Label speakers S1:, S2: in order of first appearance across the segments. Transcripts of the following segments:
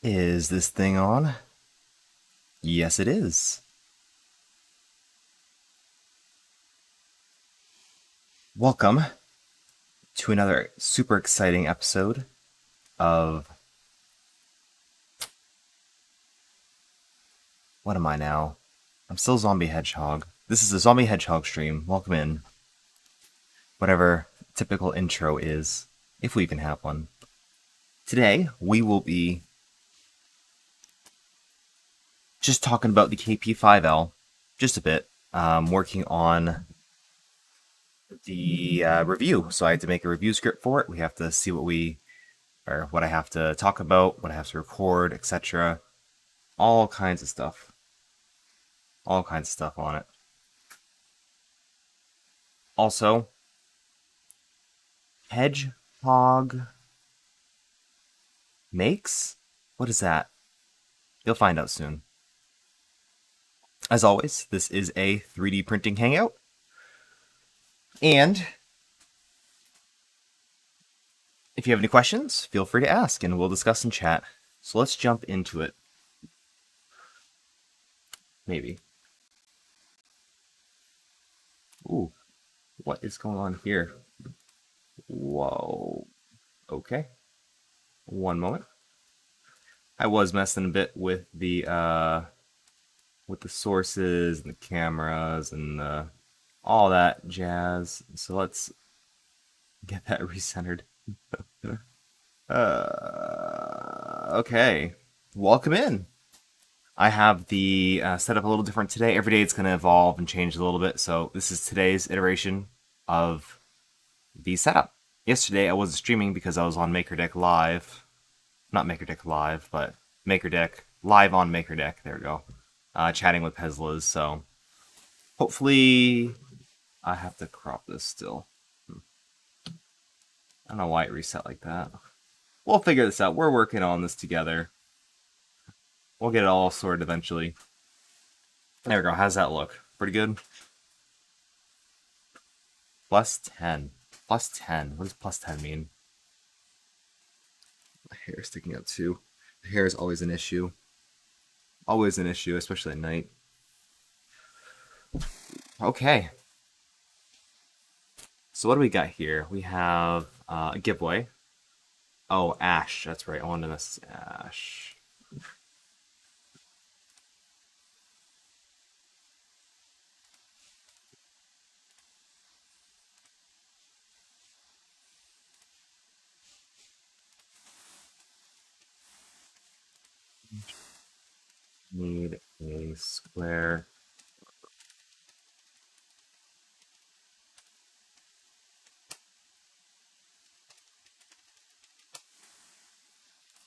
S1: Is this thing on? Yes, it is. Welcome to another super exciting episode of. What am I now? I'm still Zombie Hedgehog. This is a Zombie Hedgehog stream. Welcome in. Whatever typical intro is, if we even have one. Today, we will be just talking about the KP5L, just a bit. Working on the review. So I had to make a review script for it. We have to see what I have to talk about, what I have to record, etc. All kinds of stuff. All kinds of stuff on it. Also, Hedgehog makes? What is that? You'll find out soon. As always, this is a 3D printing hangout. And if you have any questions, feel free to ask and we'll discuss in chat. So let's jump into it. Maybe. Ooh, what is going on here? Whoa. Okay. One moment. I was messing a bit with the sources and the cameras and all that jazz. So let's get that recentered. Okay. Welcome in. I have the setup a little different today. Every day it's going to evolve and change a little bit. So this is today's iteration of the setup. Yesterday I wasn't streaming because I was on MakerDeck Live. Not MakerDeck Live, but MakerDeck live on MakerDeck. There we go. Chatting with Pezlas. So hopefully I have to crop this still. I don't know why it reset like that. We'll figure this out. We're working on this together. We'll get it all sorted eventually. There we go. How's that look? Pretty good? Plus 10. Plus 10. What does plus 10 mean? My hair is sticking out too. The hair is always an issue. Always an issue, especially at night. Okay. So what do we got here? We have a giveaway. Oh, Ash. That's right. I wanted to miss Ash. Need a square.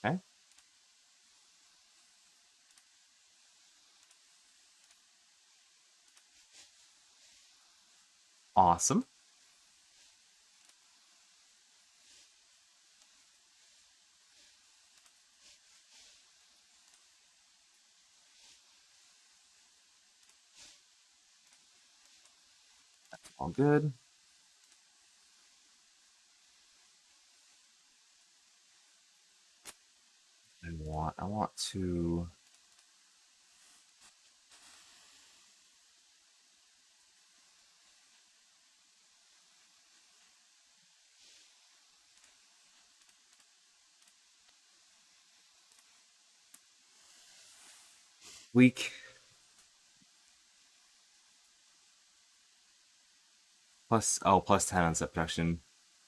S1: Okay. Awesome. All good. I want to. Week. Plus 10 on set production.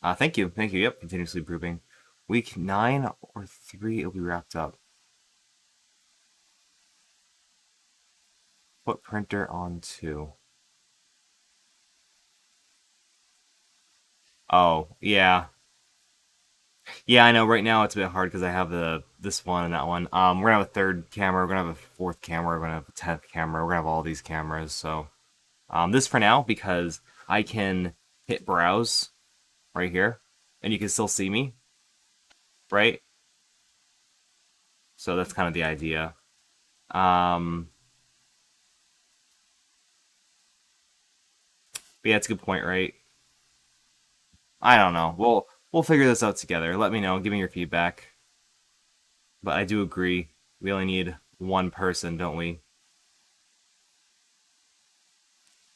S1: Thank you. Yep, continuously improving. Week 9 or 3, it'll be wrapped up. Put printer on 2. Oh, yeah. Yeah, I know. Right now it's a bit hard because I have this one and that one. We're gonna have a third camera. We're gonna have a fourth camera. We're gonna have a 10th camera. We're gonna have all these cameras. So, this for now because I can hit browse right here, and you can still see me, right? So that's kind of the idea. But yeah, it's a good point, right? I don't know. We'll figure this out together. Let me know. Give me your feedback. But I do agree, we only need one person, don't we?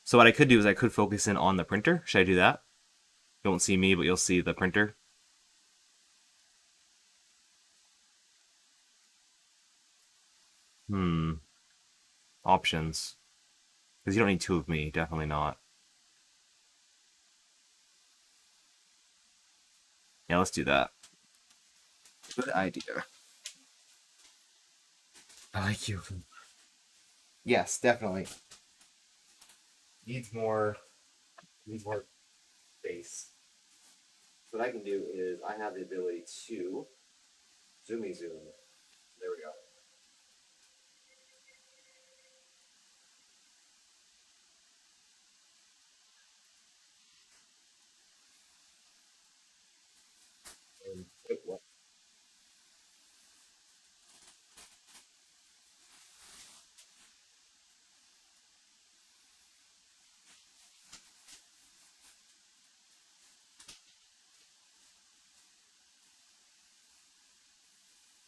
S1: So what I could do is I could focus in on the printer. Should I do that? You won't see me, but you'll see the printer. Hmm. Options. Because you don't need two of me, definitely not. Yeah, let's do that. Good idea. I like you. Yes, definitely. Needs more space. So what I can do is I have the ability to zoomy zoom. There we go. And what?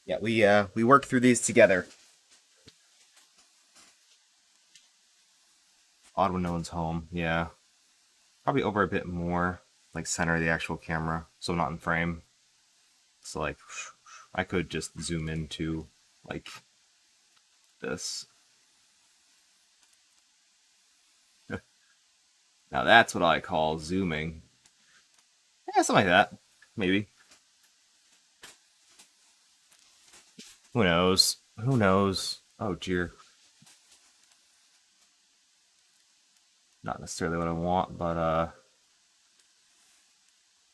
S1: Yeah, we work through these together. Odd when no one's home. Yeah, probably over a bit more, like center of the actual camera, so I'm not in frame. So like, I could just zoom into like this. Now that's what I call zooming. Yeah, something like that. Maybe. Who knows? Who knows? Oh dear. Not necessarily what I want, but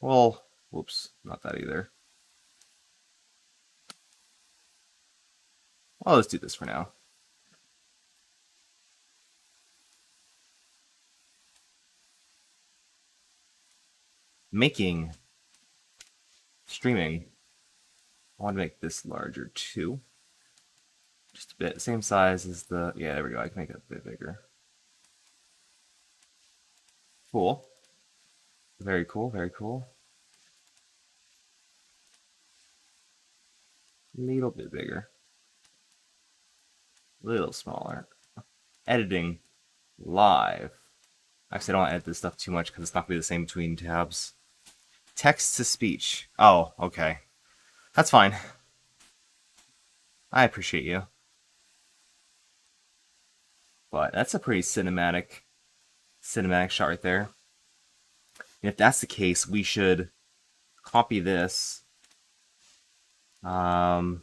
S1: well, whoops, not that either. Well, let's do this for now. Making, streaming. I want to make this larger too. Just a bit. Same size as the. Yeah, there we go. I can make it a bit bigger. Cool. Very cool. Very cool. A little bit bigger. A little smaller. Editing live. Actually, I don't want to edit this stuff too much because it's not going to be the same between tabs. Text to speech. Oh, okay. That's fine. I appreciate you. But that's a pretty cinematic shot right there. And if that's the case, we should copy this. Um,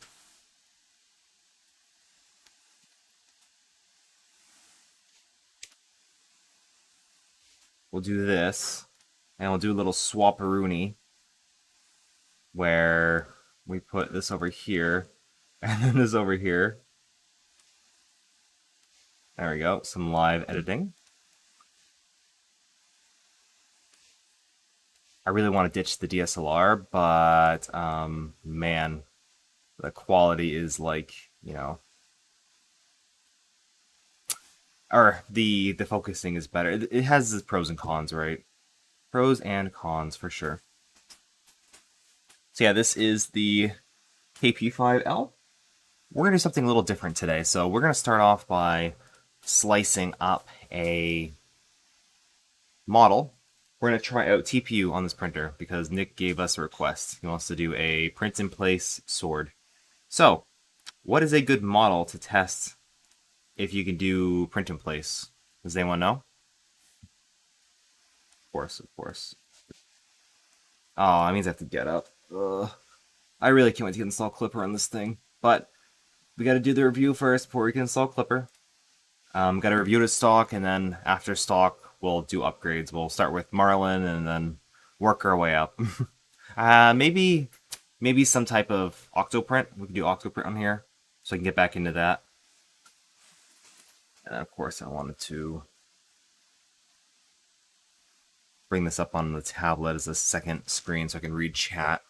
S1: we'll do this, and we'll do a little swapperoonie where we put this over here, and then this over here. There we go, some live editing. I really want to ditch the DSLR, but man, the quality is like, or the focusing is better. It has its pros and cons, right? Pros and cons for sure. So yeah, this is the KP5L. We're going to do something a little different today. So we're going to start off by slicing up a model. We're going to try out TPU on this printer because Nick gave us a request. He wants to do a print-in-place sword. So, what is a good model to test if you can do print-in-place? Does anyone know? Of course, of course. Oh, that means I have to get up. Ugh. I really can't wait to install Clipper on this thing. But we got to do the review first before we can install Clipper. Got to review the stock, and then after stock, we'll do upgrades. We'll start with Marlin, and then work our way up. Maybe some type of Octoprint. We can do Octoprint on here, so I can get back into that. And of course, I wanted to bring this up on the tablet as a second screen so I can read chat.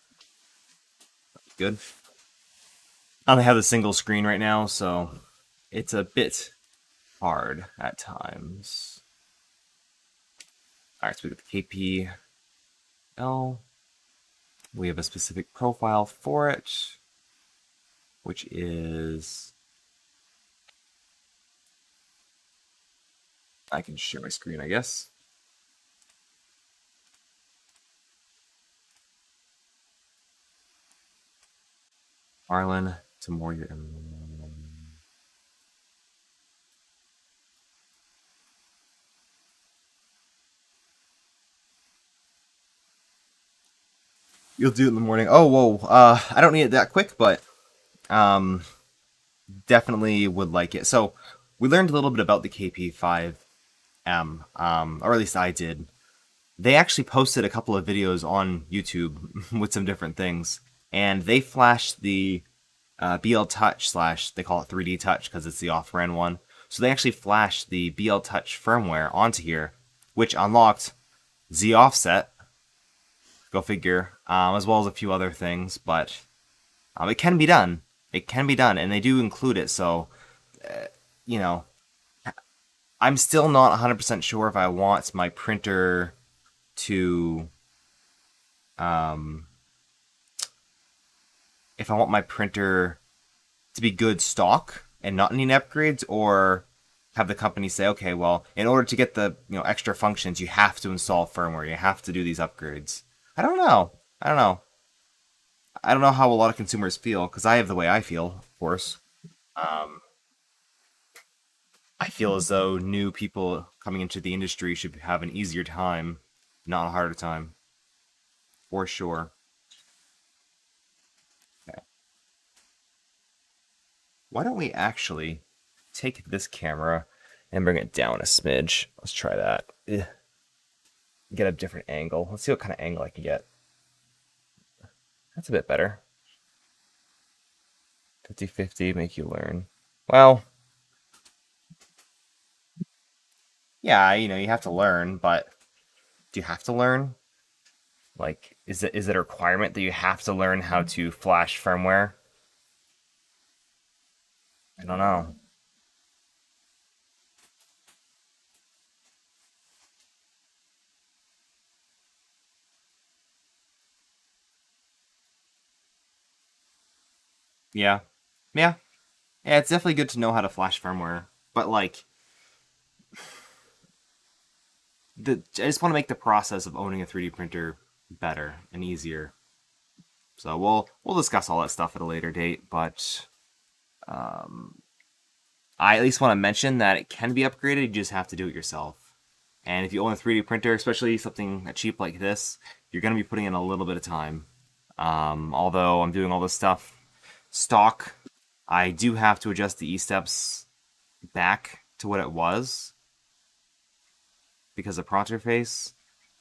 S1: Good. I only have the single screen right now, so it's a bit hard at times. Alright, so we got the KPL. We have a specific profile for it. which is, I can share my screen, I guess. Arlen to more your. You'll do it in the morning. Oh, whoa. I don't need it that quick, but um, definitely would like it. So we learned a little bit about the KP5M, or at least I did. They actually posted a couple of videos on YouTube with some different things, and they flashed the BL Touch slash, they call it 3D Touch because it's the off-brand one. So they actually flashed the BL Touch firmware onto here, which unlocked Z Offset, go figure, as well as a few other things, but it can be done. It can be done, and they do include it, so, you know, I'm still not 100% sure if I want my printer to, um, if I want my printer to be good stock and not need upgrades, or have the company say, okay, well, in order to get the extra functions, you have to install firmware, you have to do these upgrades. I don't know. I don't know. I don't know how a lot of consumers feel, because I have the way I feel, of course. Um, I feel as though new people coming into the industry should have an easier time, not a harder time, for sure. Okay. Why don't we actually take this camera and bring it down a smidge? Let's try that. Get a different angle. Let's see what kind of angle I can get. That's a bit better. 50-50, make you learn. Well, yeah, you have to learn, but do you have to learn? Like, is it a requirement that you have to learn how to flash firmware? I don't know. Yeah. Yeah. Yeah, it's definitely good to know how to flash firmware. But like I just want to make the process of owning a 3D printer better and easier. So we'll discuss all that stuff at a later date, but I at least want to mention that it can be upgraded, you just have to do it yourself. And if you own a 3D printer, especially something cheap like this, you're going to be putting in a little bit of time. Although I'm doing all this stuff stock, I do have to adjust the E-steps back to what it was because of pronter face,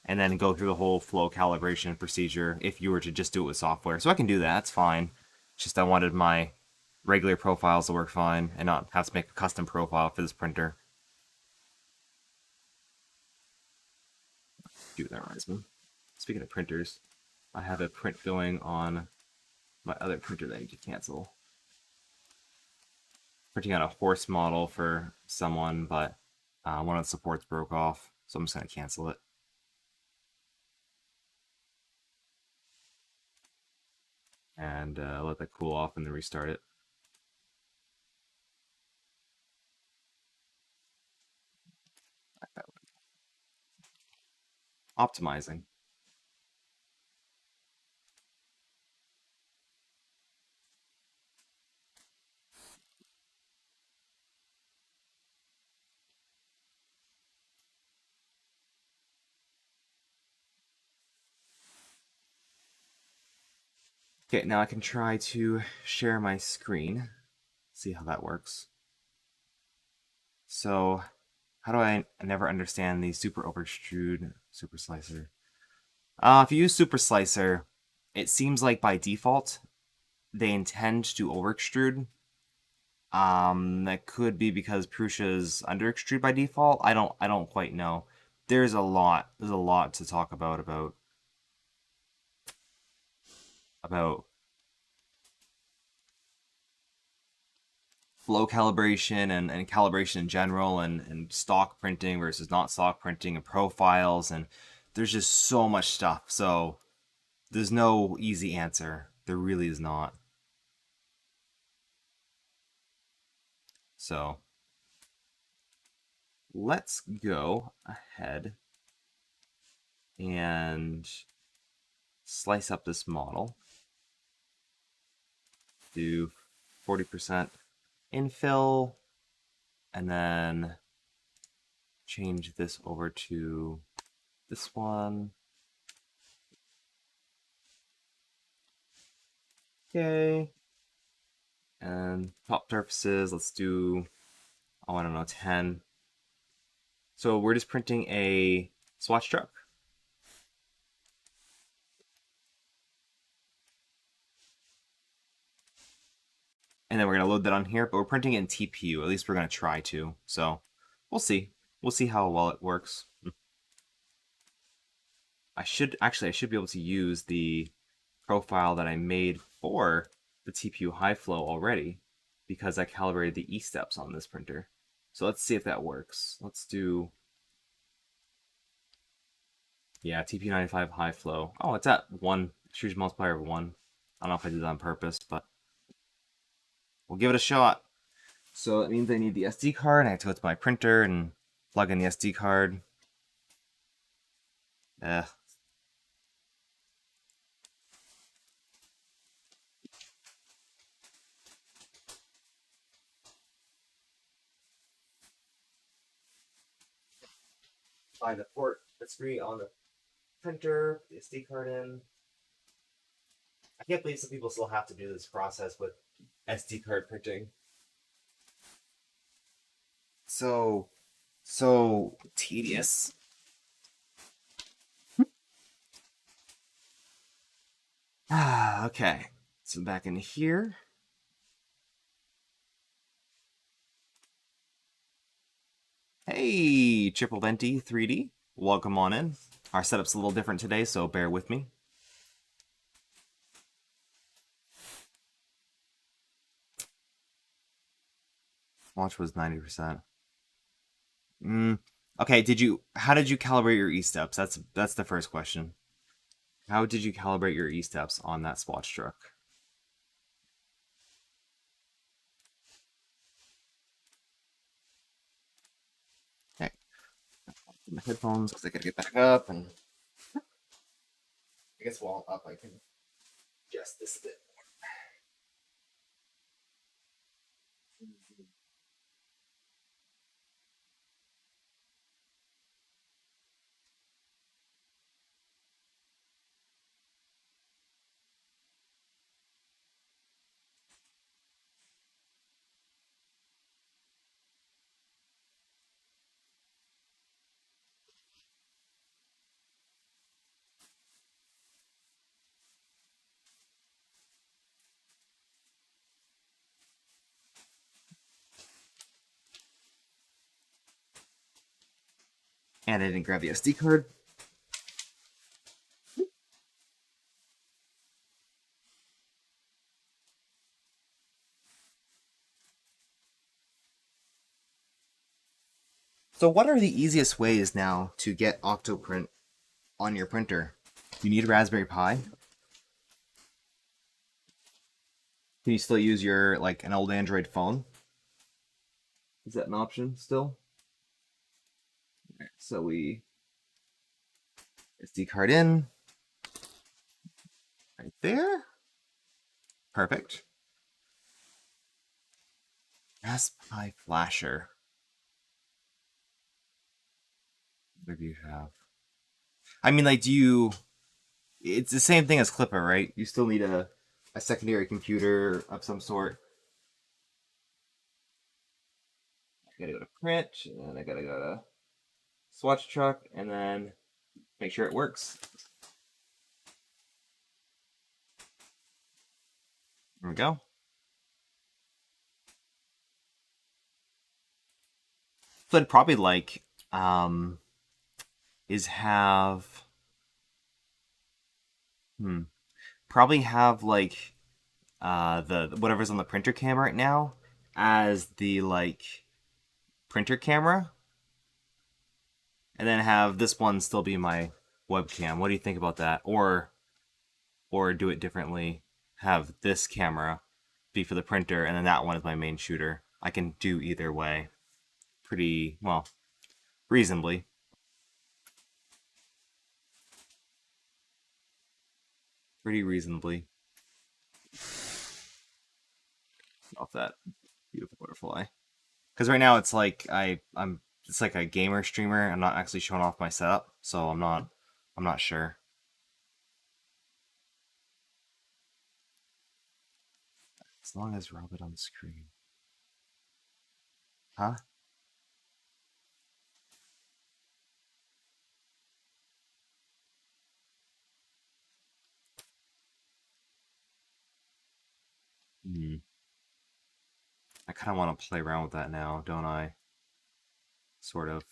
S1: and then go through the whole flow calibration procedure if you were to just do it with software. So I can do that, it's fine. It's just I wanted my regular profiles to work fine and not have to make a custom profile for this printer. Dude, that reminds me. Speaking of printers, I have a print going on my other printer that I need to cancel. Printing out a horse model for someone, but one of the supports broke off, so I'm just going to cancel it. And let that cool off and then restart it. Optimizing. Okay, now I can try to share my screen. See how that works. So, how do I never understand the super overextrude super slicer? If you use super slicer, it seems like by default they intend to overextrude. That could be because Prussia's under extrude by default. I don't quite know. There's a lot to talk about flow calibration and calibration in general, and stock printing versus not stock printing and profiles, and there's just so much stuff. So there's no easy answer. There really is not. So let's go ahead and slice up this model. Do 40% infill, and then change this over to this one. Okay. And top surfaces, let's do, oh, I don't know, 10. So we're just printing a swatch truck. And then we're going to load that on here, but we're printing it in TPU. At least we're going to try to. So we'll see. We'll see how well it works. I should be able to use the profile that I made for the TPU high flow already because I calibrated the E-steps on this printer. So let's see if that works. Let's do, yeah, TPU 95 high flow. Oh, it's at 1, extrusion multiplier of 1. I don't know if I did that on purpose, but we'll give it a shot. So that means I need the SD card, and I have to go to my printer and plug in the SD card. Find the port that's free on the printer, the SD card in. I can't believe some people still have to do this process with SD card printing. So tedious. Okay. So back in here. Hey, Triple Venti 3D. Welcome on in. Our setup's a little different today, so bear with me. Launch was 90%. Okay, how did you calibrate your E-steps? That's the first question. How did you calibrate your E-steps on that swatch truck? Okay. My headphones because I gotta get back up, and I guess while I'm up I can adjust this a bit. And I didn't grab the SD card. So what are the easiest ways now to get Octoprint on your printer? Do you need a Raspberry Pi? Can you still use your, like, an old Android phone? Is that an option still? Right, so we SD card in. Right there. Perfect. Raspberry Pi flasher. What do you have? I mean, like, it's the same thing as Clipper, right? You still need a secondary computer of some sort. I gotta go to print, and then I gotta go to swatch truck, and then make sure it works. There we go. So I'd probably like is have probably have like the whatever's on the printer cam right now as the like printer camera, and then have this one still be my webcam. What do you think about that? Or do it differently. Have this camera be for the printer, and then that one is my main shooter. I can do either way. Pretty, well, reasonably. Pretty reasonably. Off that beautiful butterfly. Because right now it's like I'm it's like a gamer streamer. I'm not actually showing off my setup, so I'm not sure. As long as Robert on the screen. Huh? Hmm. I kind of want to play around with that now, don't I? Sort of.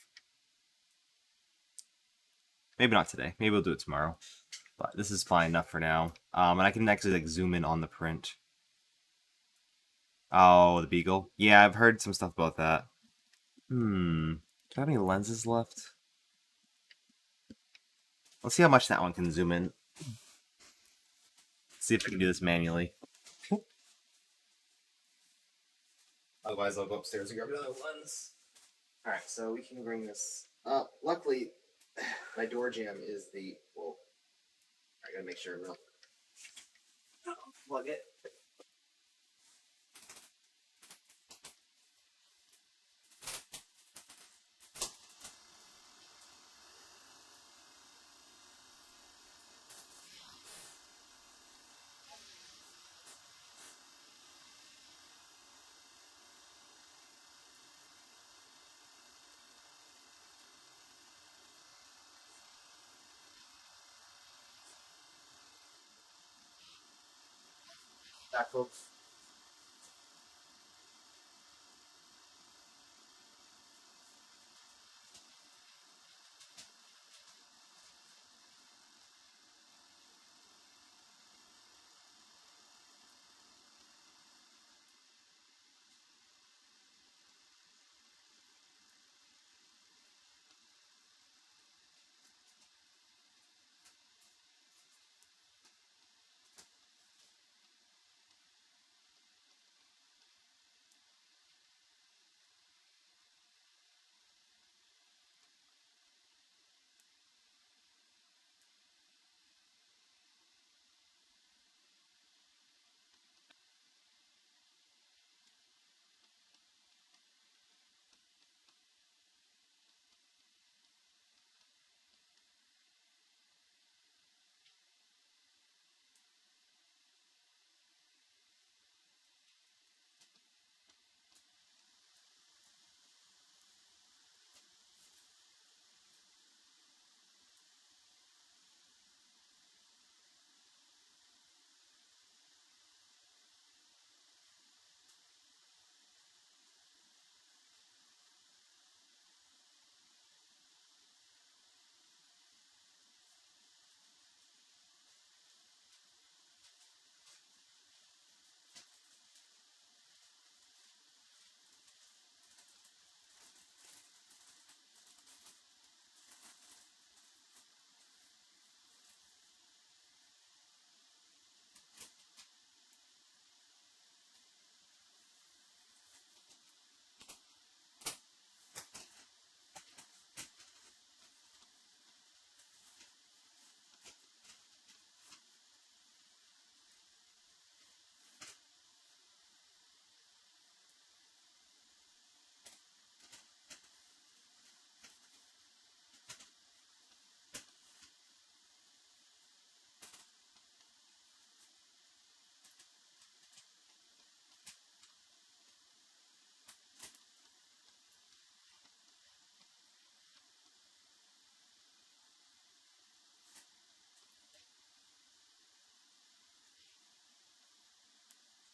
S1: Maybe not today. Maybe we'll do it tomorrow. But this is fine enough for now. And I can actually like zoom in on the print. Oh, the beagle. Yeah, I've heard some stuff about that. Hmm. Do I have any lenses left? Let's see how much that one can zoom in. See if we can do this manually. Otherwise, I'll go upstairs and grab another lens. Alright, so we can bring this up. Luckily, my door jamb is the. Whoa. I gotta make sure I'm not. Plug it. Back, folks.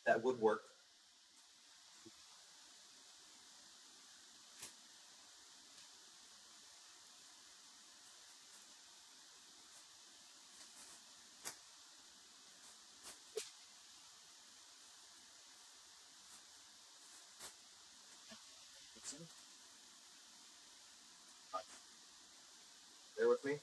S1: That would work. Bear with me.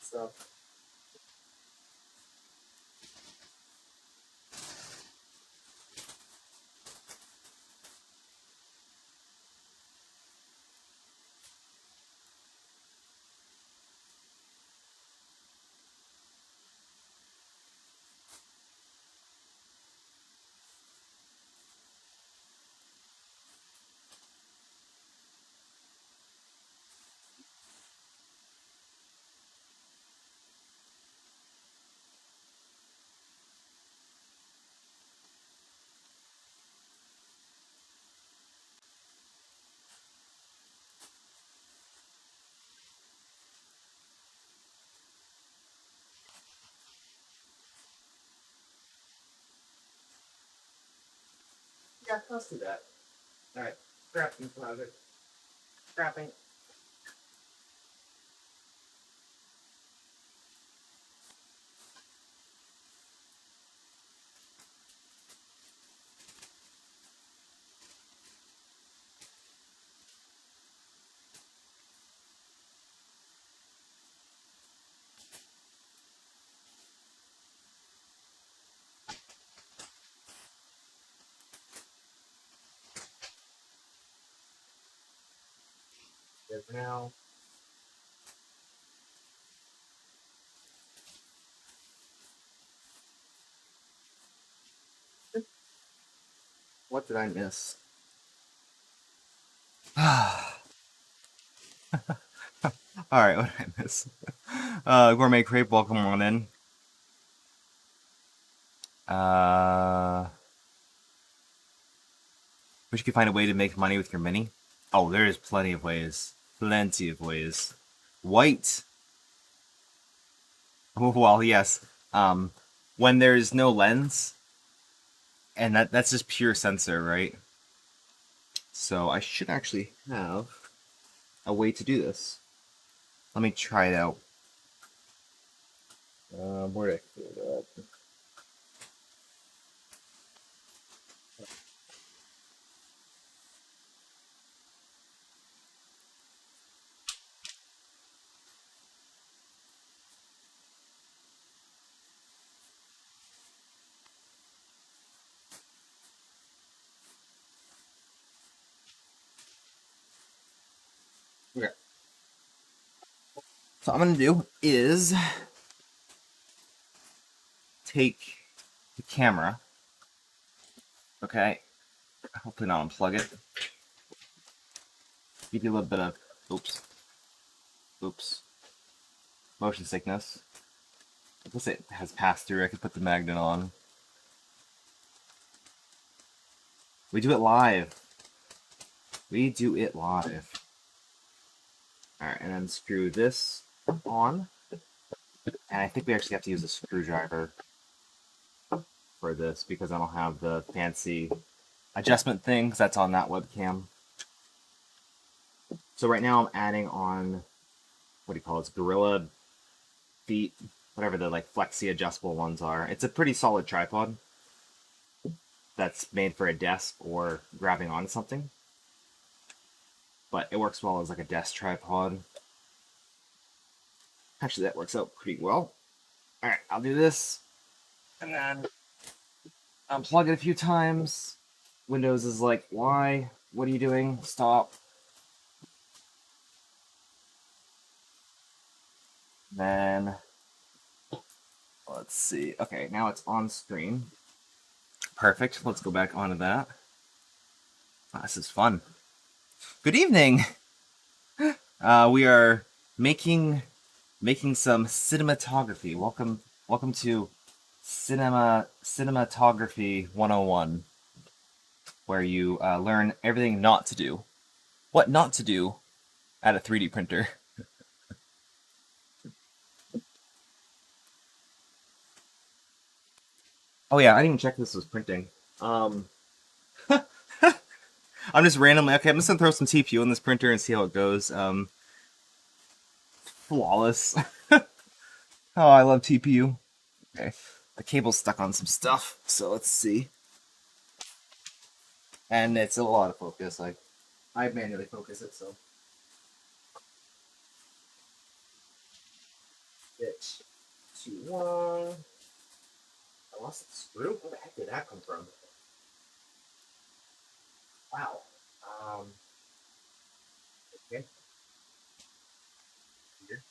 S1: stuff. Yeah, let's do that. All right, scrapping closet. Scrapping. Good for now. What did I miss? All right, what did I miss? Gourmet crepe, welcome on in. Wish you could find a way to make money with your mini. Oh, there is plenty of ways. Plenty of ways. White. Oh, well, yes. When there's no lens, and that's just pure sensor, right? So I should actually have a way to do this. Let me try it out. Where did I put it up? Okay. So what I'm gonna do is take the camera. Okay. Hopefully not unplug it. Give you a little bit of oops. Motion sickness. Once it has passed through, I can put the magnet on. We do it live. We do it live. Alright, and then screw this on. And I think we actually have to use a screwdriver for this because I don't have the fancy adjustment thing because that's on that webcam. So right now I'm adding on, what do you call it? It's Gorilla feet, whatever the like flexi adjustable ones are. It's a pretty solid tripod that's made for a desk or grabbing onto something. But it works well as like a desk tripod. Actually, that works out pretty well. Alright, I'll do this. And then unplug it a few times. Windows is like, why? What are you doing? Stop. Then, let's see. Okay, now it's on screen. Perfect. Let's go back onto that. Oh, this is fun. Good evening. We are making some cinematography. Welcome to cinematography 101, where you learn everything not to do. What not to do at a 3D printer. Oh yeah, I didn't even check this was printing. I'm just randomly, okay, I'm just gonna throw some TPU in this printer and see how it goes. Flawless. Oh, I love TPU. Okay, the cable's stuck on some stuff, so let's see. And it's a lot of focus, like, I manually focus it, so. bit too long. I lost the screw? Where the heck did that come from? Wow. Okay. Weird.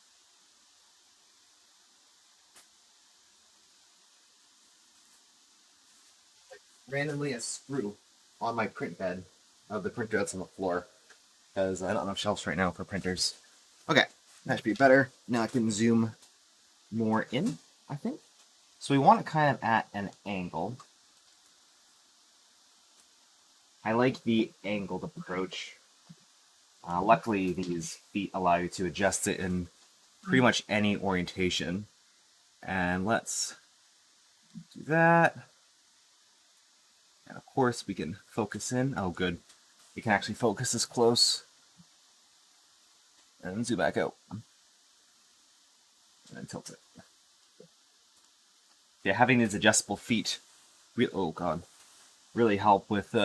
S1: Randomly a screw on my print bed of the printer that's on the floor because I don't have enough shelves right now for printers. Okay, that should be better. Now I can zoom more in, I think. So we want it kind of at an angle. I like the angled approach. Luckily, these feet allow you to adjust it in pretty much any orientation. And let's do that. And of course, we can focus in. Oh, good. We can actually focus this close. And zoom back out. And tilt it. Yeah, having these adjustable feet, oh god, really help with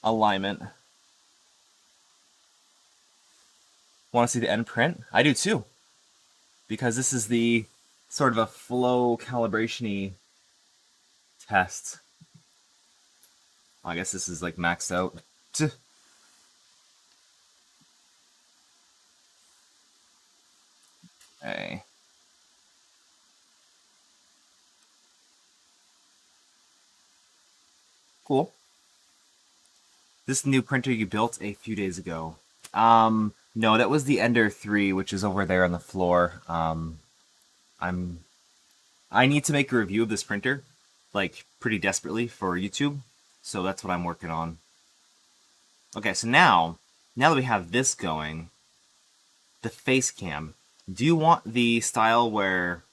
S1: alignment. Want to see the end print? I do too. Because this is the sort of a flow calibration-y test. I guess this is like maxed out. Okay. Cool. This new printer you built a few days ago. No, that was the Ender 3, which is over there on the floor. I need to make a review of this printer, like, pretty desperately for YouTube, so that's what I'm working on. Okay, so now that we have this going, the face cam. Do you want the style where...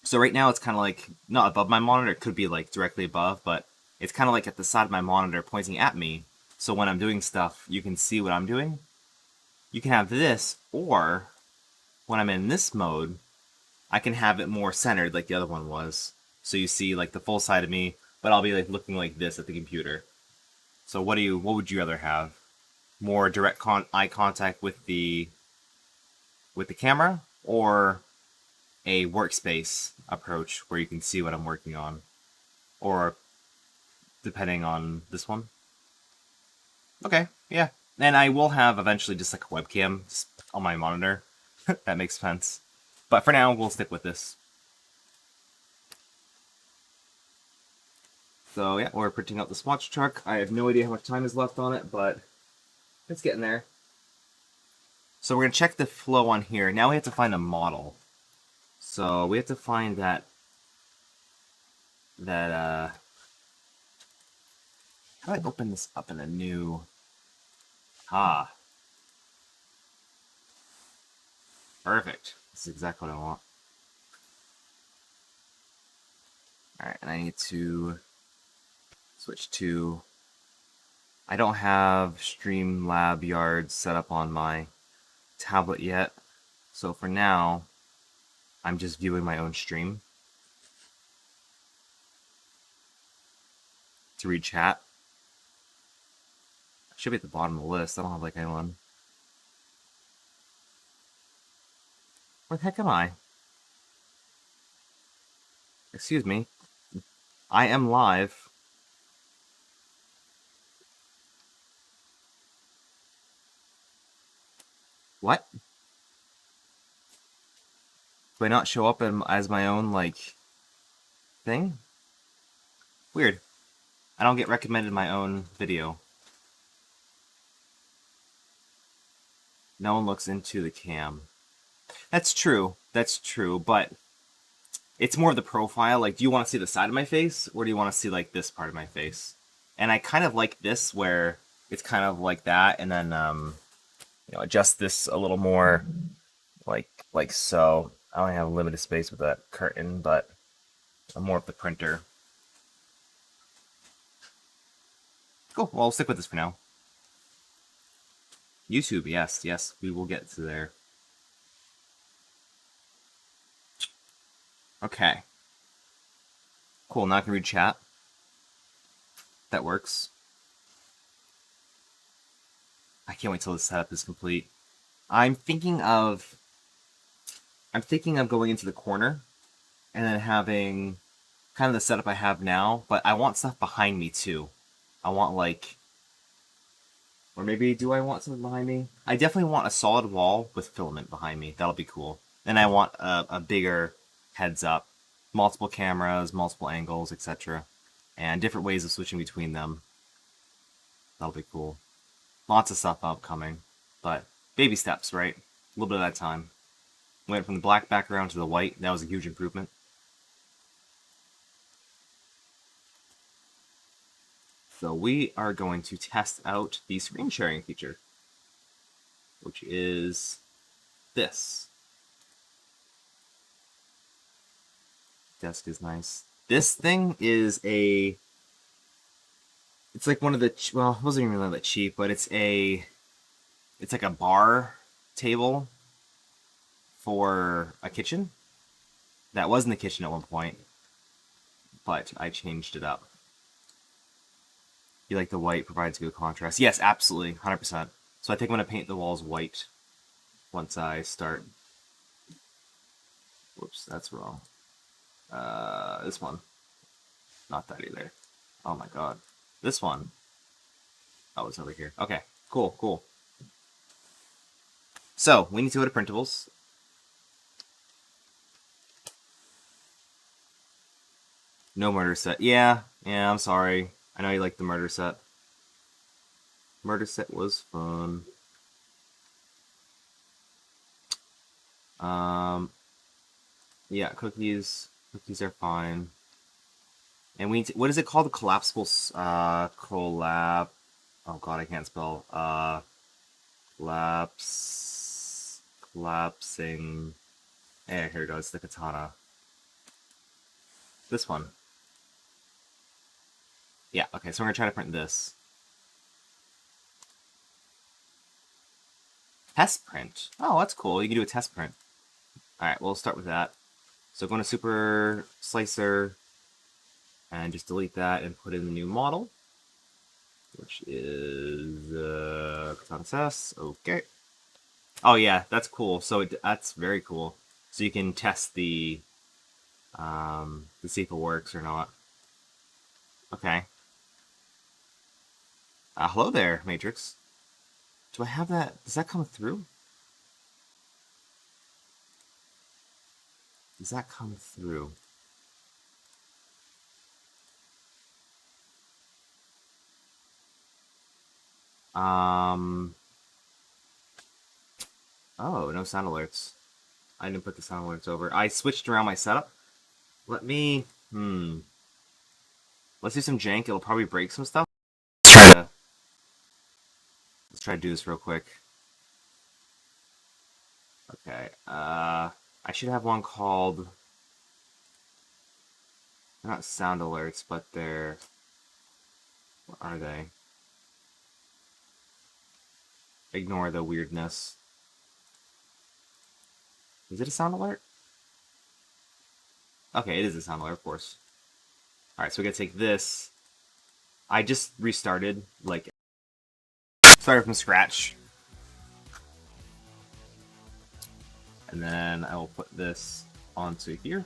S1: So right now it's kind of like, not above my monitor, it could be like directly above, but it's kind of like at the side of my monitor pointing at me, so when I'm doing stuff, you can see what I'm doing. You can have this, or when I'm in this mode, I can have it more centered like the other one was. So you see like the full side of me, but I'll be like looking like this at the computer. So what would you rather have? More direct eye contact with the camera, or a workspace approach where you can see what I'm working on? Or depending on this one? Okay, yeah. And I will have eventually just like a webcam on my monitor. That makes sense. But for now, we'll stick with this. So yeah, we're printing out the swatch truck. I have no idea how much time is left on it, but it's getting there. So we're going to check the flow on here. Now we have to find a model. So we have to find that how do I open this up in a new... Perfect. This is exactly what I want. Alright, and I need to switch to... I don't have Streamlab Yard set up on my tablet yet, so for now, I'm just viewing my own stream. To read chat. I should be at the bottom of the list. I don't have like anyone. Where the heck am I? Excuse me. I am live. What? Do I not show up as my own, like, thing? Weird. I don't get recommended my own video. No one looks into the cam. That's true, but it's more of the profile. Like, do you want to see the side of my face, or do you want to see, like, this part of my face? And I kind of like this, where it's kind of like that, and then, adjust this a little more, like so. I only have limited space with that curtain, but I'm more of the printer. Cool, well, I'll stick with this for now. YouTube, yes, we will get to there. Okay. Cool, now I can read chat. That works. I can't wait till the setup is complete. I I'm thinking of going into the corner and then having kind of the setup I have now, but I want stuff behind me too. I want like, or maybe do I want something behind me? I definitely want a solid wall with filament behind me. That'll be cool. And I want a bigger heads up, multiple cameras, multiple angles, etc. And different ways of switching between them. That'll be cool. Lots of stuff upcoming, but baby steps, right? A little bit at a time. Went from the black background to the white. That was a huge improvement. So we are going to test out the screen sharing feature, which is this. Desk is nice. This thing is a... It's like one of the... Well, it wasn't even really that cheap, but it's like a bar table for a kitchen. That was in the kitchen at one point, but I changed it up. You like the white, provides good contrast. Yes, absolutely, 100%. So I think I'm going to paint the walls white once I start. Whoops, that's wrong. This one. Not that either. Oh my god. This one. Oh, it's over here. Okay, cool, cool. So, we need to go to printables. No murder set. Yeah, I'm sorry. I know you like the murder set. Murder set was fun. Yeah, cookies are fine. And we need to, what is it called? The collapsible collab. Oh god, I can't spell. Collapsing. Here it goes. The katana. This one. Yeah, okay, so we're gonna try to print this. Test print. Oh, that's cool. You can do a test print. Alright, we'll start with that. So go into Super Slicer and just delete that and put in the new model, which is Katana SS. Okay. Oh yeah, that's cool. So that's very cool. So you can test the to see if it works or not. Okay. Hello there, Matrix. Do I have that? Does that come through? Does that come through? Oh, no sound alerts. I didn't put the sound alerts over. I switched around my setup. Let me, Let's do some jank. It'll probably break some stuff. Let's try to do this real quick. Okay, I should have one called... They're not sound alerts, but they're... What are they? Ignore the weirdness. Is it a sound alert? Okay, it is a sound alert, of course. Alright, so we gotta take this. I just restarted, like... Started from scratch. And then I will put this onto here.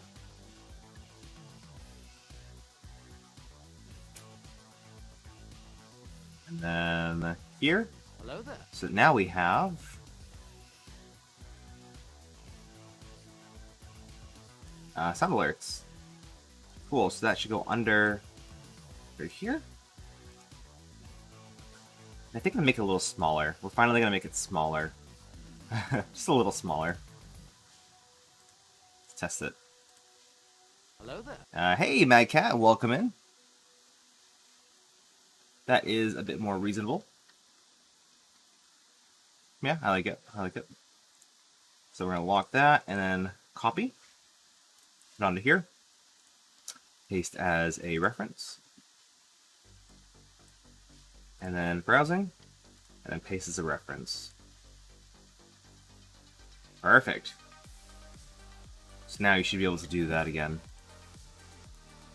S1: And then here.
S2: Hello there.
S1: So now we have sound alerts. Cool, so that should go under right here. I think I'm gonna make it a little smaller. We're finally gonna make it smaller. Just a little smaller. Let's test it.
S2: Hello there.
S1: Hey, Mad Cat, welcome in. That is a bit more reasonable. Yeah, I like it. I like it. So we're gonna lock that and then copy it onto here. Paste as a reference. And then browsing, and then paste as a reference. Perfect. So now you should be able to do that again.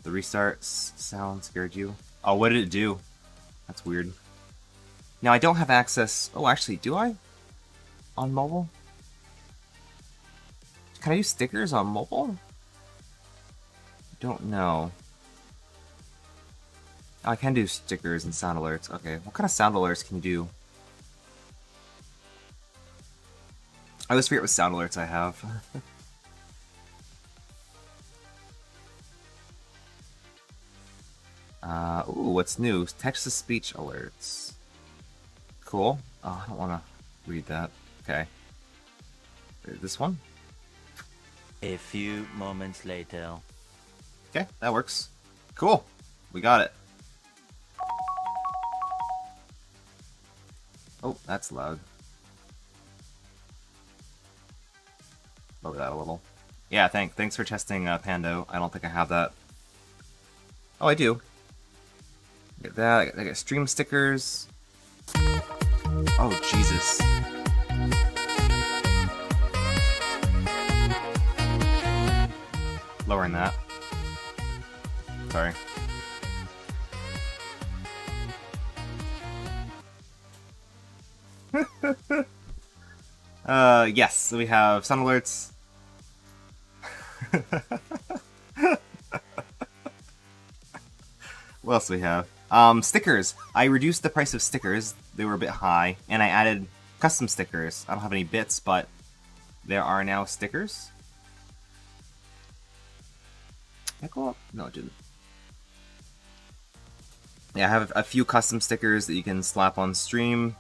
S1: The restart sound scared you. Oh, what did it do? That's weird. Now I don't have access. Oh, actually, do I? On mobile? can I use stickers on mobile? Don't know. Oh, I can do stickers and sound alerts. Okay, what kind of sound alerts can you do? I always forget what sound alerts I have. Ooh, what's new? Text-to-speech alerts. Cool. Oh, I don't want to read that. Okay. This one?
S3: A few moments later.
S1: Okay, that works. Cool. We got it. Oh, that's loud. Lower that a little. Yeah, thanks for testing Pando. I don't think I have that. Oh, I do. Get that. I got stream stickers. Oh, Jesus. Lowering that. Sorry. Yes, so we have sound alerts. What else do we have? Stickers. I reduced the price of stickers. They were a bit high, and I added custom stickers. I don't have any bits, but there are now stickers. Did I go up? No, it didn't. Yeah, I have a few custom stickers that you can slap on stream.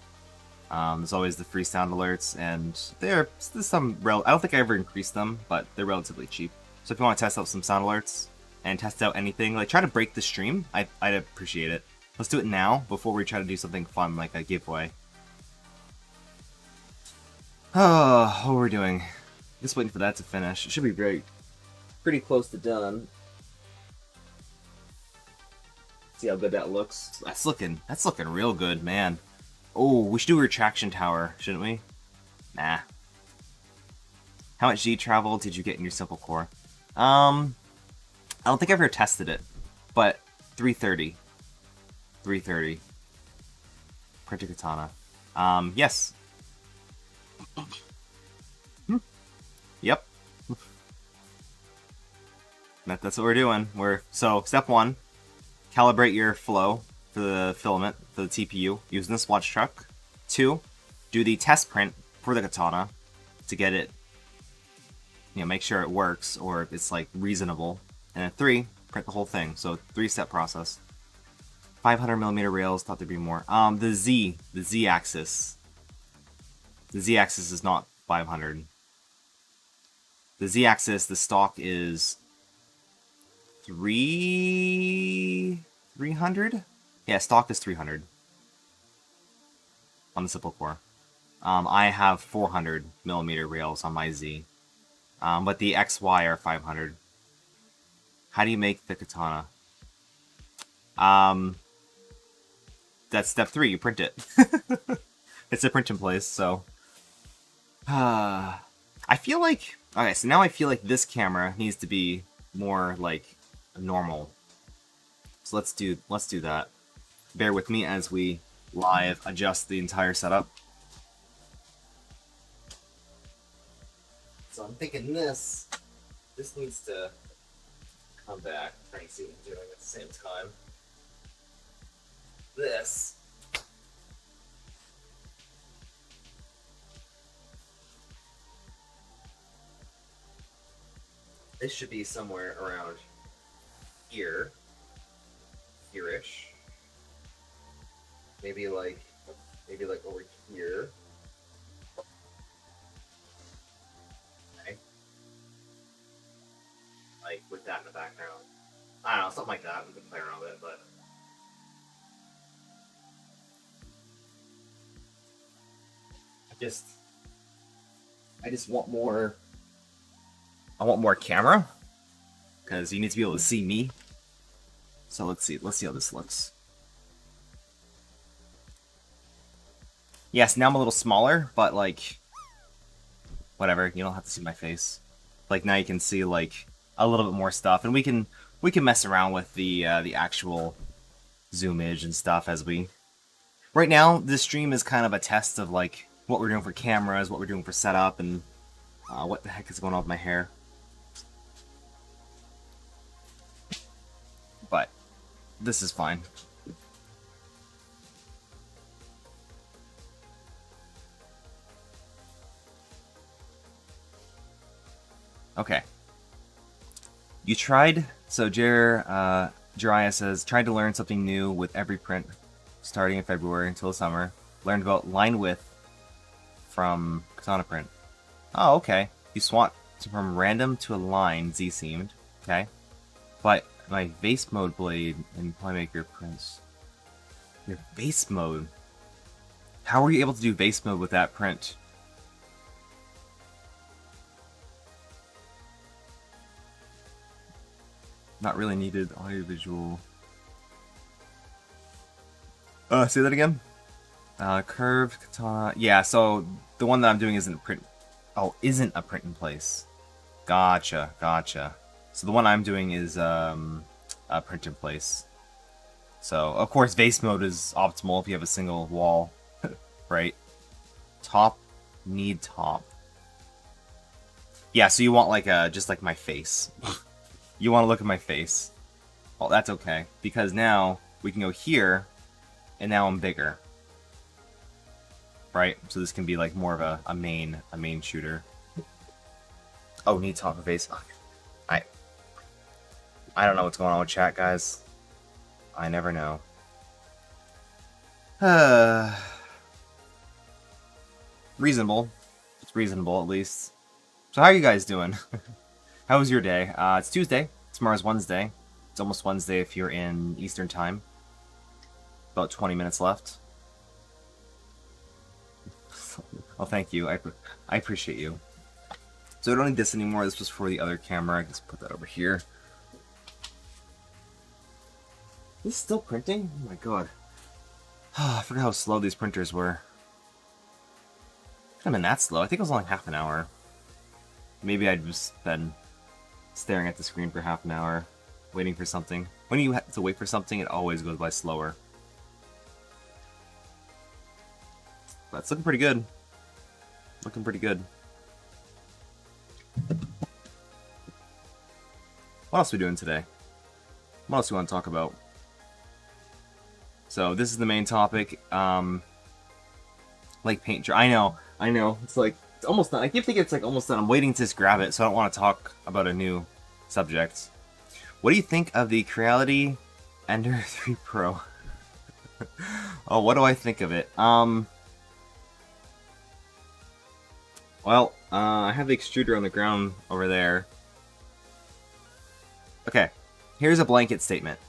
S1: There's always the free sound alerts, and there's some I don't think I ever increased them, but they're relatively cheap. So if you want to test out some sound alerts and test out anything, like try to break the stream, I'd appreciate it. Let's do it now before we try to do something fun like a giveaway. Oh, what are we doing? Just waiting for that to finish. It should be pretty close to done. See how good that looks. That's looking real good, man. Oh, we should do a retraction tower, shouldn't we? Nah. How much G travel did you get in your simple core? I don't think I ever tested it, but 330. 330. Printed katana. Yes. Yep. That's what we're doing. So step 1, calibrate your flow for the filament, for the TPU, using the swatch truck. 2, do the test print for the katana to get it, make sure it works or if it's like reasonable. And then 3, print the whole thing. So 3-step process. 500mm rails, thought there'd be more. The Z-axis. The Z-axis is not 500. The Z-axis, the stock is 300? Yeah, stock is 300 on the simple core. I have 400mm rails on my Z, but the XY are 500. How do you make the katana? That's step 3. You print it. It's a print in place. So, I feel like so now I feel like this camera needs to be more like normal. So let's do that. Bear with me as we live adjust the entire setup. So I'm thinking this needs to come back. Trying to see what I'm doing at the same time. This should be somewhere around here. Here-ish. Maybe like over here. Okay. Like with that in the background. I don't know, something like that. We can play around with it, but I just want more. I want more camera because you need to be able to see me. So let's see how this looks. Yes, now I'm a little smaller, but like, whatever. You don't have to see my face. Like now you can see like a little bit more stuff, and we can mess around with the actual zoomage and stuff as we. Right now, this stream is kind of a test of like what we're doing for cameras, what we're doing for setup, and What the heck is going on with my hair? But this is fine. Okay. You tried, so Jiraiya says, tried to learn something new with every print starting in February until the summer. Learned about line width from Katana print. Oh, okay. You swapped from random to a line, Z seemed. Okay. But my vase mode blade in Playmaker prints. Your vase mode? How were you able to do vase mode with that print? Not really needed audiovisual. Say that again? Curved katana. Yeah, so the one that I'm doing isn't a print. Oh, isn't a print in place. Gotcha, gotcha. So the one I'm doing is a print in place. So of course vase mode is optimal if you have a single wall, right? Top, need top. Yeah, so you want like just like my face. You want to look at my face. Well, that's okay, because now we can go here, and now I'm bigger. Right? So this can be like more of a main shooter. Oh, need top of face. I don't know what's going on with chat, guys. I never know. Reasonable. It's reasonable, at least. So how are you guys doing? How was your day? It's Tuesday. Tomorrow's Wednesday. It's almost Wednesday if you're in Eastern Time. About 20 minutes left. Oh, thank you. I appreciate you. So I don't need this anymore. This was for the other camera. I can just put that over here. Is this still printing? Oh my god. I forgot how slow these printers were. I haven't been that slow. I think it was only half an hour. Maybe I'd just been staring at the screen for half an hour, waiting for something. When you have to wait for something, it always goes by slower. But it's looking pretty good. Looking pretty good. What else are we doing today? What else do we want to talk about? So this is the main topic. Like paint dry. I know. It's like it's almost done. I keep thinking it's like almost done. I'm waiting to just grab it, so I don't want to talk about a new subject. What do you think of the Creality Ender 3 Pro? Oh, what do I think of it? Well, I have the extruder on the ground over there. Okay, here's a blanket statement.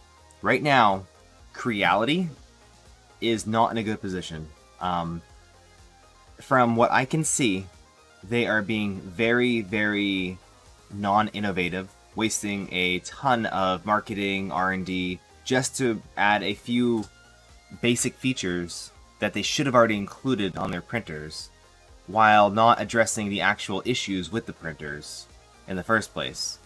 S1: Right now, Creality is not in a good position. From what I can see, they are being very, very non-innovative, wasting a ton of marketing, R&D, just to add a few basic features that they should have already included on their printers, while not addressing the actual issues with the printers in the first place.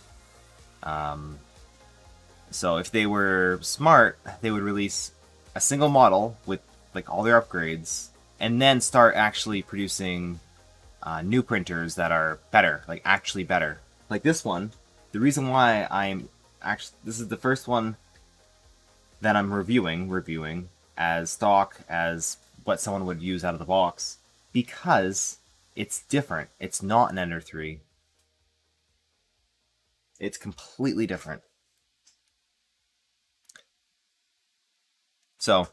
S1: So if they were smart, they would release a single model with like all their upgrades, and then start actually producing new printers that are better, like actually better. Like this one, the reason why this is the first one that I'm reviewing as stock, as what someone would use out of the box, because it's different. It's not an Ender 3. It's completely different. So,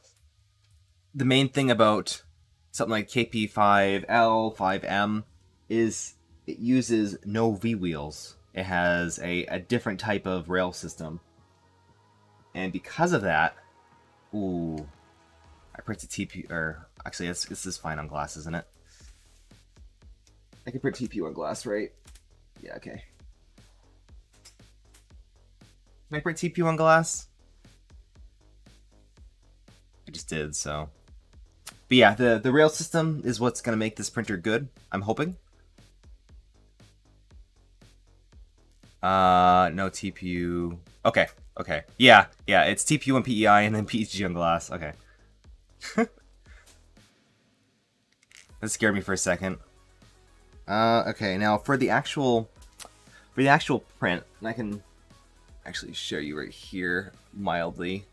S1: the main thing about something like KP5L, 5M, is it uses no V-wheels. It has a different type of rail system. And because of that, ooh, I printed TP, or actually this is fine on glass, isn't it? I can print TPU on glass, right? Yeah, okay. Can I print TPU on glass? I just did, so. But yeah, the rail system is what's going to make this printer good, I'm hoping. No TPU. Okay. Yeah, it's TPU and PEI and then PEG on glass. Okay. That scared me for a second. Okay, now for the actual print, and I can actually show you right here mildly.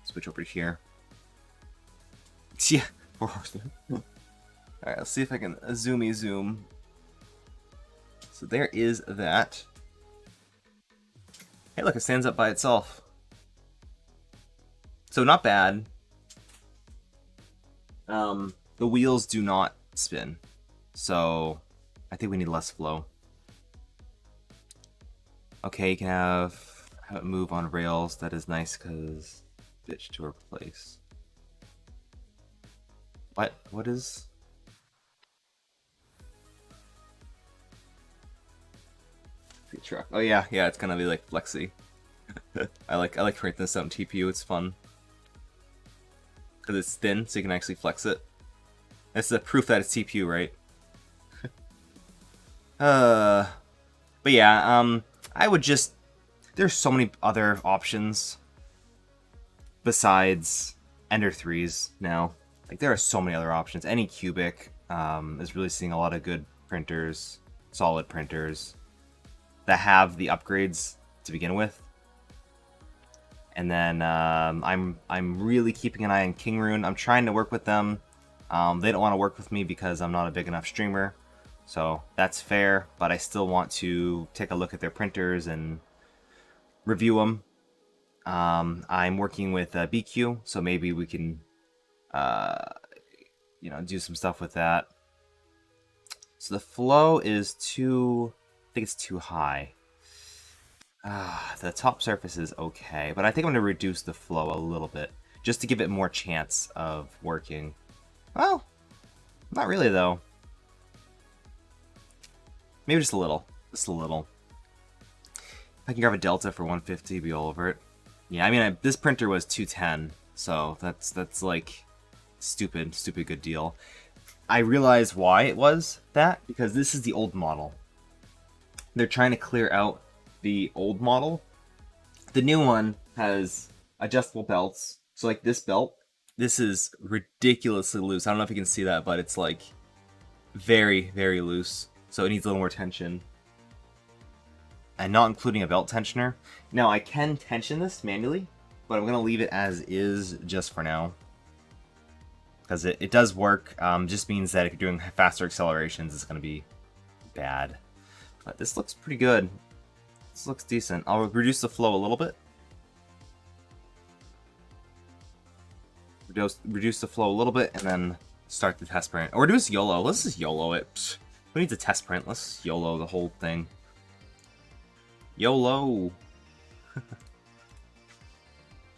S1: Switch over to here. Yeah, Four Horsemen. All right, let's see if I can zoom. So there is that. Hey, look, it stands up by itself. So not bad. The wheels do not spin, so I think we need less flow. Okay, you can have it move on rails. That is nice because bitch to replace. What is? The truck. Oh yeah, it's gonna be like flexy. I like creating this out in TPU. It's fun because it's thin, so you can actually flex it. That's the proof that it's TPU, right? But yeah, I would just. There's so many other options besides Ender 3s now. Like there are so many other options. Anycubic is really seeing a lot of good printers, solid printers that have the upgrades to begin with. And then I'm really keeping an eye on Kingrune. I'm trying to work with them. They don't want to work with me because I'm not a big enough streamer. So that's fair, but I still want to take a look at their printers and review them. I'm working with BQ, so maybe we can, do some stuff with that. So the flow is too, I think it's too high. The top surface is okay, but I think I'm going to reduce the flow a little bit, just to give it more chance of working. Well, not really though. Maybe just a little. Just a little. If I can grab a delta for 150, be all over it. Yeah, I mean, this printer was 210, so that's like stupid good deal. I realized why it was that, because this is the old model. They're trying to clear out the old model. The new one has adjustable belts. So like this belt, this is ridiculously loose. I don't know if you can see that, but it's like very, very loose. So it needs a little more tension. And not including a belt tensioner. Now I can tension this manually, but I'm gonna leave it as is just for now. Because it does work, just means that if you're doing faster accelerations, it's gonna be bad. But this looks pretty good. This looks decent. I'll reduce the flow a little bit. Reduce the flow a little bit, and then start the test print. Or do this YOLO. Let's just YOLO it. Pfft. Who needs a test print? Let's YOLO the whole thing. YOLO!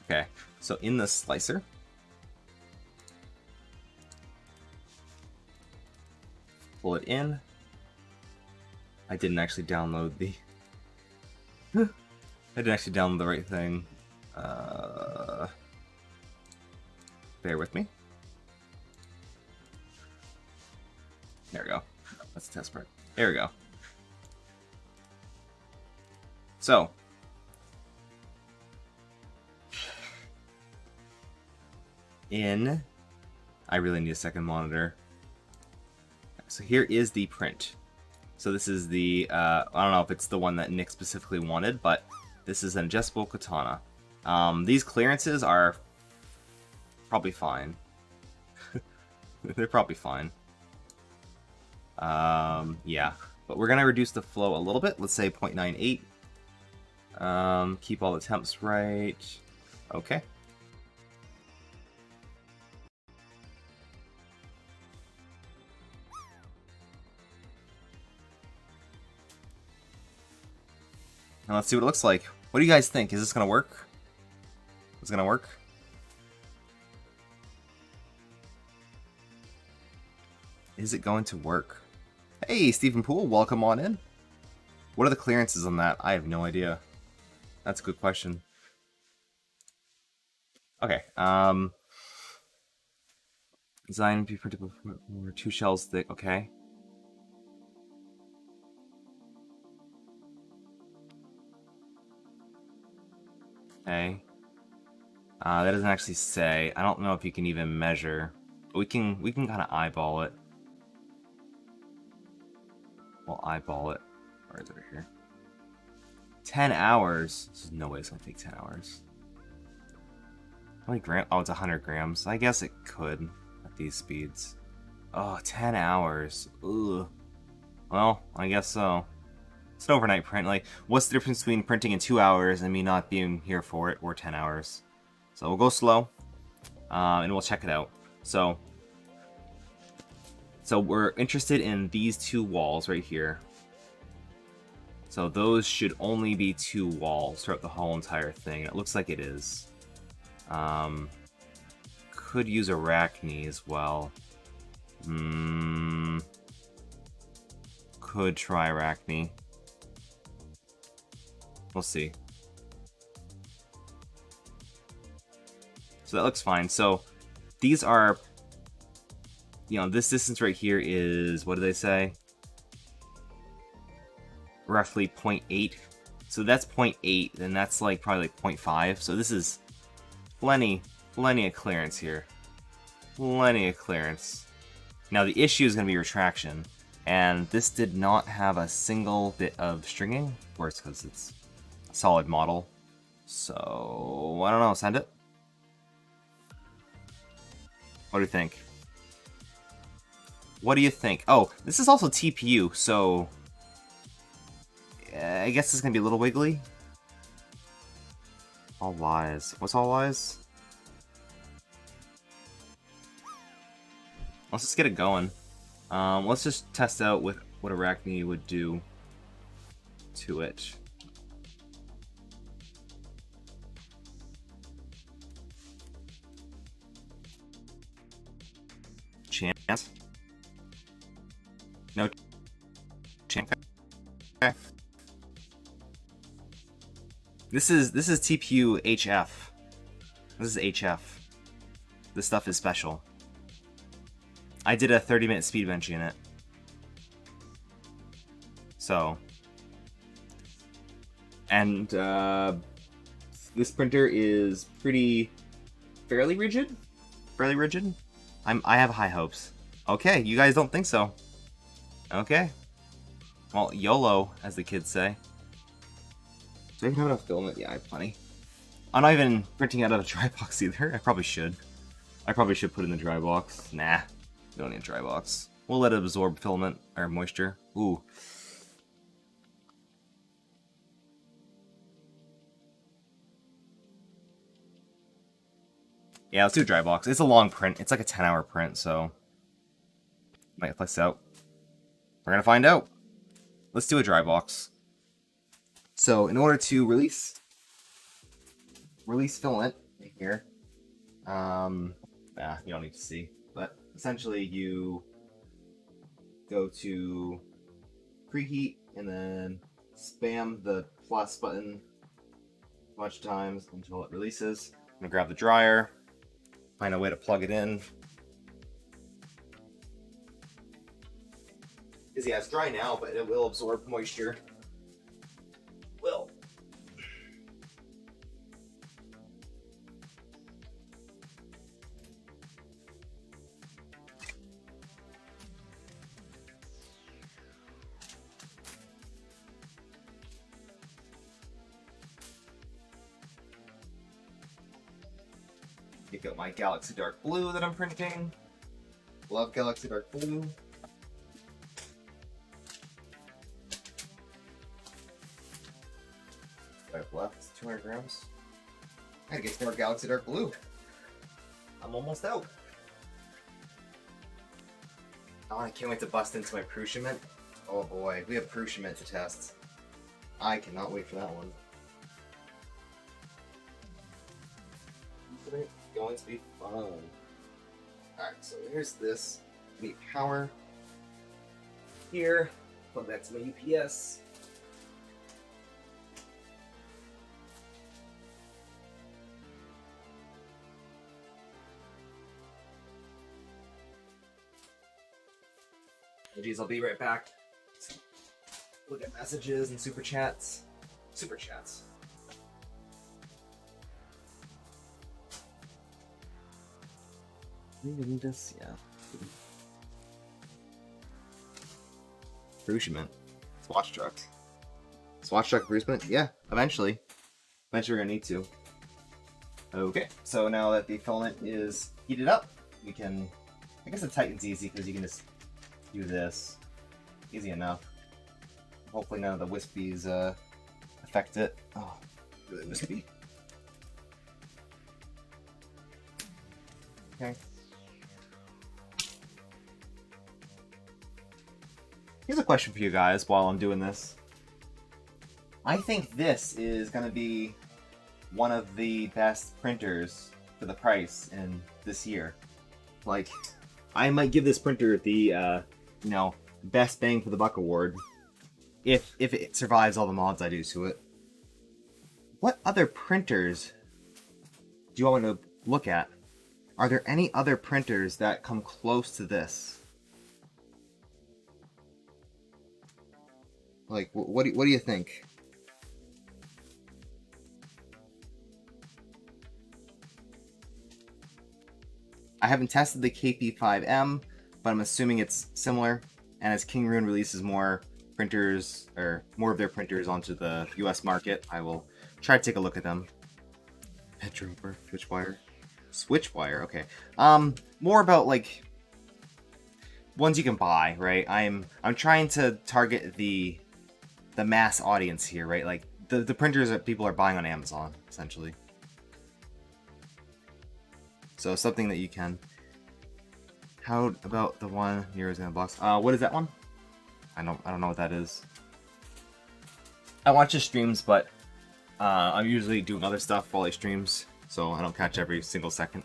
S1: Okay, so in the slicer, pull it in. I didn't actually download the... I didn't actually download the right thing. Bear with me. There we go. That's the test part. There we go. So. I really need a second monitor. So here is the print. So this is the, I don't know if it's the one that Nick specifically wanted, but this is an adjustable katana. These clearances are probably fine. They're probably fine. Yeah, but we're gonna reduce the flow a little bit. Let's say 0.98. Keep all the temps right. Okay. And let's see what it looks like. What do you guys think? Is this gonna work? Is it gonna work? Is it going to work? Hey, Stephen Poole, welcome on in. What are the clearances on that? I have no idea. That's a good question. Okay. Design be printed over 2 shells thick. Okay. Okay. That doesn't actually say. I don't know if you can even measure. But we can kind of eyeball it. We'll eyeball it. Where is it over here? 10 hours? There's no way it's gonna take 10 hours. How many grams? Oh, it's 100 grams. I guess it could at these speeds. Oh, 10 hours. Ugh. Well, I guess so. It's an overnight print. Like, what's the difference between printing in 2 hours and me not being here for it, or 10 hours? So we'll go slow, and we'll check it out. So we're interested in these 2 walls right here. So those should only be 2 walls throughout the whole entire thing. It looks like it is. Could use Arachne as well. Could try Arachne. We'll see. So that looks fine. So these are, you know, this distance right here is, what do they say? Roughly 0.8. So that's 0.8, then that's like probably like 0.5. So this is plenty of clearance here. Plenty of clearance. Now the issue is going to be retraction. And this did not have a single bit of stringing. Of course, because it's a solid model. So, I don't know, send it. What do you think? What do you think? Oh, this is also TPU, so I guess it's gonna be a little wiggly. All lies. What's all lies? Let's just get it going. Let's just test out with what Arachne would do to it. Chance. No chance. Okay. This is TPU HF. This is HF. This stuff is special. I did a 30-minute speed bench unit. So, and this printer is fairly rigid. I have high hopes. Okay, you guys don't think so. Okay. Well, YOLO, as the kids say. Do I even have enough filament? Yeah, I have plenty. I'm not even printing out of a dry box either. I probably should. I probably should put it in the dry box. Nah, don't need a dry box. We'll let it absorb filament or moisture. Ooh. Yeah, let's do a dry box. It's a long print. It's like a 10-hour print, so might flex out. We're gonna find out. Let's do a dry box. So in order to release filament in here, you don't need to see, but essentially you go to preheat and then spam the plus button a bunch of times until it releases. I'm gonna grab the dryer, find a way to plug it in. Because yeah, it's dry now, but it will absorb moisture. Will. Pick up my Galaxy Dark Blue that I'm printing. Love Galaxy Dark Blue. I have left 200 grams. I gotta get some more Galaxy Dark Blue. I'm almost out. Oh, I can't wait to bust into my Prushiment. Oh boy, we have Prushiment to test. I cannot wait for that one. It's going to be fun. Alright, so here's this. We need power. Here, plug that to my UPS. Geez, I'll be right back. Look at messages and super chats. Super chats. This, yeah. Prushiment. Swatch truck. Swatch truck replacement? Yeah, eventually. Eventually we're gonna need to. Okay, so now that the filament is heated up, we can... I guess the tighten's easy because you can just do this. Easy enough. Hopefully none of the wispies affect it. Oh, really wispy. Okay. Here's a question for you guys while I'm doing this. I think this is going to be one of the best printers for the price in this year. Like, I might give this printer the, you know, best bang for the buck award if it survives all the mods I do to it. What other printers do you want me to look at? Are there any other printers that come close to this? Like, what do you think? I haven't tested the KP5M, but I'm assuming it's similar. And as King Rune releases more printers, or more of their printers onto the US market, I will try to take a look at them. Petroper, Switchwire, okay. More about like ones you can buy, right? I'm trying to target the mass audience here, right? Like the printers that people are buying on Amazon, essentially. So something that you can. How about the one near in the box? What is that one? I don't know what that is. I watch his streams, but I'm usually doing other stuff while he streams, so I don't catch every single second.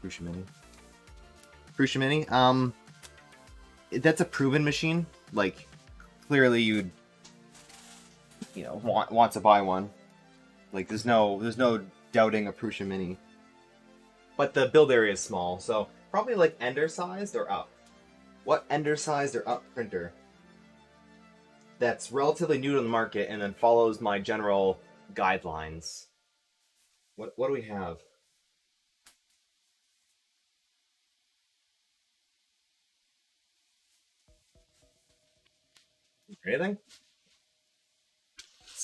S1: Crucia Mini. That's a proven machine. Like, clearly you'd, you know, want to buy one. Like, there's no doubting a Prusa Mini. But the build area is small, so probably like Ender sized or up. What Ender sized or up printer that's relatively new to the market and then follows my general guidelines? What do we have? Anything?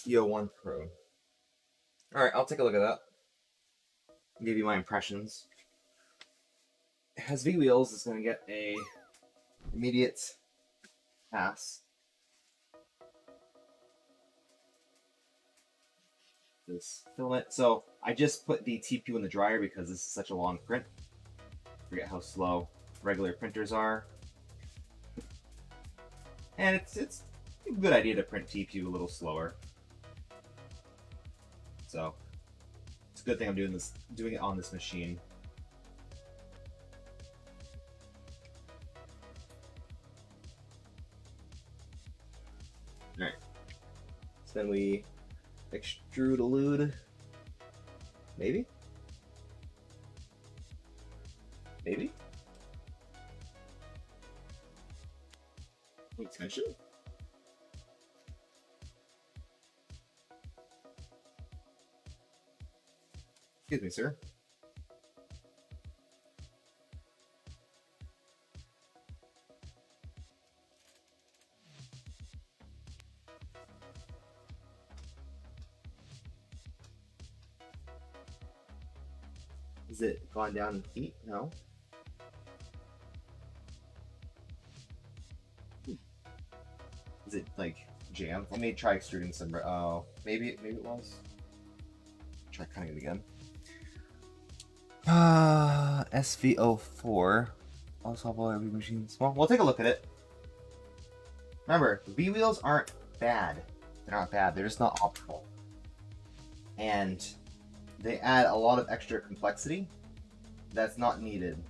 S1: EO1 Pro. Alright, I'll take a look at that. I'll give you my impressions. It has V-Wheels, it's going to get a immediate pass. This filament. So I just put the TPU in the dryer because this is such a long print. Forget how slow regular printers are. And it's a good idea to print TPU a little slower. So it's a good thing I'm doing it on this machine. Alright. So then we extrude elude. Maybe? Maybe? Tension? Excuse me, sir. Is it gone down in heat? No. Is it like jammed? Let me try extruding some. Oh, maybe it was. Try cutting it again. SV04. Also, every machines. Well, we'll take a look at it. Remember, the V-wheels aren't bad. They're not bad. They're just not optimal. And they add a lot of extra complexity that's not needed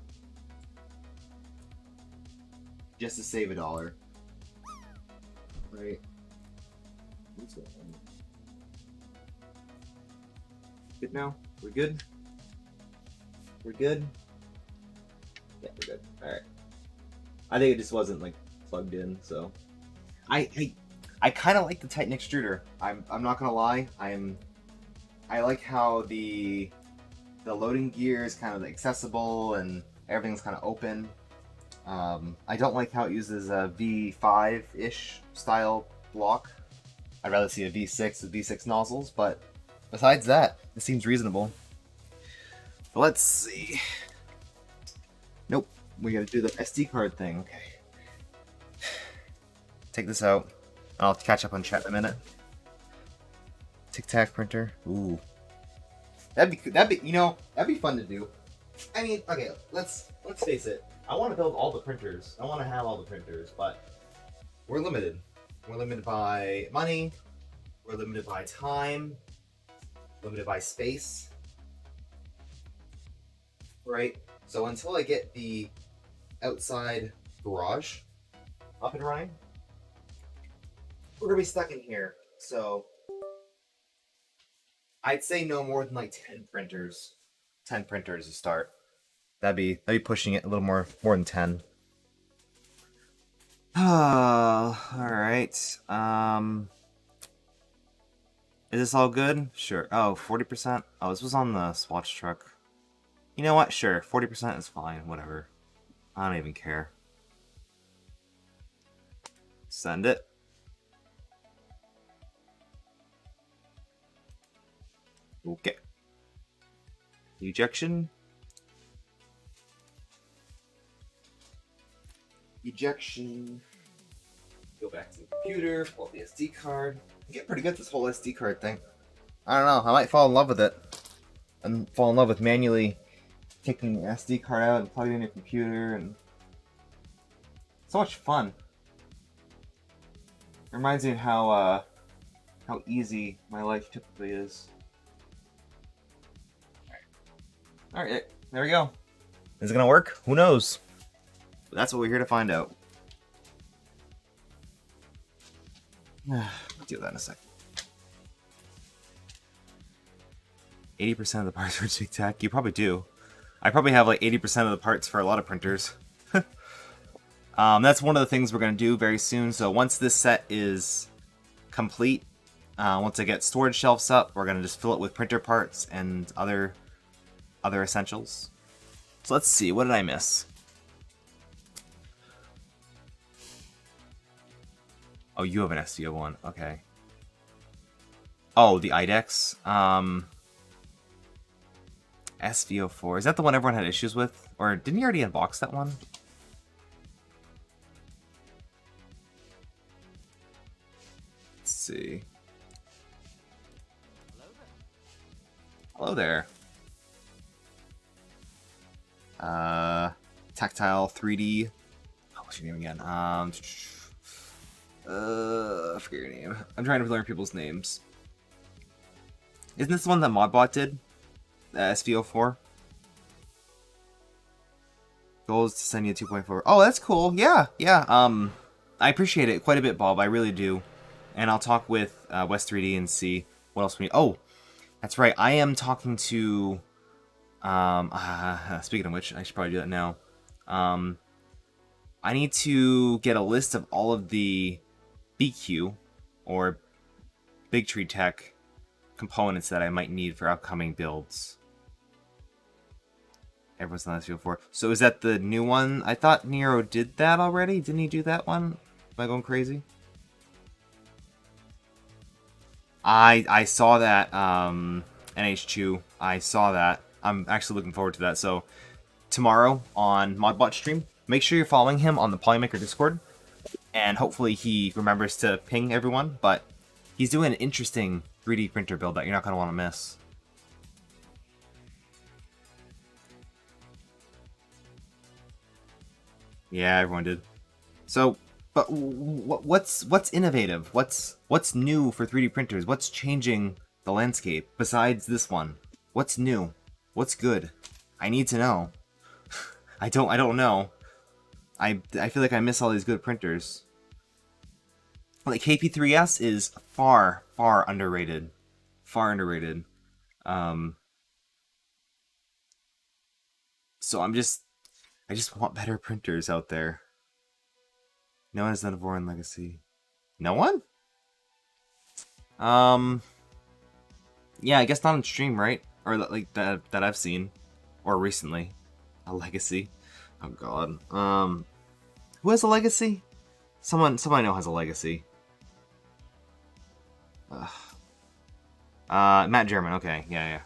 S1: just to save $1. Right. What's going on? Good now? We're good? We're good? Yeah, we're good. Alright. I think it just wasn't like plugged in, so I kind of like the Titan extruder. I'm not gonna lie. I like how the loading gear is kind of accessible and everything's kind of open. I don't like how it uses a V5-ish style block. I'd rather see a V6 with V6 nozzles, but besides that, it seems reasonable. Let's see. Nope, we gotta do the SD card thing. Okay. Take this out. I'll catch up on chat in a minute. Tic Tac printer. Ooh. That'd be fun to do. I mean, okay, let's face it. I want to build all the printers. I want to have all the printers, but we're limited. We're limited by money. We're limited by time. Limited by space. Right? So until I get the outside garage up and running, we're gonna be stuck in here. So I'd say no more than like 10 printers. 10 printers to start. That'd be pushing it a little more than 10. All right. Is this all good? Sure. Oh, 40%. Oh, this was on the Swatch truck. You know what? Sure. 40% is fine. Whatever. I don't even care. Send it. Okay. Ejection. Ejection. Go back to the computer, pull up the SD card. I get pretty good at this whole SD card thing. I don't know, I might fall in love with it. And fall in love with manually taking the SD card out and plugging it in your computer, and so much fun. It reminds me of how easy my life typically is. Alright, there we go. Is it gonna work? Who knows? But that's what we're here to find out. I'll do that in a second. 80% of the parts for Tic Tac? You probably do. I probably have like 80% of the parts for a lot of printers. That's one of the things we're going to do very soon. So once this set is complete, once I get storage shelves up, we're going to just fill it with printer parts and other essentials. So let's see, what did I miss? Oh, you have an SVO one, okay. Oh, the IDEX. SVO4. Is that the one everyone had issues with? Or didn't you already unbox that one? Let's see. Hello there. Tactile 3D. Oh, what's your name again? I forget your name. I'm trying to learn people's names. Isn't this the one that Modbot did? SVO4? Goal is to send you a 2.4. Oh, that's cool. Yeah. I appreciate it quite a bit, Bob. I really do. And I'll talk with West 3D and see what else we need. Oh, that's right. I am talking to... speaking of which, I should probably do that now. I need to get a list of all of the BQ, or Big Tree Tech, components that I might need for upcoming builds. Everyone's on SVO4. So is that the new one? I thought Nero did that already. Didn't he do that one? Am I going crazy? I saw that NH2. I saw that. I'm actually looking forward to that. So tomorrow on Modbot stream, make sure you're following him on the Polymaker Discord, and hopefully he remembers to ping everyone. But he's doing an interesting 3D printer build that you're not going to want to miss. Yeah, everyone did. So, but what's innovative? What's new for 3D printers? What's changing the landscape besides this one? What's new? What's good? I need to know. I don't know. I feel like I miss all these good printers. Like KP3S is far underrated. Far underrated. So I just want better printers out there. No one has done a Voron Legacy. No one? Yeah, I guess not on stream, right? Or like that I've seen, or recently, a Legacy. Oh god. Who has a legacy? Someone I know has a legacy. Matt German. Okay, yeah.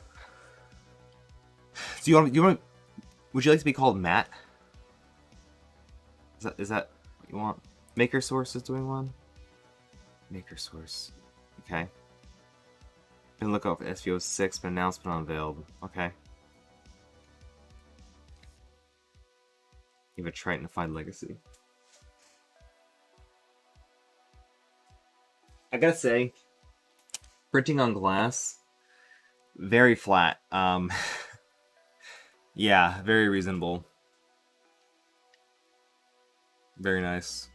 S1: Do you want? Would you like to be called Matt? Is that what you want? Maker Source is doing one. Maker Source. Okay. Been look up for SVO 6, but announcement unveiled. Okay. You have a Triton-fied legacy. I gotta say, printing on glass, very flat. Yeah, very reasonable. Very nice.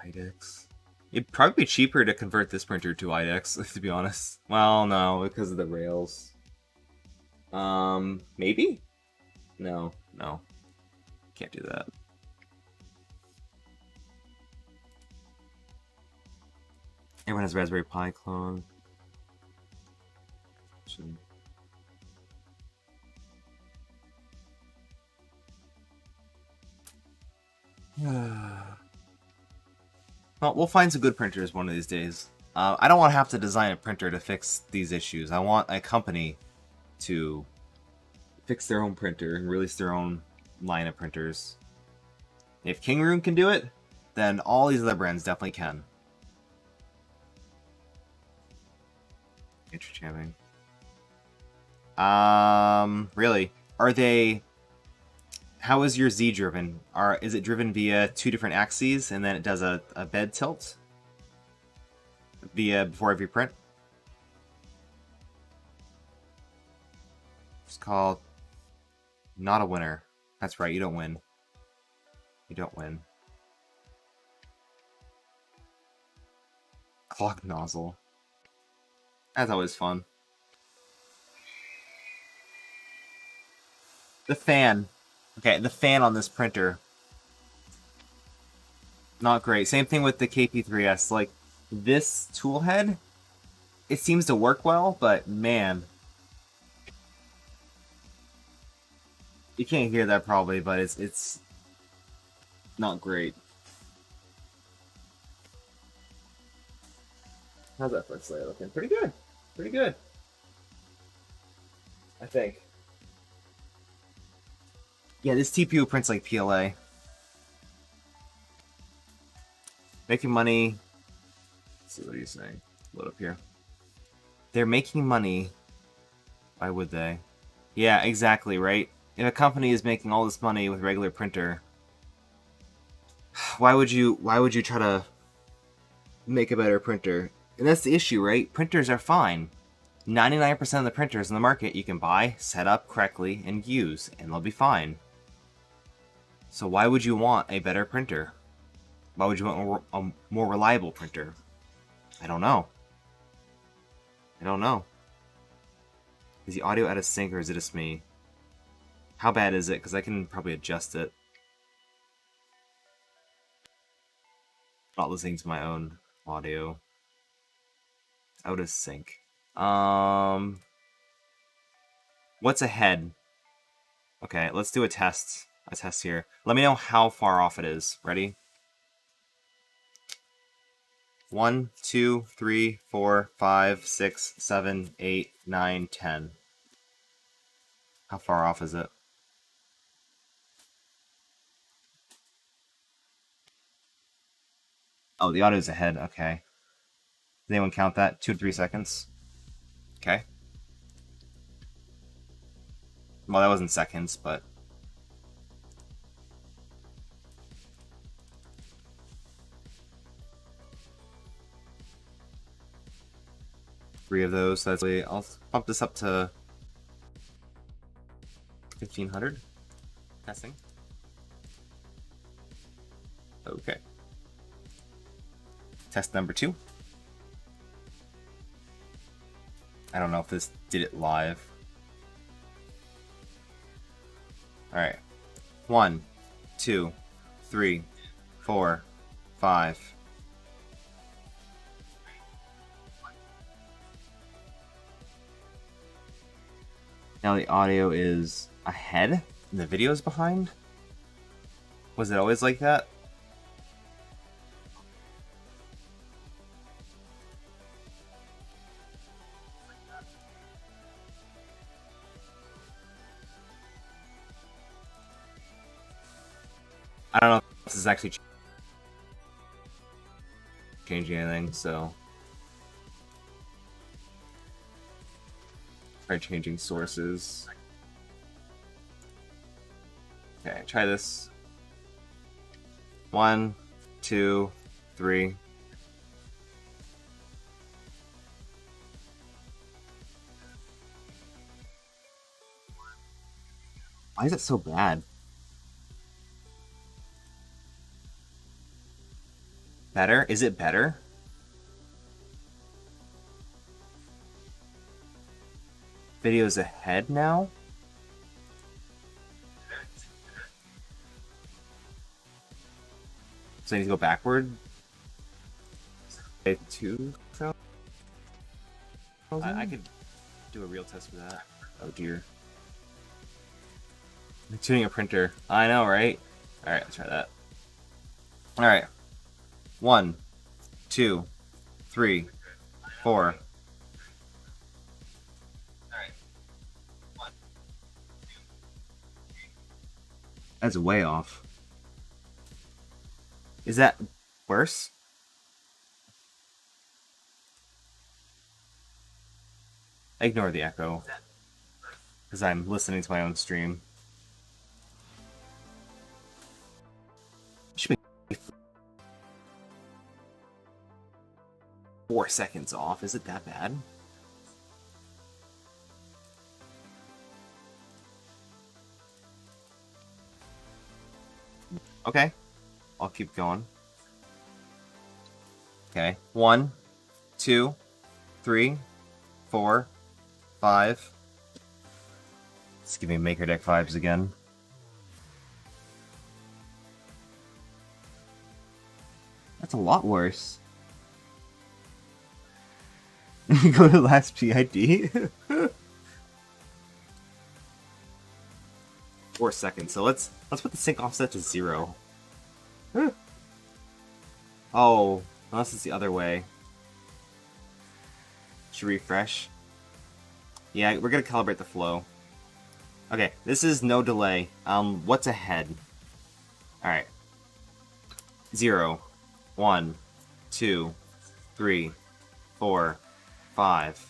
S1: IDEX. It'd probably be cheaper to convert this printer to IDEX, to be honest. Well, no, because of the rails. Maybe? No. Can't do that. Everyone has Raspberry Pi clone. Well, we'll find some good printers one of these days. I don't want to have to design a printer to fix these issues. I want a company to fix their own printer and release their own line of printers. If King Rune can do it, then all these other brands definitely can. Interchamming. Really? Are they... How is your Z driven? Is it driven via 2 different axes and then it does a bed tilt? Before every print? It's called Not a Winner. That's right, you don't win. You don't win. Clock nozzle. That's always fun. The fan. Okay, the fan on this printer. Not great. Same thing with the KP3S. Like, this tool head, it seems to work well, but man. You can't hear that probably, but it's not great. How's that first layer looking? Pretty good. Pretty good. I think. Yeah, this TPU prints like PLA. Making money. Let's see, what are you saying? Load up here. They're making money. Why would they? Yeah, exactly, right? If a company is making all this money with regular printer, why would you try to make a better printer? And that's the issue, right? Printers are fine. 99% of the printers in the market you can buy, set up correctly, and use, and they'll be fine. So why would you want a better printer? Why would you want a more reliable printer? I don't know. Is the audio out of sync or is it just me? How bad is it? Because I can probably adjust it. Not listening to my own audio. Out of sync. What's ahead? Okay, let's do a test. A test here. Let me know how far off it is. Ready? 1, 2, 3, 4, 5, 6, 7, 8, 9, 10. How far off is it? Oh, the audio's ahead. Okay. Does anyone count that? 2 to 3 seconds. Okay. Well, that wasn't seconds, but... Three of those. So that's I'll bump this up to 1500. Testing. Okay. Test number 2. I don't know if this did it live. Alright. 1, 2, 3, 4, 5. Now the audio is ahead. And the video's behind? Was it always like that? I don't know if this is actually changing anything, so try changing sources. Okay, try this. 1, 2, 3. Why is it so bad? Better? Is it better? Video's ahead now? So I need to go backward? Okay, 2,000? I could do a real test for that. Oh dear. I'm tuning a printer. I know, right? Alright, let's try that. Alright. 1, 2, 3, 4. That's way off. Is that worse? I ignore the echo because I'm listening to my own stream. Should be 4 seconds off. Is it that bad? Okay, I'll keep going. Okay, 1, 2, 3, 4, 5. Let's give me Maker Deck vibes again. That's a lot worse. Go to last PID. 4 seconds. So let's put the sync offset to 0. Oh, unless it's the other way. Should refresh. Yeah, we're gonna calibrate the flow. Okay, this is no delay. What's ahead? Alright. 0, 1, 2, 3, 4, 5.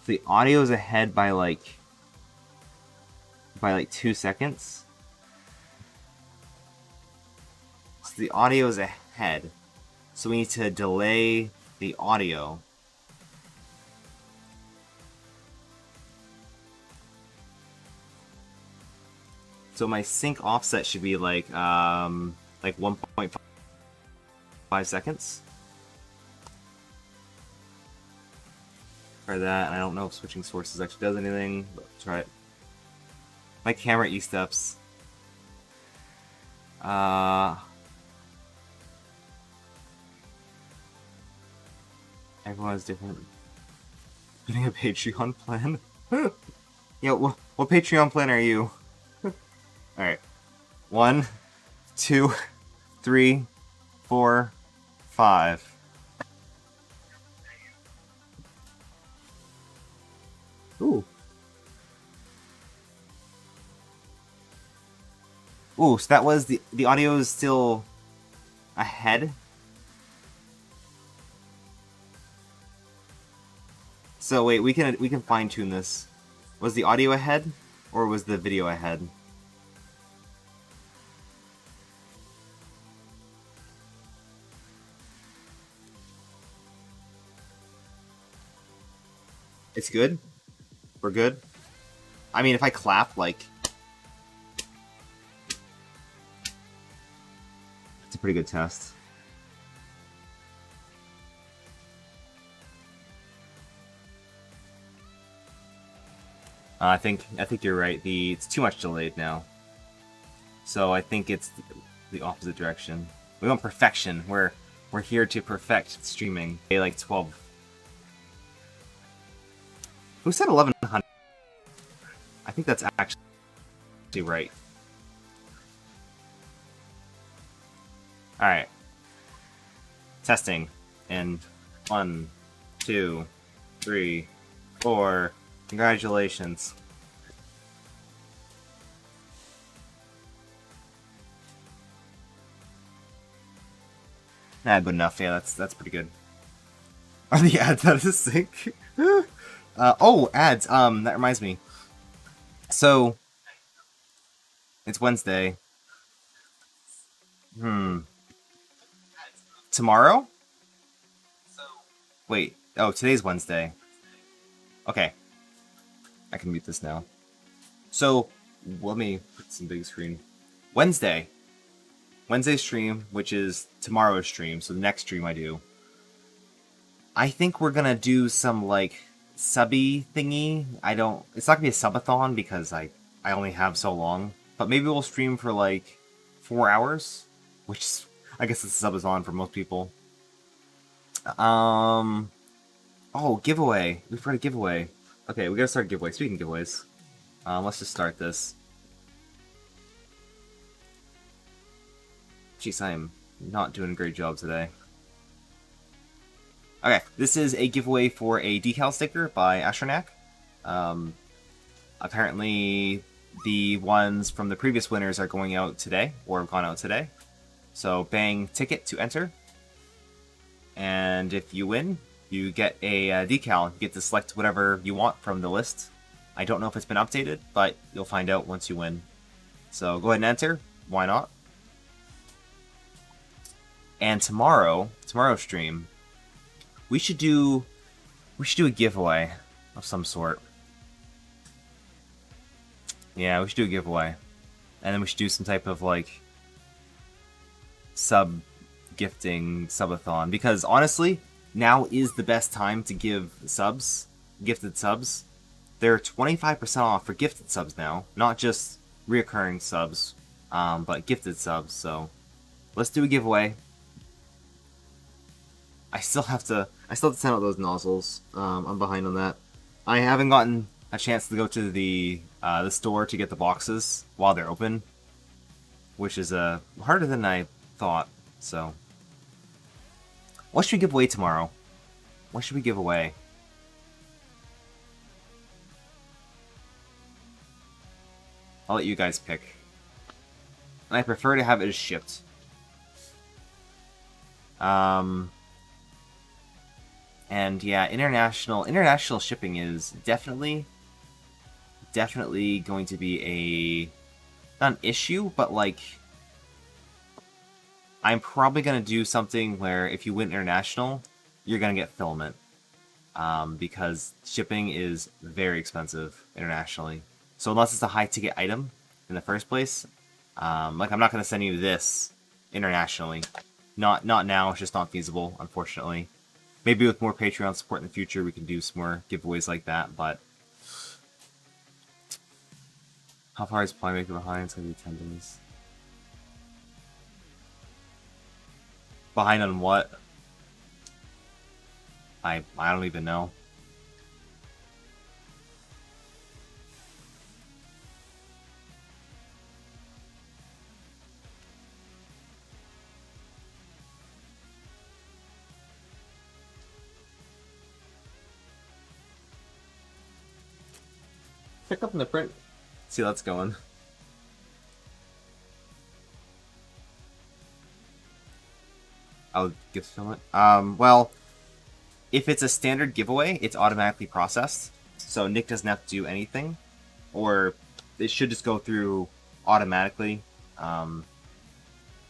S1: The audio is ahead by like 2 seconds. So the audio is ahead. So we need to delay the audio. So my sync offset should be like 1.5 seconds. Try that, and I don't know if switching sources actually does anything, but let's try it. My camera E-steps. Everyone has different. Getting a Patreon plan? Yeah, what Patreon plan are you? Alright. 1, 2, 3, 4, 5. Ooh. Ooh, so that was the audio is still ahead. So wait, we can fine tune this. Was the audio ahead or was the video ahead? It's good? We're good? I mean, if I clap, like... It's a pretty good test. I think you're right. It's too much delayed now. So I think it's the opposite direction. We want perfection. We're We're here to perfect streaming. Like 12. Who said 1100? I think that's actually right. Alright. Testing. And 1, 2, 3, 4. Congratulations. Nah, good enough. Yeah, that's pretty good. Are the ads out of sync? Oh, ads. That reminds me. So, it's Wednesday. Tomorrow? Wait. Oh, today's Wednesday. Okay. I can mute this now. So, let me put some big screen. Wednesday stream, which is tomorrow's stream, so the next stream I do. I think we're gonna do some, like, subby thingy. It's not gonna be a subathon because I only have so long. But maybe we'll stream for, like, 4 hours, which is, I guess it's a subathon for most people. Oh, giveaway. We forgot a giveaway. Okay, we gotta start a giveaway. Speaking of giveaways, let's just start this. Jeez, I am not doing a great job today. Okay, this is a giveaway for a decal sticker by Astronac. Apparently, the ones from the previous winners are going out today, or have gone out today. So, bang ticket to enter. And if you win, you get a decal. You get to select whatever you want from the list. I don't know if it's been updated, but you'll find out once you win. So, go ahead and enter. Why not? And tomorrow's stream, we should do a giveaway of some sort. Yeah, we should do a giveaway. And then we should do some type of, like, gifting subathon. Because, honestly, now is the best time to give subs, gifted subs. They're 25% off for gifted subs now. Not just reoccurring subs, but gifted subs. So, let's do a giveaway. I still have to send out those nozzles. I'm behind on that. I haven't gotten a chance to go to the store to get the boxes while they're open, which is harder than I thought. So, what should we give away tomorrow? What should we give away? I'll let you guys pick. And I prefer to have it shipped. And yeah, international shipping is definitely going to be not an issue, but like, I'm probably gonna do something where if you win international, you're gonna get filament, because shipping is very expensive internationally. So unless it's a high ticket item in the first place, like I'm not gonna send you this internationally. Not now. It's just not feasible, unfortunately. Maybe with more Patreon support in the future, we can do some more giveaways like that, but... How far is Playmaker behind? It's gonna be 10 days. Behind on what? I don't even know. Pick up in the print. See how that's going. I'll gift filament. Well, if it's a standard giveaway, it's automatically processed, so Nick doesn't have to do anything, or it should just go through automatically.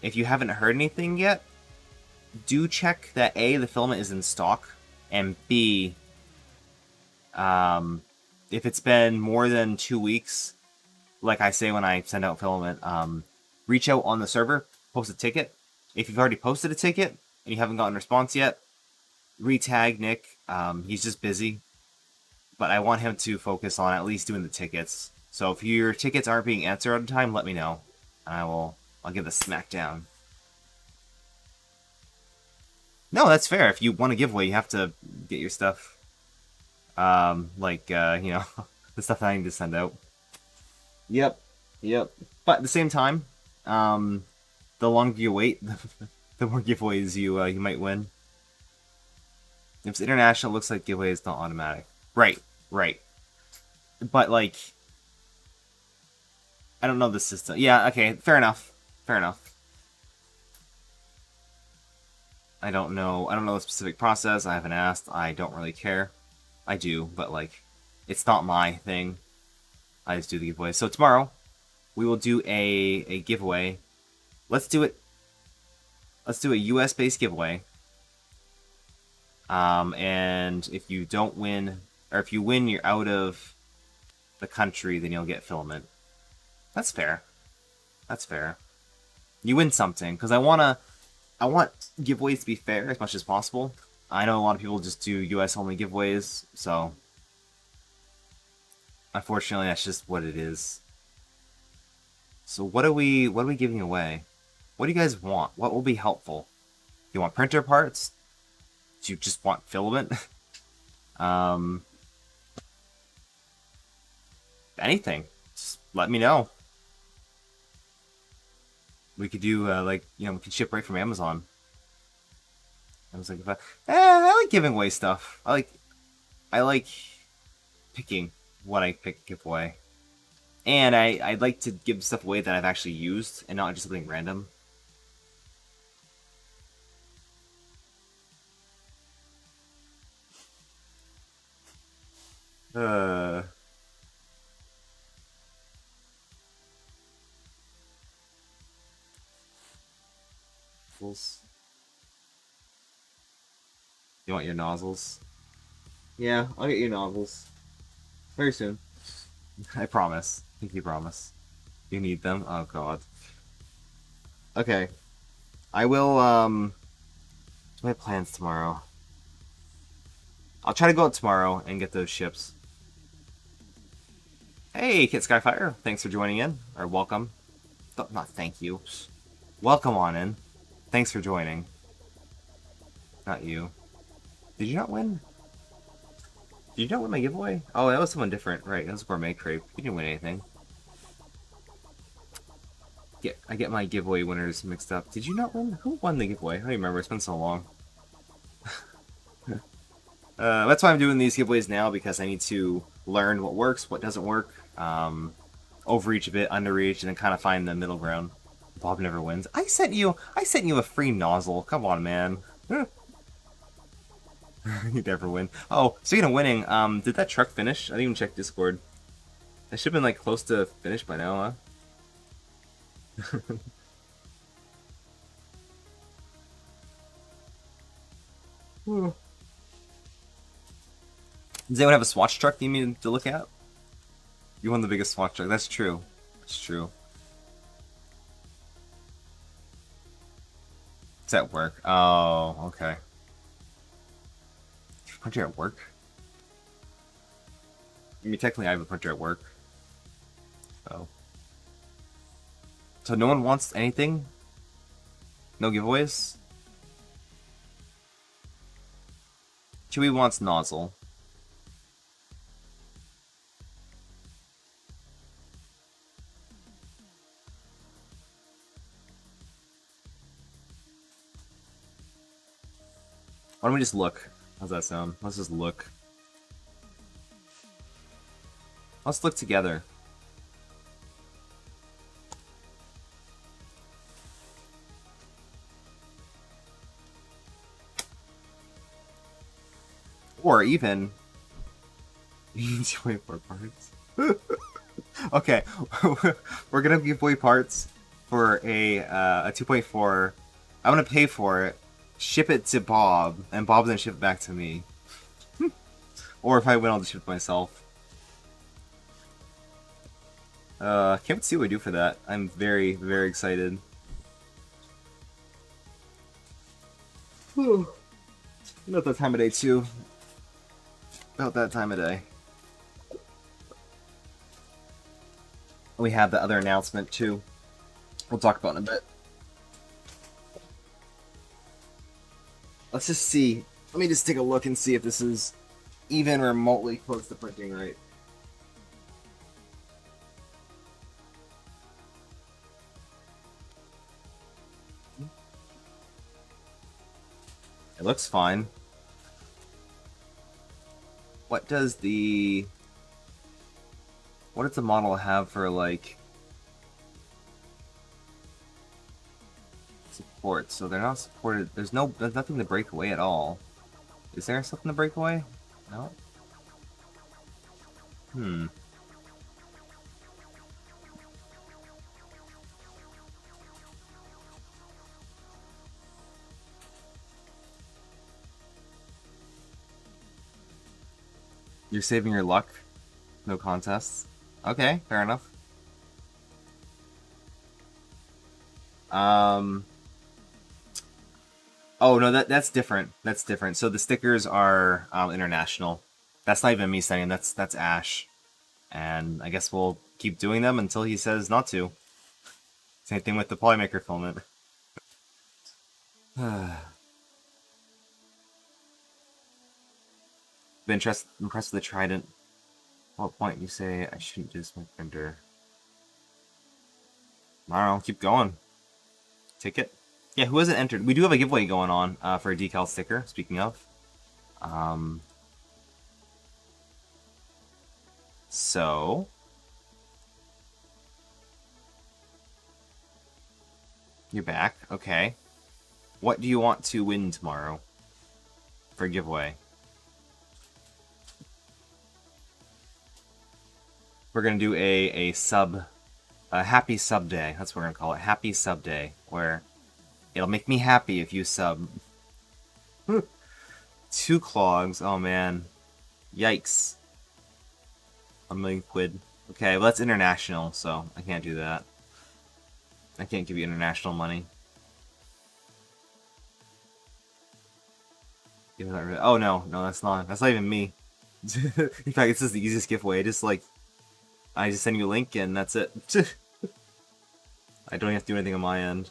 S1: If you haven't heard anything yet, do check that A, the filament is in stock, and B, if it's been more than 2 weeks, like I say when I send out filament, reach out on the server, post a ticket. If you've already posted a ticket and you haven't gotten a response yet, re-tag Nick. He's just busy, but I want him to focus on at least doing the tickets. So if your tickets aren't being answered on time, let me know, and I'll give the smack down. No, that's fair. If you want a giveaway, you have to get your stuff. You know, the stuff that I need to send out. Yep, yep. But at the same time, the longer you wait, the more giveaways you might win. If it's international, it looks like giveaways not automatic. Right, right. But like, I don't know the system. Yeah, okay, fair enough. Fair enough. I don't know the specific process. I haven't asked. I don't really care. I do, but like, it's not my thing. I just do the giveaway. So tomorrow, we will do a giveaway. Let's do it. Let's do a US based giveaway. And if you don't win, or if you win, you're out of the country, then you'll get filament. That's fair. That's fair. You win something, because I want giveaways to be fair as much as possible. I know a lot of people just do US only giveaways, so unfortunately that's just what it is. So what are we giving away? What do you guys want? What will be helpful? Do you want printer parts? Do you just want filament? Anything. Just let me know. We could do we can ship right from Amazon. I was like, I like giving away stuff. I like picking what I give away, and I'd like to give stuff away that I've actually used and not just something random. You want your nozzles? Yeah, I'll get you nozzles. Very soon. I promise. Pinky promise. You need them? Oh god. Okay. I will, what's my plans tomorrow? I'll try to go out tomorrow and get those ships. Hey, Kit Skyfire. Thanks for joining in. Or welcome. Not thank you. Welcome on in. Thanks for joining. Not you. Did you not win? Did you not win my giveaway? Oh, that was someone different. Right, that was Gourmet Crepe. You didn't win anything. I get my giveaway winners mixed up. Did you not win? Who won the giveaway? I don't even remember. It's been so long. That's why I'm doing these giveaways now, because I need to learn what works, what doesn't work. Overreach a bit, underreach, and then kind of find the middle ground. Bob never wins. I sent you a free nozzle. Come on, man. You never win. Oh, speaking of winning, did that truck finish? I didn't even check Discord. That should have been like close to finish by now, huh? Does anyone have a Swatch truck you need me to look at? You won the biggest Swatch truck. That's true. That's true. It's at work. Oh, okay. Printer at work? I mean, technically I have a printer at work. Oh. So no one wants anything? No giveaways? Chewy wants nozzle. Why don't we just look? How's that sound? Let's just look. Let's look together. Or even... give away 4 parts. Okay, we're gonna give away parts for a 2.4. I'm gonna pay for it, ship it to Bob, and Bob then ship it back to me. Or if I win, I'll just ship it myself. Can't wait to see what we do for that. I'm very, very excited. About that time of day, too. About that time of day. We have the other announcement, too. We'll talk about it in a bit. let's just see. Let me just take a look and see if this is even remotely close to printing right. It looks fine. What does the model have for like support? So they're not supported. There's nothing to break away at all. Is there something to break away? No. You're saving your luck. No contests. Okay, fair enough. Oh no, that's different. That's different. So the stickers are international. That's not even me saying. That's Ash, and I guess we'll keep doing them until he says not to. Same thing with the Polymaker filament. Been impressed with the Trident. What point you say I shouldn't do this with my printer? I don't know. Keep going. Ticket. Yeah, who hasn't entered? We do have a giveaway going on for a decal sticker. Speaking of, so you're back. Okay. What do you want to win tomorrow for a giveaway? We're gonna do a happy sub day. That's what we're gonna call it. Happy sub day, where it'll make me happy if you sub. 2 clogs. Oh man, yikes! 1 million quid. Okay, well that's international, so I can't do that. I can't give you international money. Oh no, that's not even me. In fact, this is the easiest giveaway. I just send you a link and that's it. I don't have to do anything on my end.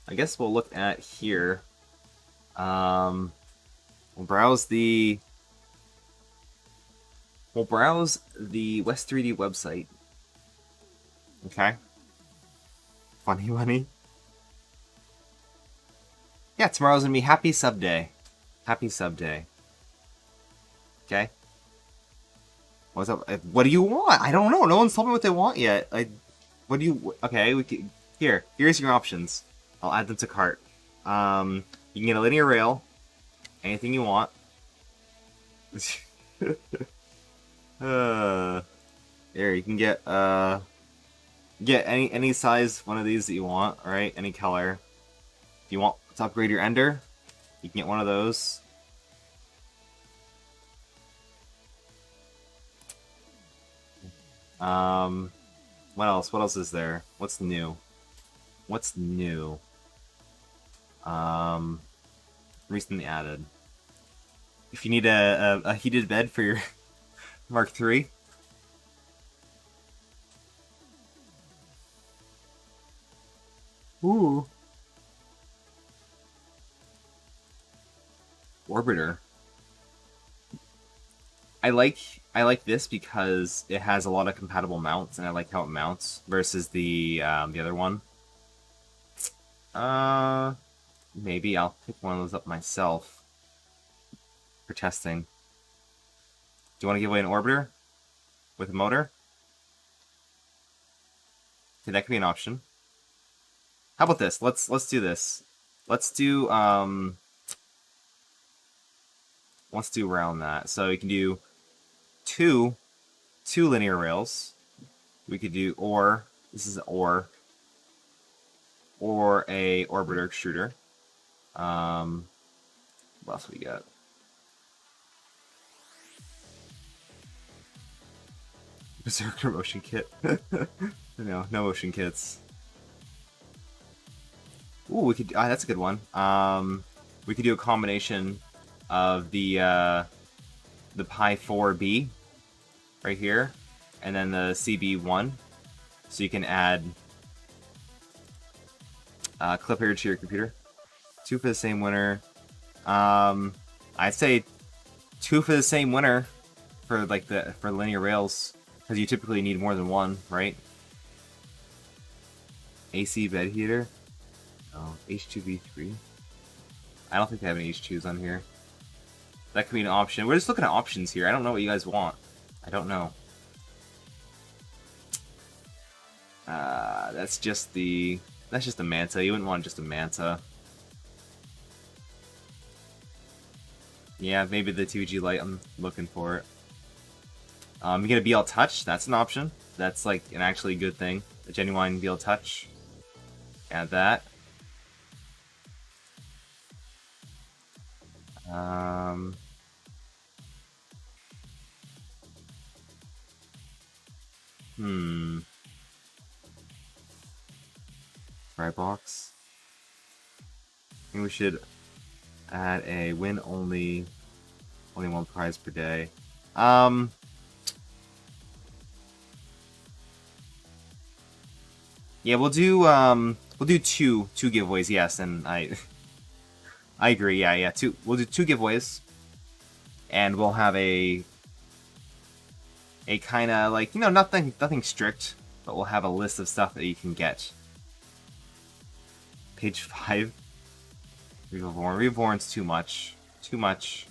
S1: I guess we'll look at here. We'll browse the West 3D website. Okay. Funny money. Yeah, tomorrow's gonna be Happy Sub Day. Happy Sub Day. Okay. What's up? What do you want? I don't know. No one's told me what they want yet. What do you? Okay, here's your options. I'll add them to cart. You can get a linear rail, anything you want. There, you can get any size one of these that you want, right? Any color. If you want to upgrade your ender, you can get one of those. What else? What else is there? What's new? What's new? Recently added. If you need a heated bed for your Mark III. Ooh. Orbiter. I like this because it has a lot of compatible mounts, and I like how it mounts versus the other one. Maybe I'll pick one of those up myself for testing. Do you want to give away an orbiter with a motor? Okay, that could be an option. How about this? Let's do this. Let's do around that. So you can do two linear rails. We could do this is or a orbiter extruder. What else we got? Berserker motion kit. No motion kits. Ooh, we could. That's a good one. We could do a combination of the Pi 4B right here, and then the CB1, so you can add clip here to your computer. 2 for the same winner. I'd say 2 for the same winner for like for linear rails, because you typically need more than one, right? AC bed heater. Oh, H2V3. I don't think they have any H2s on here. That could be an option. We're just looking at options here. I don't know what you guys want. I don't know. That's just a manta. You wouldn't want just a manta. Yeah, maybe the TVG light. I'm looking for it. You get a BL touch. That's an option. That's like an actually good thing. A genuine BL touch. Add that. Right box. I think we should add a win only one prize per day. Yeah, we'll do two giveaways. Yes, and I agree. Yeah, two. We'll do 2 giveaways, and we'll have a kind of like, you know, nothing strict, but we'll have a list of stuff that you can get. Page 5. Reborn. Reborn's too much. Too much.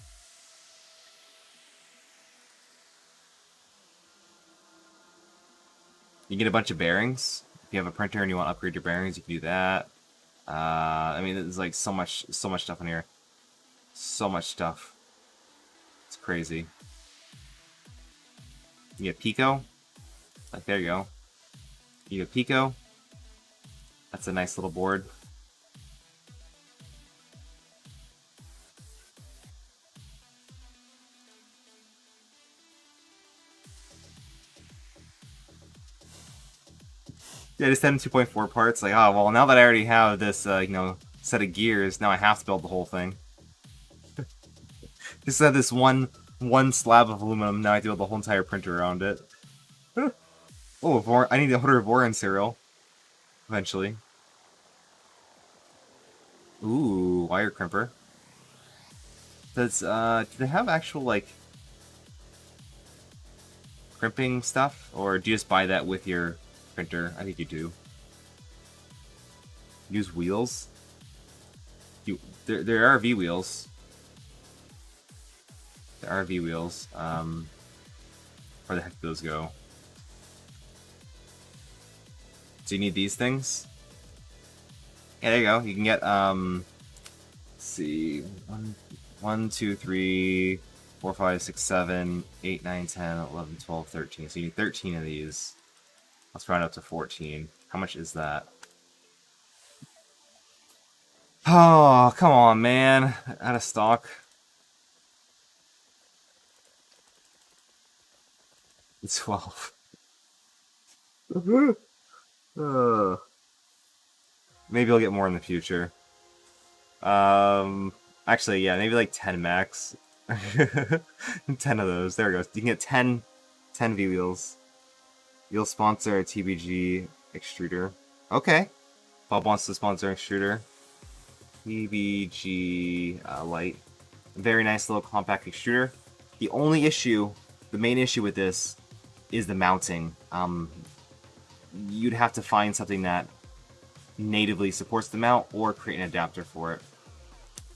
S1: You get a bunch of bearings. If you have a printer and you want to upgrade your bearings, you can do that. I mean, there's like so much stuff in here. So much stuff. It's crazy. You get Pico. Like, there you go. You get Pico. That's a nice little board. Yeah, just 2.4 parts. Like, oh, well, now that I already have this, you know, set of gears, now I have to build the whole thing. Just have this one slab of aluminum, now I have to build the whole entire printer around it. Oh, I need a order of Voron cereal. Eventually. Ooh, wire crimper. Do they have actual, like, crimping stuff? Or do you just buy that with your printer? I think you do. Use wheels? There are V wheels. There are V wheels. Where the heck do those go? Do you need these things? Yeah, there you go. You can get, let's see, 1, 2, 3, 4, 5, 6, 7, 8, 9, 10, 11, 12, 13. So you need 13 of these. Let's round up to 14. How much is that? Oh, come on, man. Out of stock. It's 12. Maybe I'll get more in the future. Actually, yeah, maybe like 10 max. 10 of those. There we go. You can get 10 V-wheels. You'll sponsor a TBG extruder. Okay. Bob wants to sponsor an extruder. TBG light. Very nice little compact extruder. The only issue, the main issue with this is the mounting. You'd have to find something that natively supports the mount or create an adapter for it.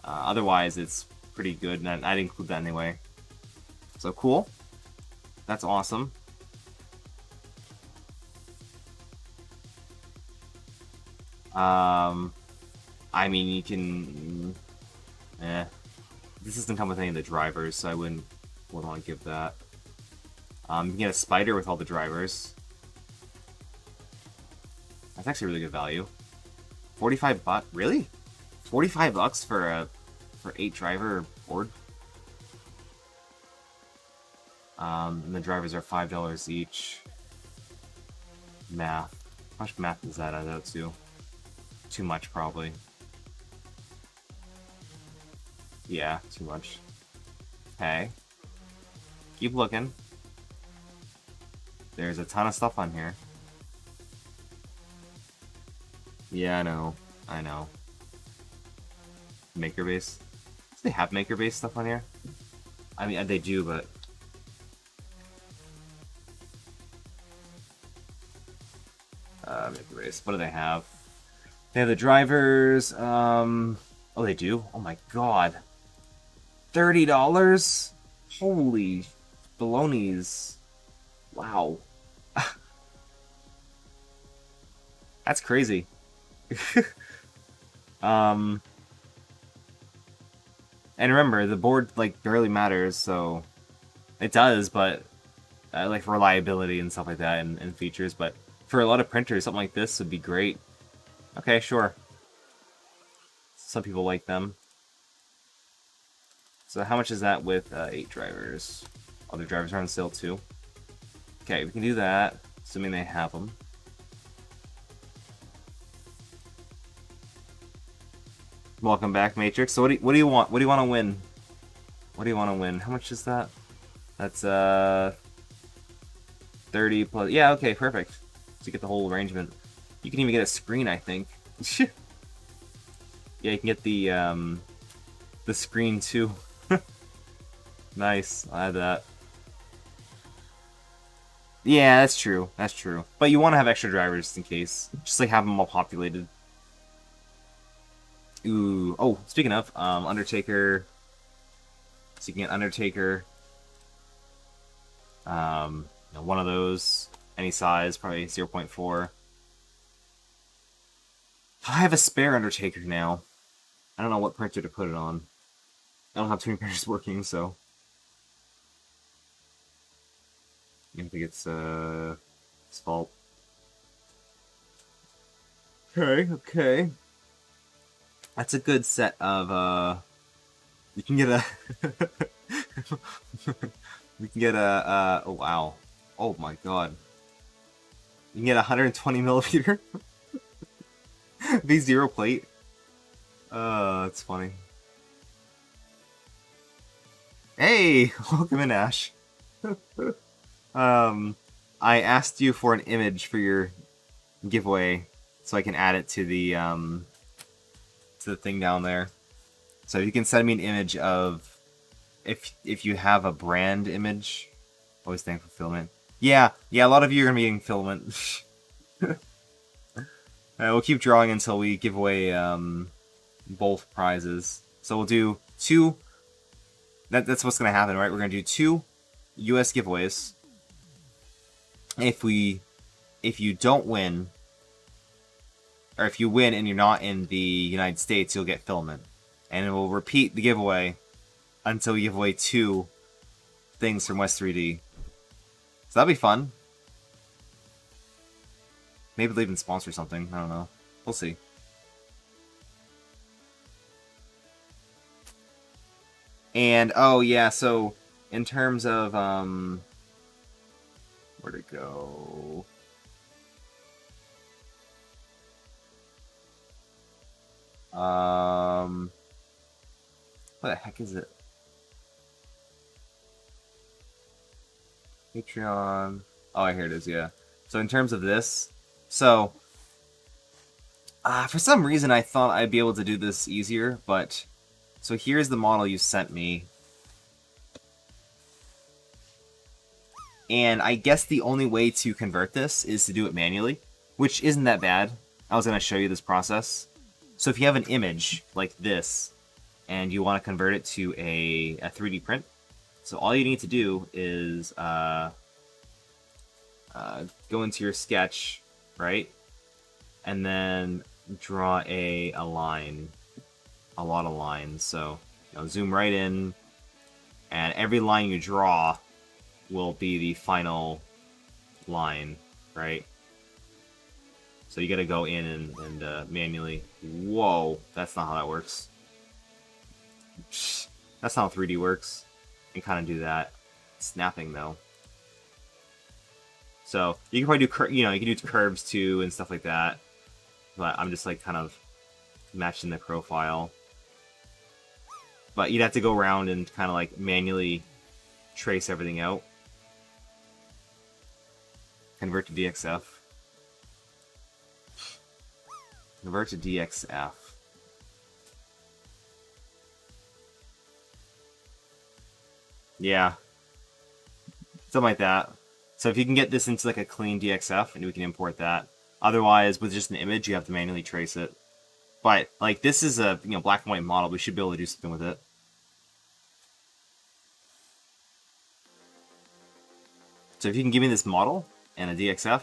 S1: Otherwise, it's pretty good, and I'd include that anyway. So cool. That's awesome. I mean, you can... This doesn't come with any of the drivers, so I wouldn't want to give that. You can get a spider with all the drivers. That's actually really good value. 45 bucks? Really? 45 bucks for 8 driver board? And the drivers are $5 each. Math. How much math does that add out to? Too much, probably. Yeah, too much. Okay. Keep looking. There's a ton of stuff on here. Yeah, I know. I know. Maker base. Do they have Maker base stuff on here? I mean, they do, but Maker base. What do they have? They have the drivers. Oh, they do. Oh my god, $30. Holy balonies! Wow, that's crazy. And remember, the board like barely matters, so it does, but like reliability and stuff like that, and features. But for a lot of printers, something like this would be great. Okay, sure. Some people like them. So how much is that with 8 drivers? Other drivers are on sale too. Okay, we can do that, assuming they have them. Welcome back, Matrix. So what do you want? What do you want to win? What do you want to win? How much is that? That's 30 plus. Yeah, okay, perfect. So you get the whole arrangement. You can even get a screen, I think. Yeah, you can get the screen too. Nice. I'll add that. Yeah, that's true. That's true. But you want to have extra drivers just in case. Just like have them all populated. Ooh. Oh, speaking of, Undertaker. So you can get Undertaker. One of those. Any size, probably 0.4. I have a spare Undertaker now. I don't know what printer to put it on. I don't have too many printers working, so. I think it's fault. Okay, okay. That's a good set of you can get a we can get a oh wow. Oh my god. You can get a 120 millimeter V0 plate. That's funny. Hey, welcome in, Ash. I asked you for an image for your giveaway, so I can add it to the thing down there. So you can send me an image of if you have a brand image. Always thankful filament. Yeah, a lot of you are gonna be getting filament. We'll keep drawing until we give away both prizes. So we'll do 2. That's what's gonna happen, right? We're gonna do 2 US giveaways. If you don't win, or if you win and you're not in the United States, you'll get filament. And it will repeat the giveaway until we give away 2 things from West 3D. So that'll be fun. Maybe they'll even sponsor something. I don't know. We'll see. And, oh yeah, so in terms of, where'd it go? What the heck is it? Patreon. Oh, here it is, yeah. So in terms of this, so for some reason I thought I'd be able to do this easier, but so here's the model you sent me. And I guess the only way to convert this is to do it manually, which isn't that bad. I was going to show you this process. So if you have an image like this, and you want to convert it to a 3D print, so all you need to do is go into your sketch, right? And then draw a line, a lot of lines. So zoom right in, and every line you draw will be the final line, right? So you gotta go in and manually... Whoa, that's not how that works. That's not how 3D works. And kind of do that. Snapping, though. So, you can probably do, you can do curves too and stuff like that. But I'm just like kind of matching the profile. But you'd have to go around and kind of like manually trace everything out. Convert to DXF. Convert to DXF. Yeah. Something like that. So if you can get this into like a clean DXF, and we can import that. Otherwise, with just an image, you have to manually trace it. But like this is a black and white model. We should be able to do something with it. So if you can give me this model and a DXF,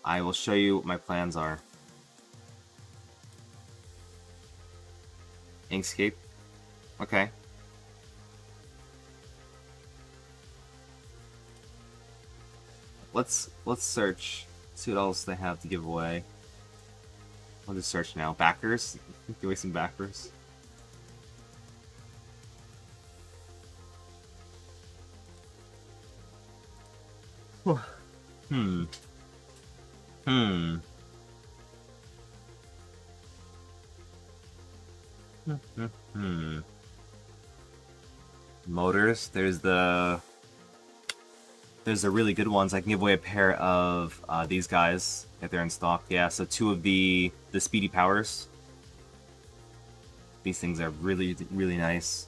S1: I will show you what my plans are. Inkscape. Okay. Let's search. See what else they have to give away. I'll just search now. Backers. Give away some backers. Hmm. Hmm. Hmm. Motors. There's the really good ones. I can give away a pair of these guys if they're in stock. Yeah, so 2 of the speedy powers. These things are really, really nice.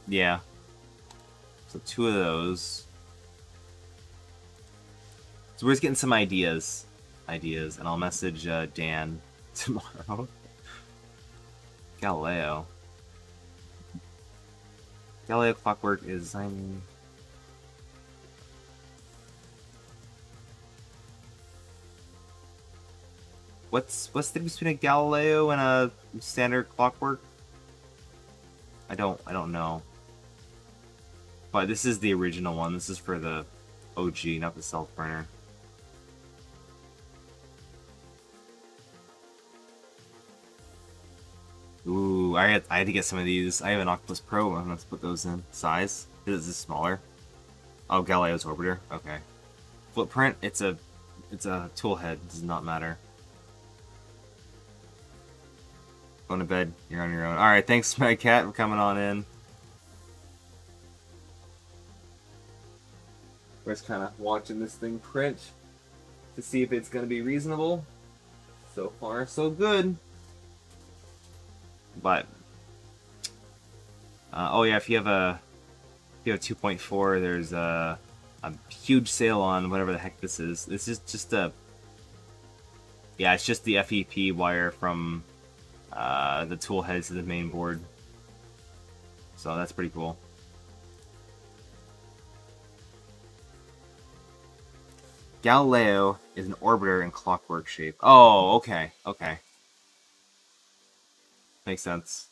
S1: Yeah. So 2 of those. So we're just getting some ideas, and I'll message Dan tomorrow. Galileo clockwork is, I mean... What's the difference between a Galileo and a standard clockwork? I don't know. But this is the original one. This is for the OG, not the self-burner. Ooh, I had to get some of these. I have an Octopus Pro. I'm gonna put those in. Size? Is this smaller? Oh, Galileo's orbiter. Okay. Footprint? It's a tool head. Does not matter. Going to bed. You're on your own. All right. Thanks, my cat, for coming on in. We're just kind of watching this thing print to see if it's going to be reasonable. So far, so good. But oh yeah, if you have 2.4, there's a huge sale on whatever the heck this is. This is just it's just the FEP wire from the tool heads to the main board. So that's pretty cool. Galileo is an orbiter in clockwork shape. Oh, okay, okay. Makes sense.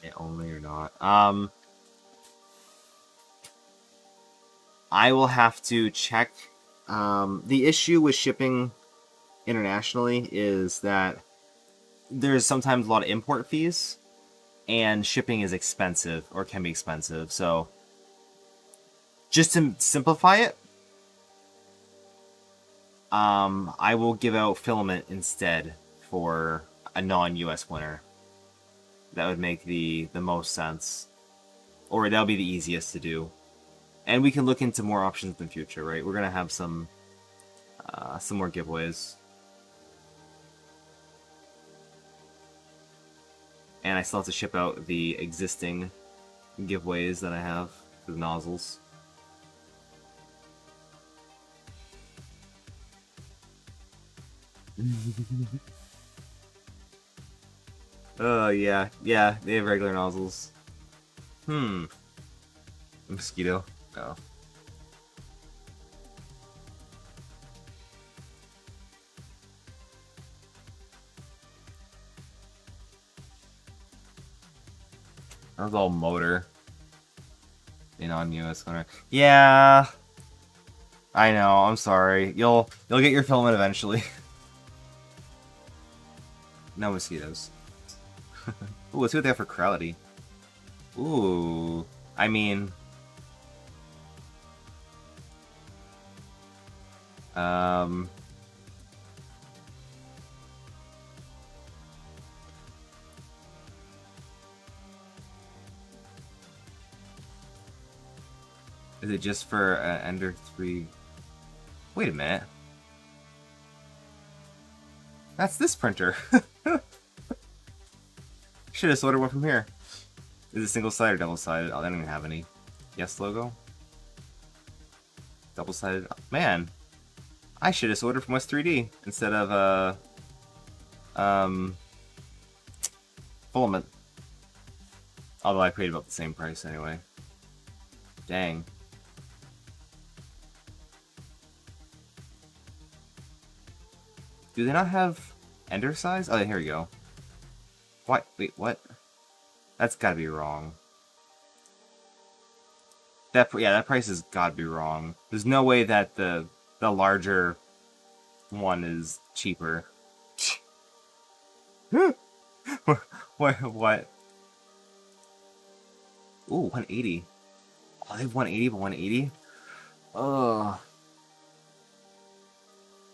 S1: Yeah, only or not. I will have to check. The issue with shipping internationally is that there's sometimes a lot of import fees, and shipping is expensive, or can be expensive. So, just to simplify it, I will give out filament instead for a non-US winner. That would make the most sense, or that would be the easiest to do. And we can look into more options in the future, right? We're gonna have some more giveaways. And I still have to ship out the existing giveaways that I have for the nozzles. Oh, yeah. Yeah, they have regular nozzles. A mosquito. Oh. That was all motor. In on US winner. Yeah. I know, I'm sorry. You'll get your filament eventually. No mosquitoes. Ooh, let's see what they have for Corality. Ooh. I mean... Is it just for Ender 3? Wait a minute. That's this printer. Should have ordered one from here. Is it single-sided or double-sided? Oh, they don't even have any. Yes logo? Double-sided? Man, I should have ordered from West 3D instead of, Filament. Although I paid about the same price anyway. Dang. Do they not have Ender size? Oh, here we go. What? Wait, what? That's gotta be wrong. That price has gotta be wrong. There's no way that the larger one is cheaper. What? Ooh, 180. Oh, they have 180, but 180? Oh.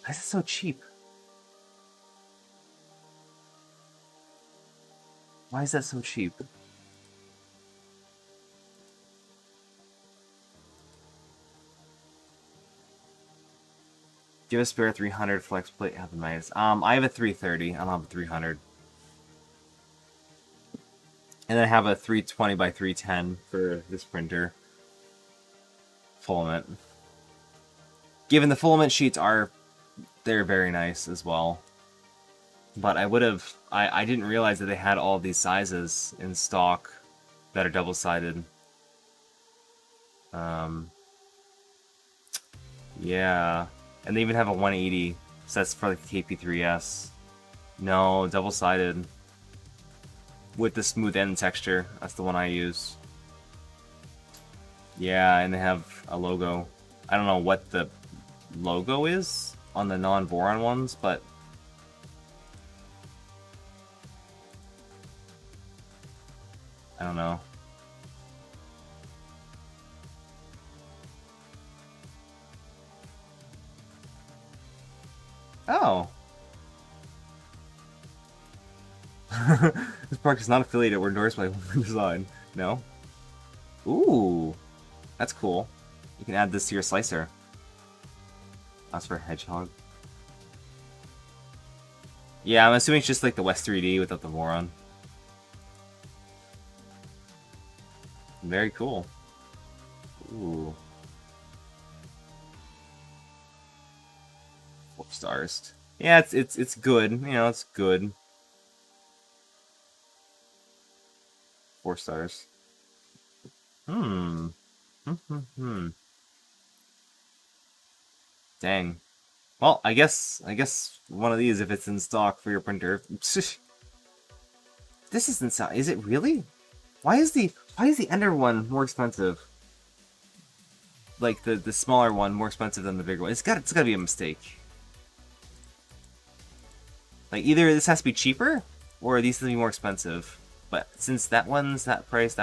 S1: Why is it so cheap? Why is that so cheap? Do you have a spare 300 flex plate? Have a nice. I have a 330. I don't have a 300. And then I have a 320 by 310 for this printer. Filament. Given the filament sheets they're very nice as well. But I didn't realize that they had all these sizes in stock that are double-sided. Yeah. And they even have a 180, so that's for like the KP3S. No, double-sided. With the smooth end texture. That's the one I use. Yeah, and they have a logo. I don't know what the logo is on the non-Boron ones, but I don't know. Oh. This product is not affiliated or endorsed by Women Design. No? Ooh. That's cool. You can add this to your slicer. That's for Hedgehog. Yeah, I'm assuming it's just like the West 3D without the Boron. Very cool. Ooh. 4 stars. Yeah, it's good. You know, it's good. 4 stars. Dang. Well, I guess one of these if it's in stock for your printer. This isn't so. Is it really? Why is the Ender one more expensive? Like the smaller one more expensive than the bigger one. It's gotta be a mistake. Like either this has to be cheaper or these have to be more expensive. But since that one's that price.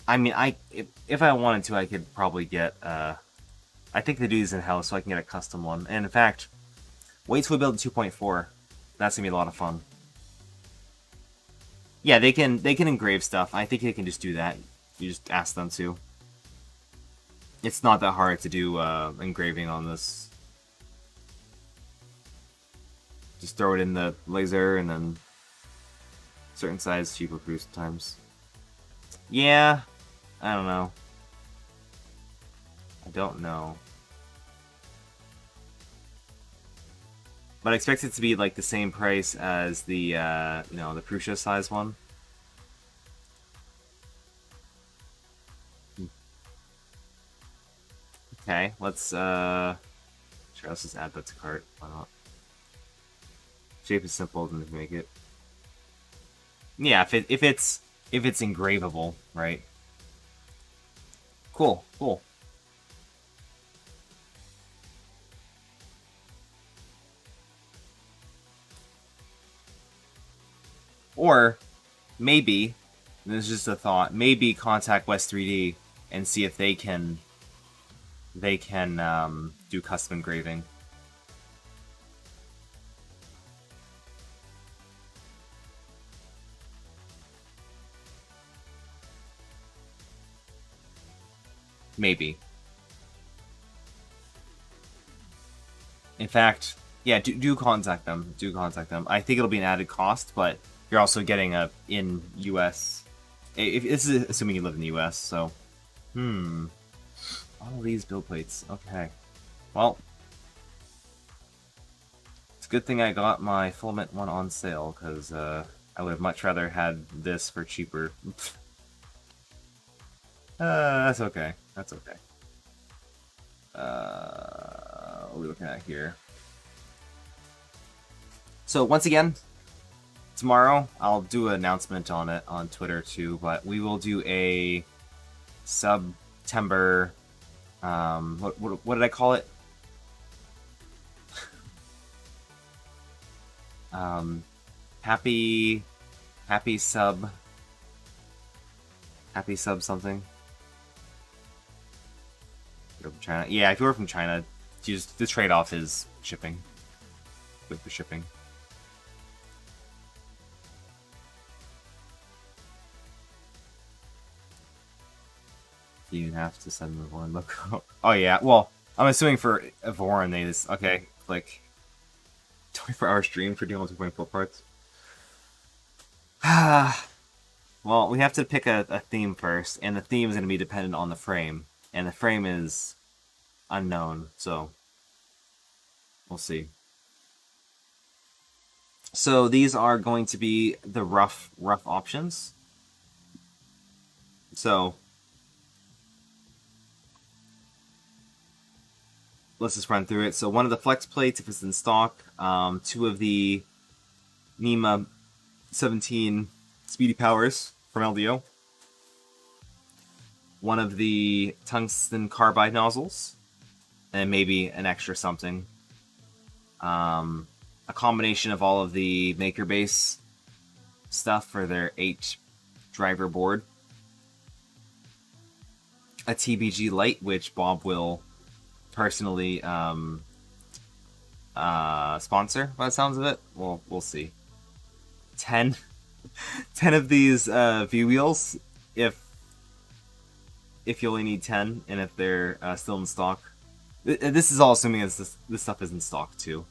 S1: I mean, if I wanted to, I could probably get, I think they do these in-house, so I can get a custom one. And in fact, wait till we build a 2.4. That's gonna be a lot of fun. Yeah, they can engrave stuff. I think they can just do that. You just ask them to. It's not that hard to do engraving on this. Just throw it in the laser and then certain size cheaper produce times. Yeah, I don't know. I don't know. But I expect it to be like the same price as the you know, the Prusa size one. Okay, let's sure, let's just add that to cart. Why not? Shape is simple, then make it. Yeah, if it's engravable, right? Cool. Or maybe, and this is just a thought, maybe contact West 3D and see if they can do custom engraving. Maybe. In fact, yeah, do contact them. Do contact them. I think it'll be an added cost, but you're also getting a in US. If this is assuming you live in the US, so all these build plates. Okay, well, it's a good thing I got my filament one on sale because I would have much rather had this for cheaper. That's okay. That's okay. What are we looking at here? So once again, tomorrow I'll do an announcement on it on Twitter too, but we will do a September. What did I call it? Happy sub something. You're from China. Yeah, if you're from China, the trade-off is shipping. With the shipping. You have to send the Voron logo. Oh yeah, well, I'm assuming for Voron they just okay, like 24-hour stream for doing 2.4 parts. Well, we have to pick a theme first, and the theme is going to be dependent on the frame, and the frame is unknown, so we'll see. So these are going to be the rough options. So let's just run through it. So one of the flex plates, if it's in stock, two of the NEMA 17 Speedy Powers from LDO, one of the tungsten carbide nozzles, and maybe an extra something. A combination of all of the Maker Base stuff for their 8 driver board. A TBG light, which Bob will personally sponsor by the sounds of it. Well, we'll see. 10 of these view wheels, if you only need 10, and if they're still in stock. This is all assuming this stuff is in stock too.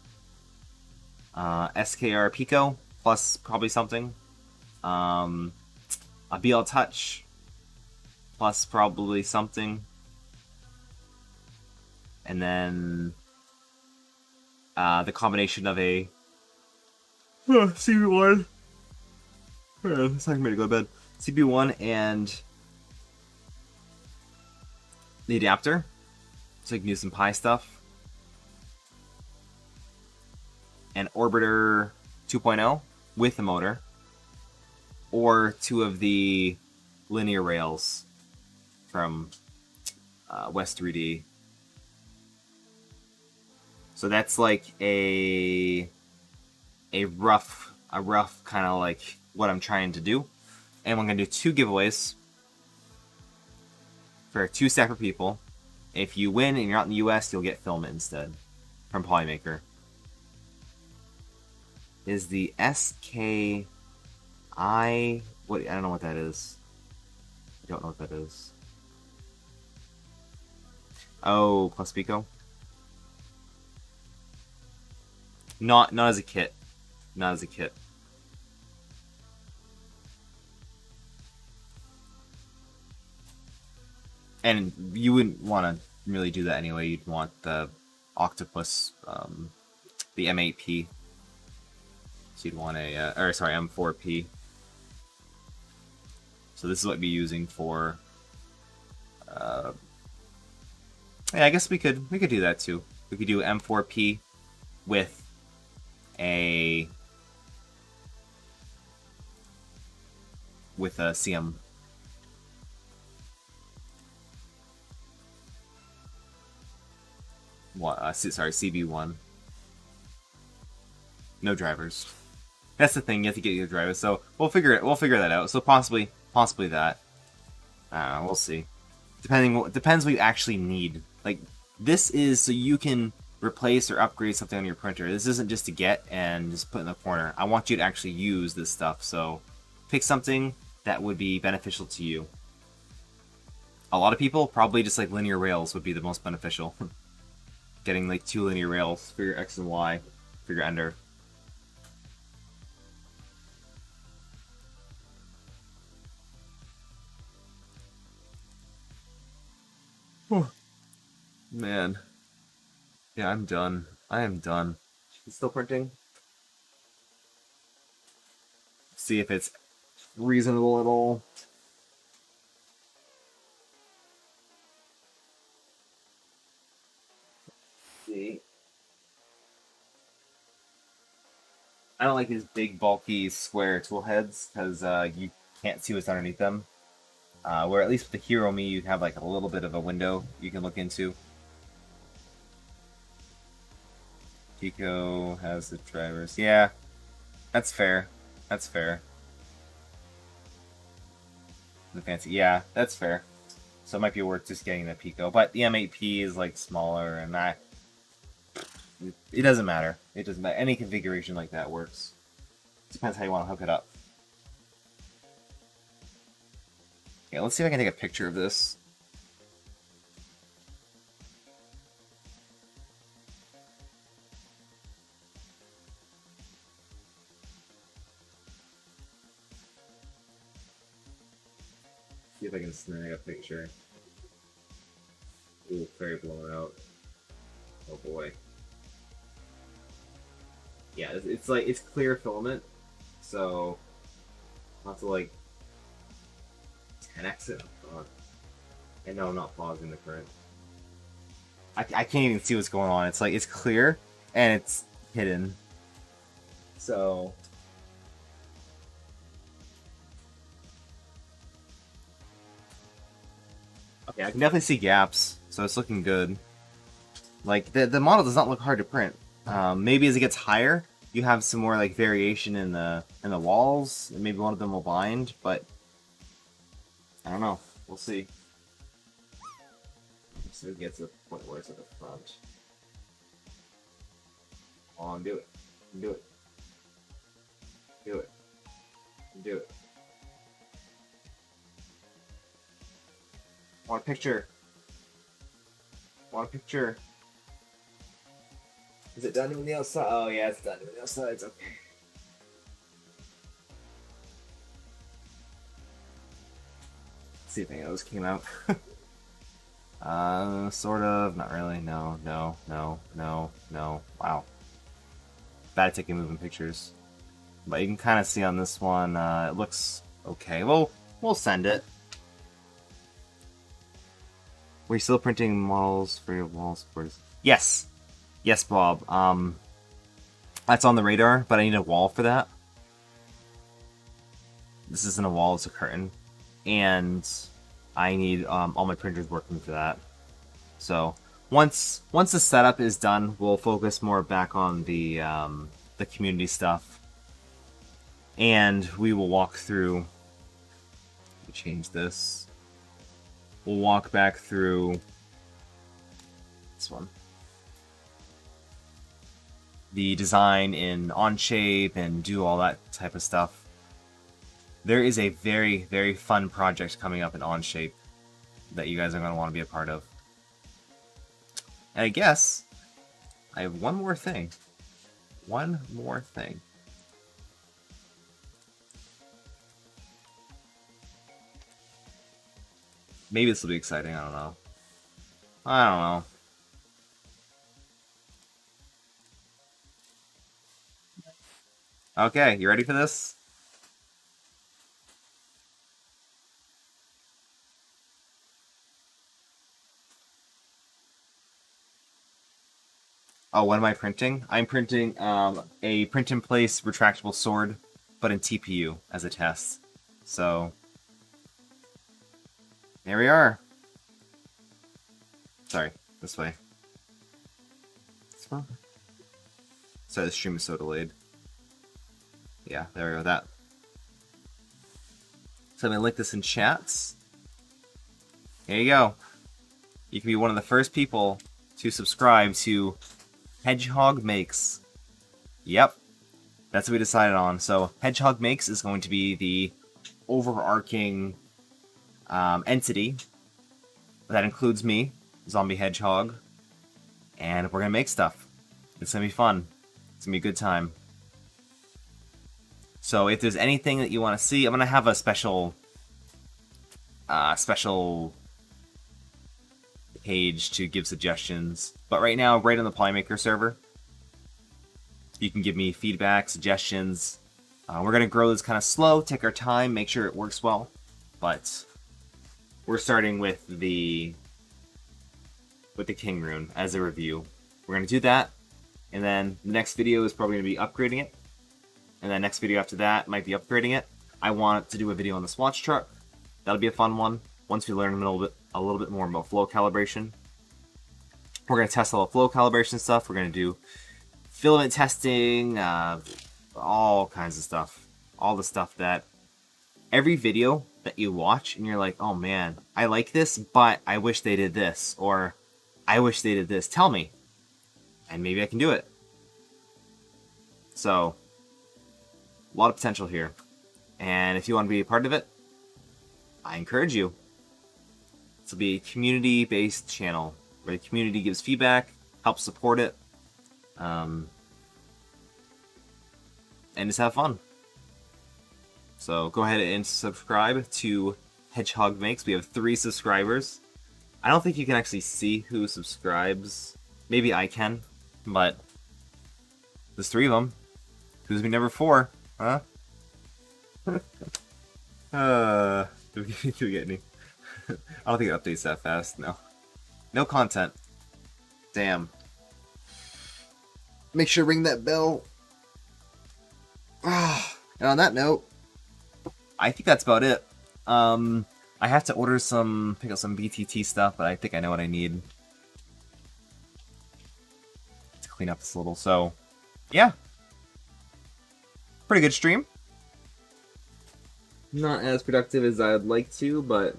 S1: SKR Pico plus probably something. A BL Touch plus probably something. And then the combination of a CB1. It's not ready to go to bed. CB1 and the adapter, so you can do some Pi stuff. An Orbiter 2.0 with a motor, or 2 of the linear rails from West 3D. So that's like a rough kind of like what I'm trying to do. And I'm going to do 2 giveaways for 2 separate people. If you win and you're not in the US, you'll get filament instead from Polymaker. Is the SKI... I don't know what that is. I don't know what that is. Oh, plus Pico? Not as a kit. Not as a kit. And you wouldn't want to really do that anyway. You'd want the Octopus, the M8P. So you'd want a, M4P. So this is what we'd be using for. Yeah, I guess we could do that too. We could do M4P with a CM. CB1. No drivers. That's the thing. You have to get your drivers. So we'll figure that out. So possibly that. We'll see. Depends what you actually need. Like, this is so you can replace or upgrade something on your printer. This isn't just to get and just put in the corner. I want you to actually use this stuff. So pick something that would be beneficial to you. A lot of people, probably just like linear rails would be the most beneficial. Getting like 2 linear rails for your X and Y, for your ender. Man. Yeah, I'm done. I am done. It's still printing. See if it's reasonable at all. See. I don't like these big, bulky, square tool heads because you can't see what's underneath them. Where at least with the Hero Me, you have like a little bit of a window you can look into. Pico has the drivers. Yeah, that's fair. That's fair. The fancy. Yeah, that's fair. So it might be worth just getting the Pico. But the M8P is like smaller, and it doesn't matter. It doesn't matter. Any configuration like that works. Depends how you want to hook it up. Yeah, let's see if I can take a picture of this. See if I can snag a picture. Ooh, very blown out. Oh boy. Yeah, it's like, it's clear filament, so I'll have to like 10x it. And no, I'm not pausing the current. I can't even see what's going on. It's like, it's clear and it's hidden. So okay, I can definitely see gaps, so it's looking good. Like the model does not look hard to print. Maybe as it gets higher, you have some more like variation in the walls, and maybe one of them will bind, but I don't know. We'll see. So it gets to the point where it's at the front. Come on, do it. Do it. Do it. Do it. Want a picture? Want a picture? Is it done doing the outside? Oh yeah, it's done doing the outside. It's okay. Let's see if any of those came out. Sort of. Not really. No, no, no, no, no. Wow. Bad at taking moving pictures. But you can kind of see on this one, it looks okay. Well, we'll send it. We're still printing models for your wall supporters. Yes. Yes, Bob. That's on the radar, but I need a wall for that. This isn't a wall, it's a curtain. And I need all my printers working for that. So once the setup is done, we'll focus more back on the community stuff. And we will walk through. Let me change this. We'll walk back through this one. The design in Onshape and do all that type of stuff. There is a very, very fun project coming up in Onshape that you guys are going to want to be a part of. And I guess I have one more thing. One more thing. Maybe this will be exciting, I don't know. I don't know. Okay, you ready for this? Oh, what am I printing? I'm printing a print-in-place retractable sword, but in TPU as a test. So, there we are. Sorry, this way. Sorry, the stream is so delayed. Yeah, there we go, that. So I'm gonna link this in chats. Here you go. You can be one of the first people to subscribe to Hedgehog Makes. Yep, that's what we decided on. So Hedgehog Makes is going to be the overarching entity That includes me, Zombie Hedgehog, and we're gonna make stuff. It's gonna be fun. It's gonna be a good time. So if there's anything that you want to see, I'm gonna have a special page to give suggestions. But right now, right on the Playmaker server, you can give me feedback, suggestions. We're gonna grow this kind of slow, take our time, make sure it works well. But we're starting with the King Rune as a review. We're gonna do that, and then the next video is probably gonna be upgrading it. And then next video after that might be upgrading it. I want to do a video on the Swatch truck. That'll be a fun one. Once we learn a little bit more about flow calibration, we're gonna test all the flow calibration stuff. We're gonna do filament testing, all kinds of stuff. All the stuff that every video that you watch and you're like, oh man, I like this, but I wish they did this, or I wish they did this. Tell me, and maybe I can do it. So, a lot of potential here. And if you want to be a part of it, I encourage you. This will be a community-based channel where the community gives feedback, helps support it, and just have fun. So go ahead and subscribe to Hedgehog Makes. We have 3 subscribers. I don't think you can actually see who subscribes. Maybe I can, but there's 3 of them. Who's been number 4? Huh? Do we get any? I don't think it updates that fast. No. No content. Damn. Make sure to ring that bell. And on that note, I think that's about it. I have to pick up some BTT stuff, but I think I know what I need to clean up this a little. So, yeah. Pretty good stream. Not as productive as I'd like to, but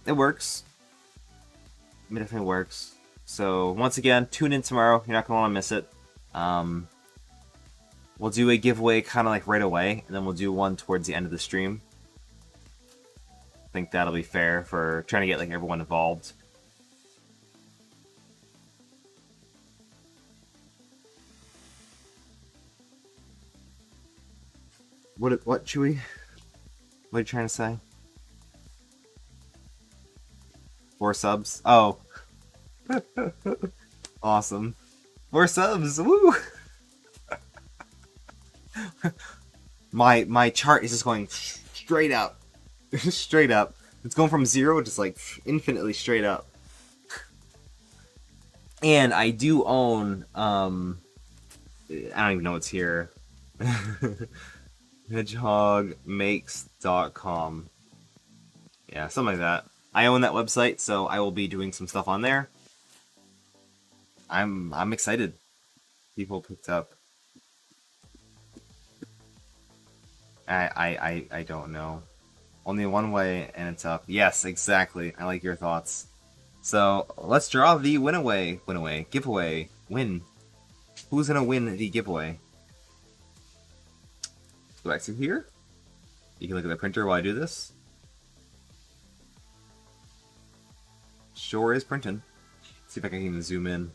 S1: it works. It definitely works. So, once again, tune in tomorrow. You're not going to want to miss it. We'll do a giveaway kind of like right away, and then we'll do one towards the end of the stream. I think that'll be fair for trying to get like everyone involved. What, Chewy? What are you trying to say? 4 subs? Oh. Awesome. 4 subs! Woo! My chart is just going straight up. Straight up. It's going from 0 just like infinitely straight up. And I do own I don't even know what's here. hedgehogmakes.com. Yeah, something like that. I own that website, so I will be doing some stuff on there. I'm excited. People picked up. I don't know. Only one way, and it's up. Yes, exactly. I like your thoughts. So let's draw the giveaway. Win. Who's gonna win the giveaway? Go back to here. You can look at the printer while I do this. Sure is printing. See if I can even zoom in.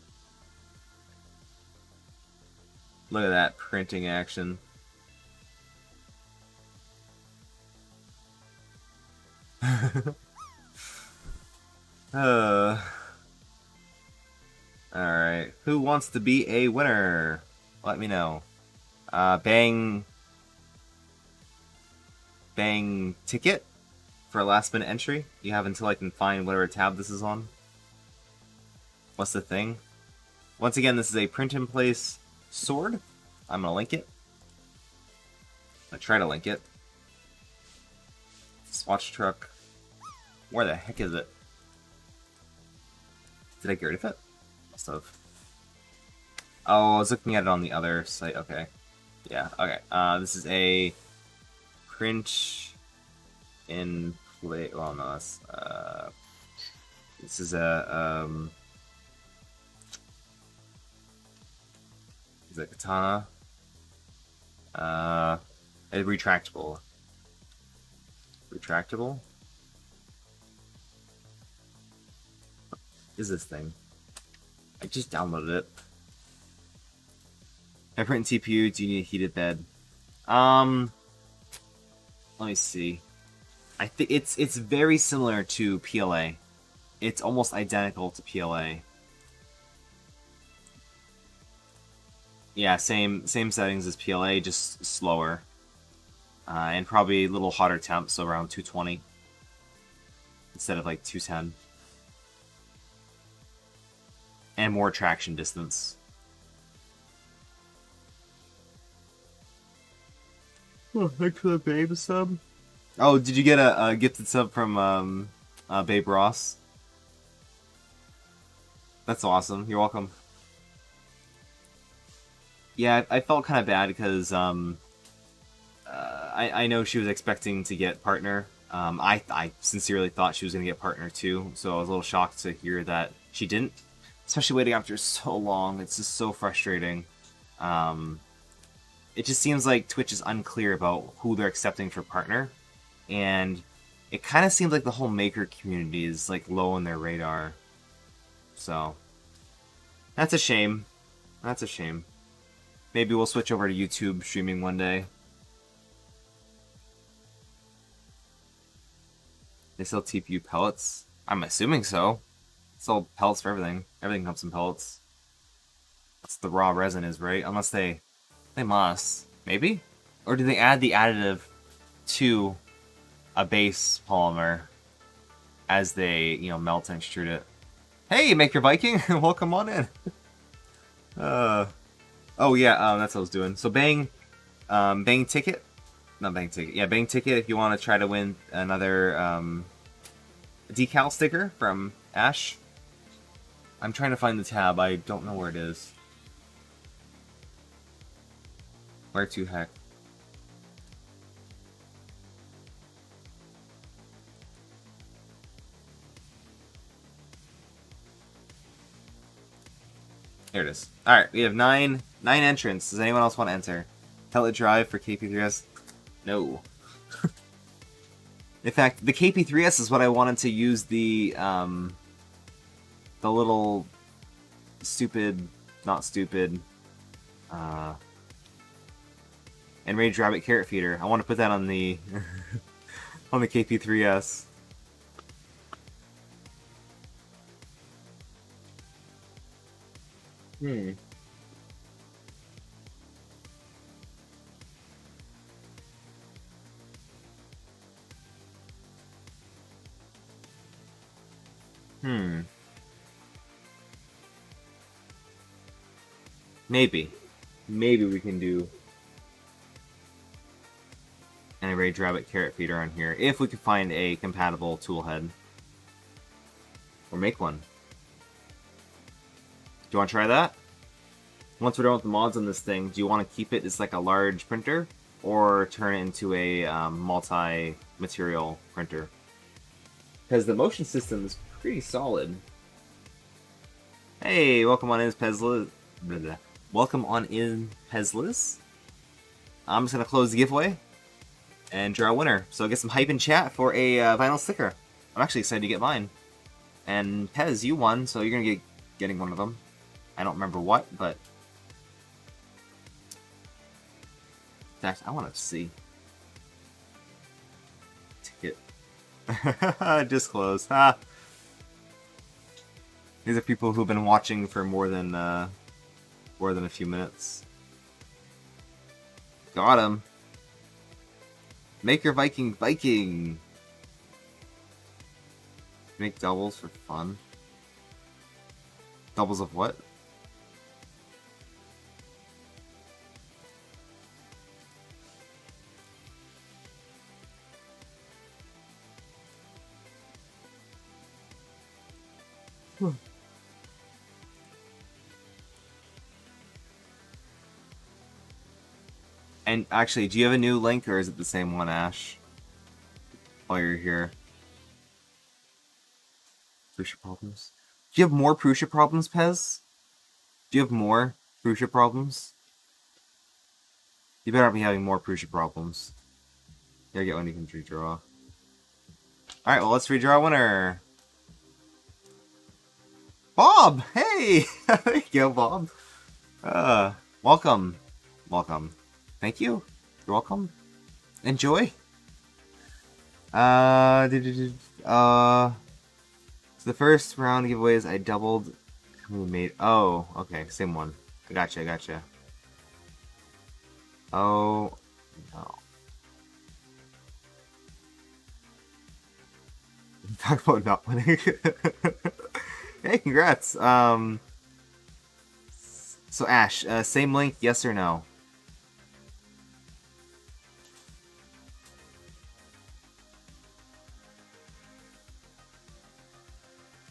S1: Look at that printing action. Alright. Who wants to be a winner? Let me know. Bang ticket for a last minute entry. You have until I can find whatever tab this is on. What's the thing? Once again, this is a print in place sword. I'm gonna link it. I try to link it. Swatch truck. Where the heck is it? Did I get rid of it? Must have. Oh, I was looking at it on the other site. Okay. Yeah, okay. This is a print in play. Well, no, that's, this is a, is it katana? A retractable. Retractable? is this thing? I just downloaded it. I print TPU. Do you need a heated bed? Let me see. I think it's very similar to PLA. It's almost identical to PLA. Yeah, same settings as PLA, just slower. And probably a little hotter temp, so around 220 instead of like 210. And more traction distance. Oh, thanks for the babe sub. Oh, did you get a gifted sub from Babe Ross? That's awesome. You're welcome. Yeah, I felt kind of bad because I know she was expecting to get partner. I sincerely thought she was going to get partner too, so I was a little shocked to hear that she didn't. Especially waiting after so long. It's just so frustrating. It just seems like Twitch is unclear about who they're accepting for partner. And it kind of seems like the whole maker community is like low on their radar. So that's a shame. That's a shame. Maybe we'll switch over to YouTube streaming one day. They sell TPU pellets? I'm assuming so. They sell pellets for everything. Everything comes in pellets. That's the raw resin is, right? Unless they must. Maybe? Or do they add the additive to a base polymer as they, melt and extrude it? Hey, Maker Viking! Welcome on in! Oh yeah, that's what I was doing. So bang ticket? Not bang ticket. Yeah, bang ticket if you want to try to win another decal sticker from Ash. I'm trying to find the tab. I don't know where it is. Where to heck? There it is. Alright, we have nine entrants. Does anyone else want to enter? Pellet drive for KP3S? No. In fact, the KP3S is what I wanted to use the little stupid, not stupid, Enraged Rabbit carrot feeder. I want to put that on the on the KP3S. Maybe we can do an Enraged Rabbit carrot feeder on here if we could find a compatible tool head. Or make one. Do you want to try that? Once we're done with the mods on this thing, do you want to keep it as like a large printer? Or turn it into a multi-material printer? Because the motion system is pretty solid. Hey, welcome on in, Pezlis. Welcome on in, Pezlis. I'm just going to close the giveaway and draw a winner. So get some hype in chat for a vinyl sticker. I'm actually excited to get mine. And Pez, you won, so you're going to getting one of them. I don't remember what, but... In fact, I want to see. Ticket. Disclose. Ha! These are people who've been watching for more than a few minutes. Got him. Maker Viking Viking. Make doubles for fun. Doubles of what? And actually, do you have a new link, or is it the same one, Ash? While you're here. Prusa problems? Do you have more Prusa problems, Pez? Do you have more Prusa problems? You better not be having more Prusa problems. Gotta get one you can redraw. Alright, well, let's redraw a winner. Bob! Hey! There you go, Bob. Welcome. Welcome. Thank you. You're welcome. Enjoy. So the first round giveaways I doubled. Who made? Oh, okay, same one. I gotcha. Oh, no. Talk about not winning. Hey, congrats. So Ash, same link, yes or no?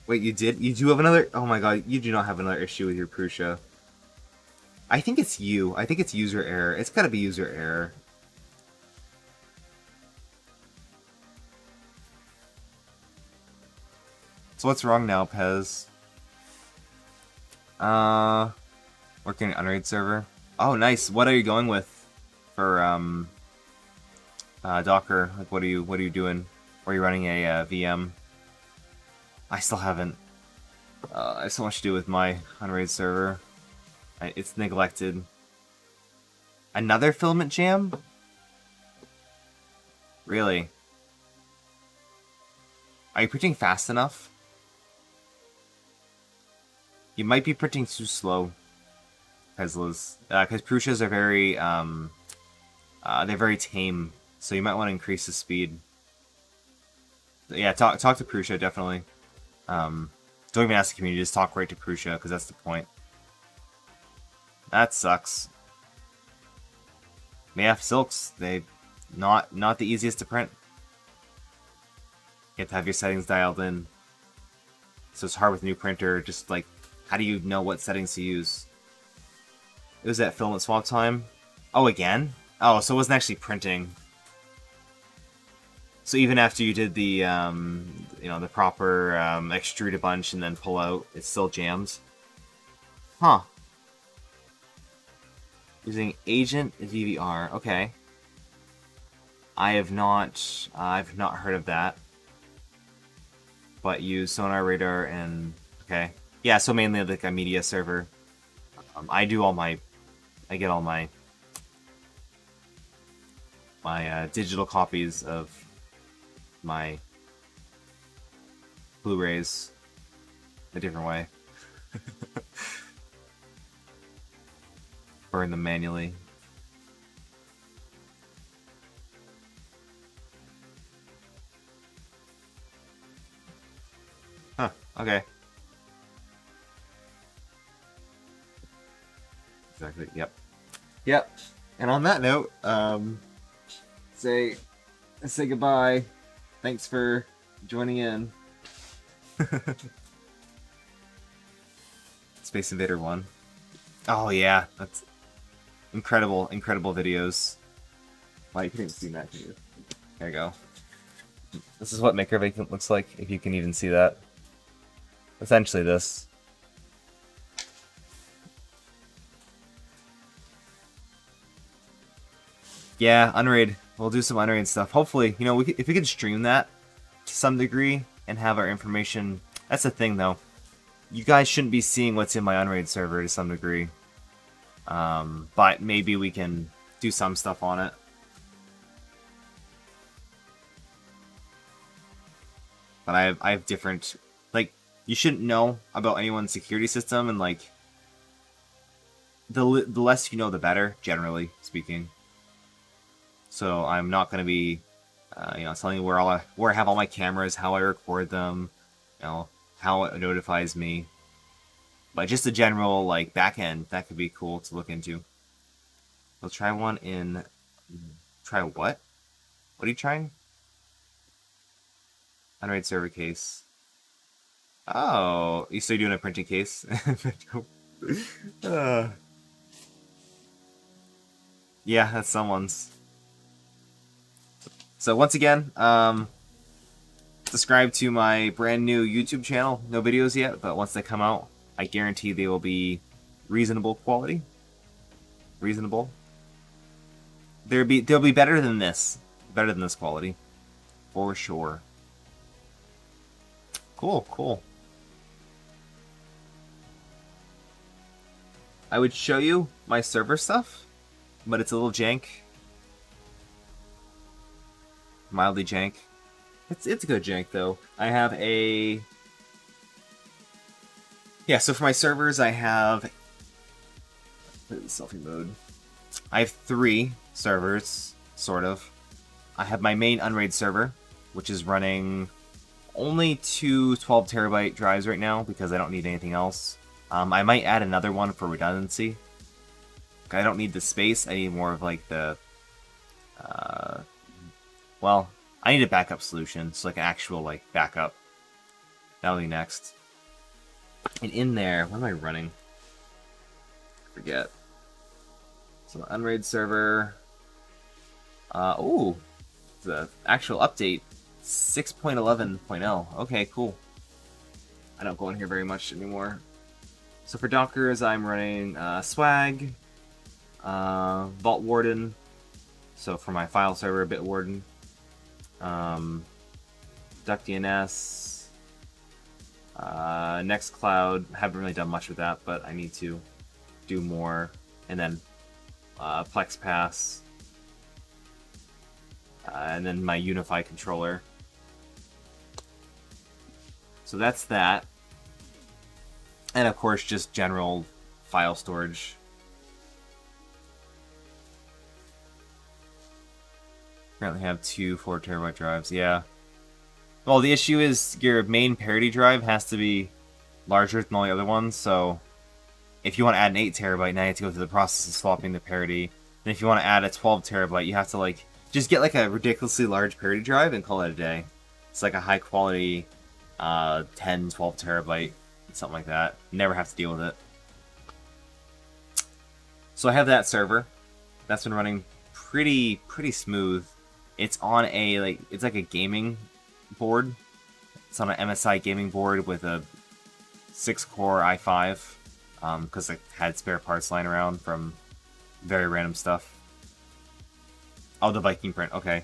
S1: Wait, you did? You do have another? Oh my god, you do not have another issue with your Prusa. I think it's you. I think it's user error. It's gotta be user error. So what's wrong now, Pez? Working an Unraid server. Oh, nice. What are you going with for Docker? Like, what are you doing? Or are you running a VM? I still haven't. I have so much to do with my Unraid server. It's neglected. Another filament jam? Really? Are you printing fast enough? You might be printing too slow, Teslas, because Prusas are very they're very tame, so you might want to increase the speed. Yeah, talk to Prusa definitely. Don't even ask the community, just talk right to Prusa, because that's the point. That sucks. Yeah, silks, they not the easiest to print. You have to have your settings dialed in. So it's hard with a new printer, just like, how do you know what settings to use? It was at filament swap time. Oh, again? Oh, so it wasn't actually printing. So even after you did the, you know, the proper extrude a bunch and then pull out, it still jams? Huh. Using Agent VVR. Okay. I've not heard of that. But use Sonar Radar and okay. Yeah, so mainly like a media server. I get all my digital copies of my Blu-rays a different way. Burn them manually. Huh, okay. Exactly, yep. Yep. And on that note, say goodbye. Thanks for joining in. Space Invader 1. Oh yeah, that's incredible videos. Well, you can't even see that, can you? There you go. This is what Maker Vacant looks like, if you can even see that. Essentially this. Yeah, Unraid. We'll do some Unraid stuff. Hopefully, you know, if we could stream that to some degree and have our information. That's the thing, though. You guys shouldn't be seeing what's in my Unraid server to some degree. But maybe we can do some stuff on it. But I have different, like, you shouldn't know about anyone's security system, and like, the less you know, the better, generally speaking. So I'm not going to be, you know, telling you where I have all my cameras, how I record them, you know, how it notifies me. But just a general, like, back end, that could be cool to look into. Let's try one in... Try what? What are you trying? Unraid server case. Oh, so you're doing a printing case? Yeah, that's someone's. So once again, subscribe to my brand new YouTube channel. No videos yet, but once they come out, I guarantee they will be reasonable quality. Reasonable. They'll be better than this. Better than this quality. For sure. Cool, cool. I would show you my server stuff, but it's a little jank. Mildly jank. It's good jank though. I have a... Yeah, so for my servers I have... Put it in selfie mode. I have 3 servers, sort of. I have my main Unraid server, which is running only 2 12 terabyte drives right now because I don't need anything else. I might add another one for redundancy. I don't need the space, I need more of like the... well, I need a backup solution, so like an actual like backup. That'll be next. And in there, what am I running? I forget. So Unraid server. Ooh, the actual update 6.11.0. Okay, cool. I don't go in here very much anymore. So for Dockers, I'm running Swag, Vault Warden. So for my file server, Bitwarden, DuckDNS, Nextcloud. Haven't really done much with that, but I need to do more. And then PlexPass, and then my Unify controller. So that's that. And of course, just general file storage. Currently have 2 4 terabyte drives, yeah. Well, the issue is your main parity drive has to be larger than all the other ones, so if you want to add an 8 terabyte, now you have to go through the process of swapping the parity. And if you want to add a 12 terabyte, you have to like just get like a ridiculously large parity drive and call it a day. It's like a high quality 10, 12 terabyte, something like that. Never have to deal with it. So I have that server. That's been running pretty smooth. It's on a it's like a gaming board. It's on an MSI gaming board with a 6-core i5. Because I had spare parts lying around from very random stuff. Oh, the Viking print. Okay.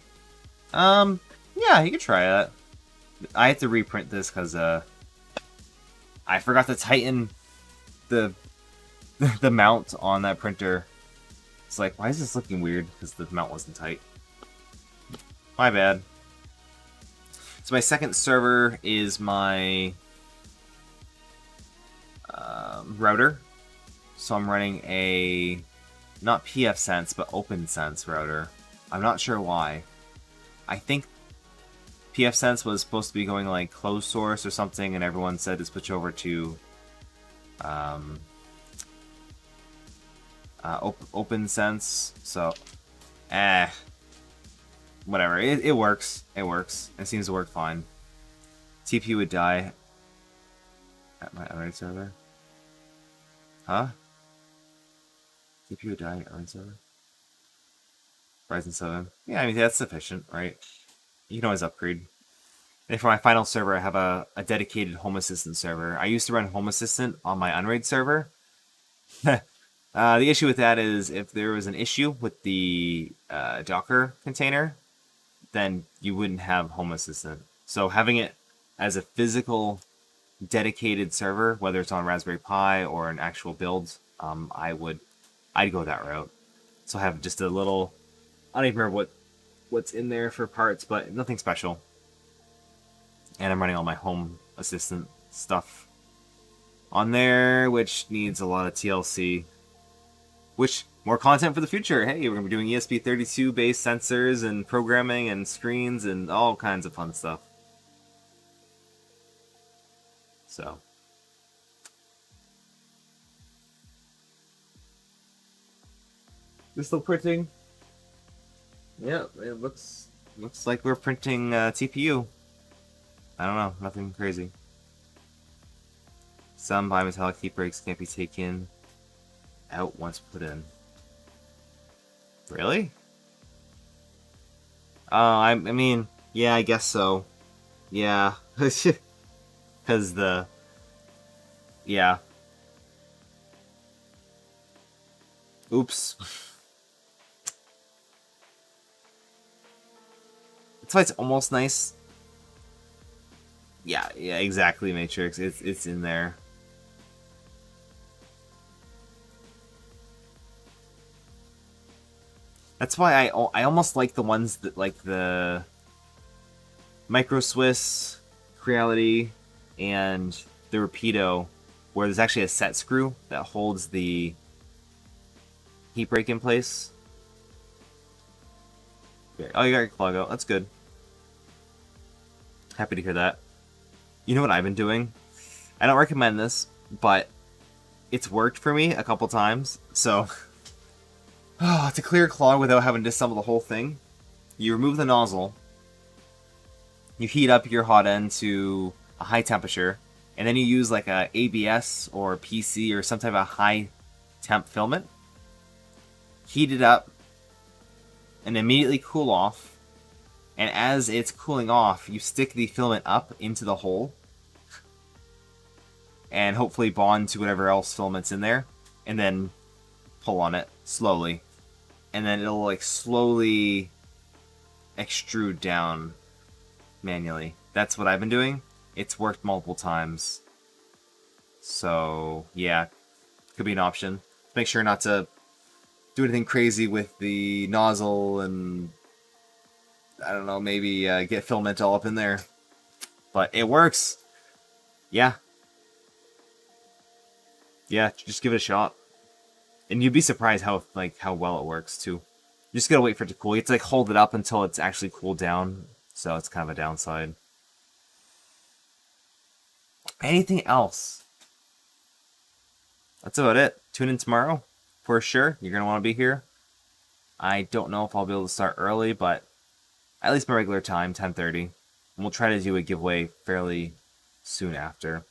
S1: Yeah, you could try that. I had to reprint this because I forgot to tighten the the mount on that printer. It's like, why is this looking weird? Because the mount wasn't tight. My bad. So my second server is my router. So I'm running a not pfSense but OpenSense router. I'm not sure why. I think pfSense was supposed to be going like closed source or something, and everyone said to switch over to OpenSense. So, whatever. It works. It works. It seems to work fine. TPU would die at my Unraid server. Huh? TPU would die at Unraid server. Ryzen 7. Yeah, I mean that's sufficient, right? You can always upgrade. And for my final server, I have a dedicated Home Assistant server. I used to run Home Assistant on my Unraid server. The issue with that is if there was an issue with the Docker container, then you wouldn't have Home Assistant. So having it as a physical dedicated server, whether it's on Raspberry Pi or an actual build, I'd go that route. So I have just a little, I don't even remember what's in there for parts, but nothing special. And I'm running all my Home Assistant stuff on there, which needs a lot of TLC. Which, more content for the future. Hey, we're going to be doing ESP32 based sensors and programming and screens and all kinds of fun stuff. So. We're still printing. Yeah, it looks like we're printing TPU. I don't know, nothing crazy. Some bimetallic heat breaks can't be taken out once put in. Really? Oh, I mean, yeah, I guess so. Yeah. Because yeah. Oops. That's why it's almost nice. Yeah, exactly, Matrix. It's in there. That's why I almost like the ones that like the Micro Swiss, Creality, and the Rapido, where there's actually a set screw that holds the heat break in place. Oh, you got your plug out. That's good. Happy to hear that. You know what I've been doing? I don't recommend this, but it's worked for me a couple times. So, to clear clog without having to disassemble the whole thing, you remove the nozzle, you heat up your hot end to a high temperature, and then you use like a ABS or PC or some type of high temp filament. Heat it up and immediately cool off. And as it's cooling off, you stick the filament up into the hole and hopefully bond to whatever else filament's in there, and then pull on it slowly. And then it'll like slowly extrude down manually. That's what I've been doing. It's worked multiple times. So, yeah, could be an option. Make sure not to do anything crazy with the nozzle and, I don't know, maybe get filament all up in there. But it works. Yeah. Yeah, just give it a shot. And you'd be surprised how well it works too. You just gotta wait for it to cool. You have to like hold it up until it's actually cooled down. So it's kind of a downside. Anything else? That's about it. Tune in tomorrow for sure. You're gonna want to be here. I don't know if I'll be able to start early, but at least my regular time, 10:30. And we'll try to do a giveaway fairly soon after.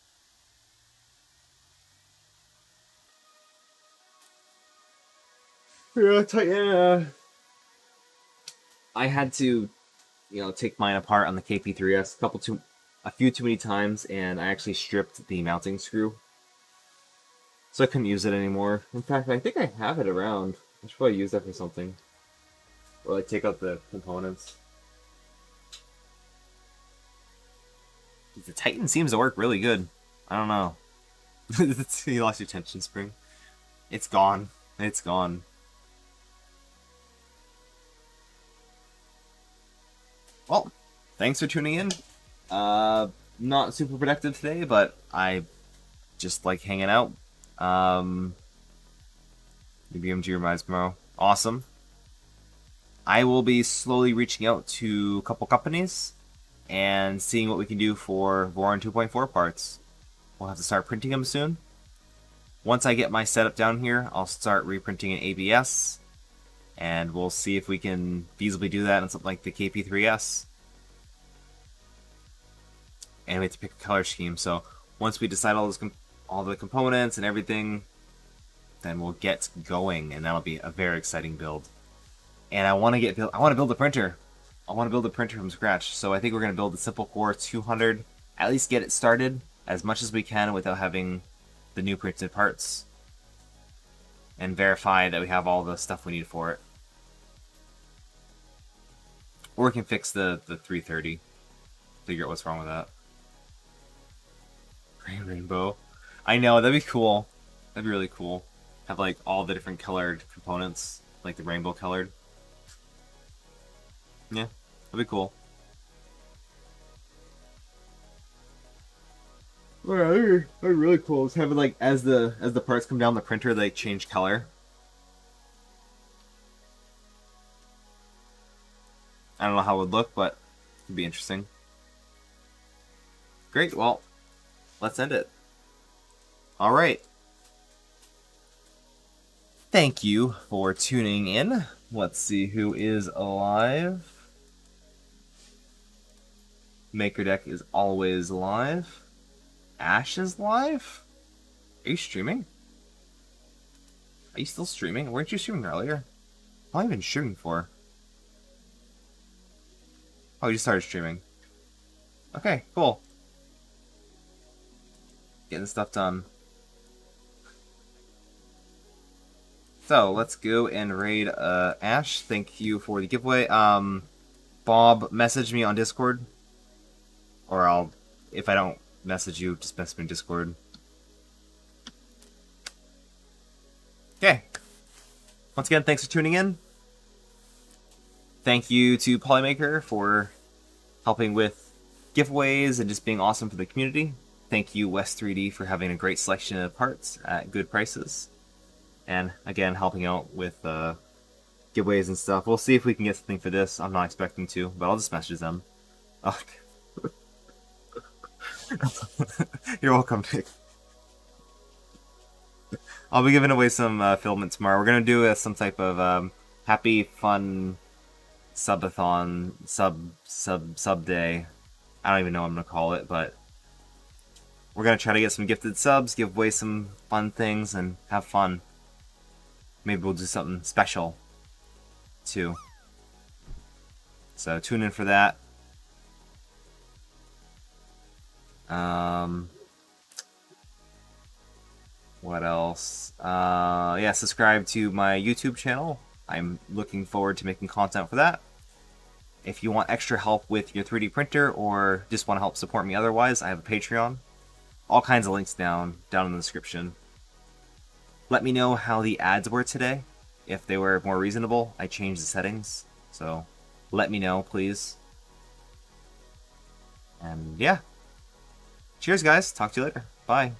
S1: Yeah, I had to, take mine apart on the KP3S a few too many times, and I actually stripped the mounting screw, so I couldn't use it anymore. In fact, I think I have it around. I should probably use that for something, or like take out the components. The Titan seems to work really good. I don't know. You lost your tension spring. It's gone. It's gone. Well, thanks for tuning in. Not super productive today, but I just like hanging out. Maybe MG reminds tomorrow. Awesome. I will be slowly reaching out to a couple companies and seeing what we can do for Voron 2.4 parts. We'll have to start printing them soon. Once I get my setup down here, I'll start reprinting in ABS. And we'll see if we can feasibly do that on something like the KP3S. And we have to pick a color scheme. So once we decide all the components and everything, then we'll get going, and that'll be a very exciting build. And I want to build a printer. I want to build a printer from scratch. So I think we're going to build the Simple Core 200. At least get it started as much as we can without having the new printed parts. And verify that we have all the stuff we need for it. Or we can fix the 330. Figure out what's wrong with that. Gray rainbow. I know, that'd be cool. That'd be really cool. Have like all the different colored components, like the rainbow colored. Yeah, that'd be cool. That'd be really cool. Just have it like as the parts come down the printer, they change color. I don't know how it would look, but it'd be interesting. Great, well, let's end it. Alright. Thank you for tuning in. Let's see who is alive. Maker Deck is always live. Ash is live? Are you streaming? Are you still streaming? Weren't you streaming earlier? How long have you been streaming for? Oh, you just started streaming. Okay, cool. Getting stuff done. So, let's go and raid Ash. Thank you for the giveaway. Bob, message me on Discord. Or if I don't message you, just message me on Discord. Okay. Once again, thanks for tuning in. Thank you to Polymaker for helping with giveaways and just being awesome for the community. Thank you, West3D, for having a great selection of parts at good prices. And again, helping out with giveaways and stuff. We'll see if we can get something for this. I'm not expecting to, but I'll just message them. Oh. You're welcome, Nick. I'll be giving away some filament tomorrow. We're gonna do some type of happy, fun subathon, sub day. I don't even know what I'm gonna call it, but we're gonna try to get some gifted subs, give away some fun things, and have fun. Maybe we'll do something special too. So tune in for that. What else? Yeah, subscribe to my YouTube channel. I'm looking forward to making content for that. If you want extra help with your 3D printer or just want to help support me otherwise, I have a Patreon. All kinds of links down in the description. Let me know how the ads were today. If they were more reasonable, I changed the settings. So let me know, please. And yeah. Cheers, guys. Talk to you later. Bye.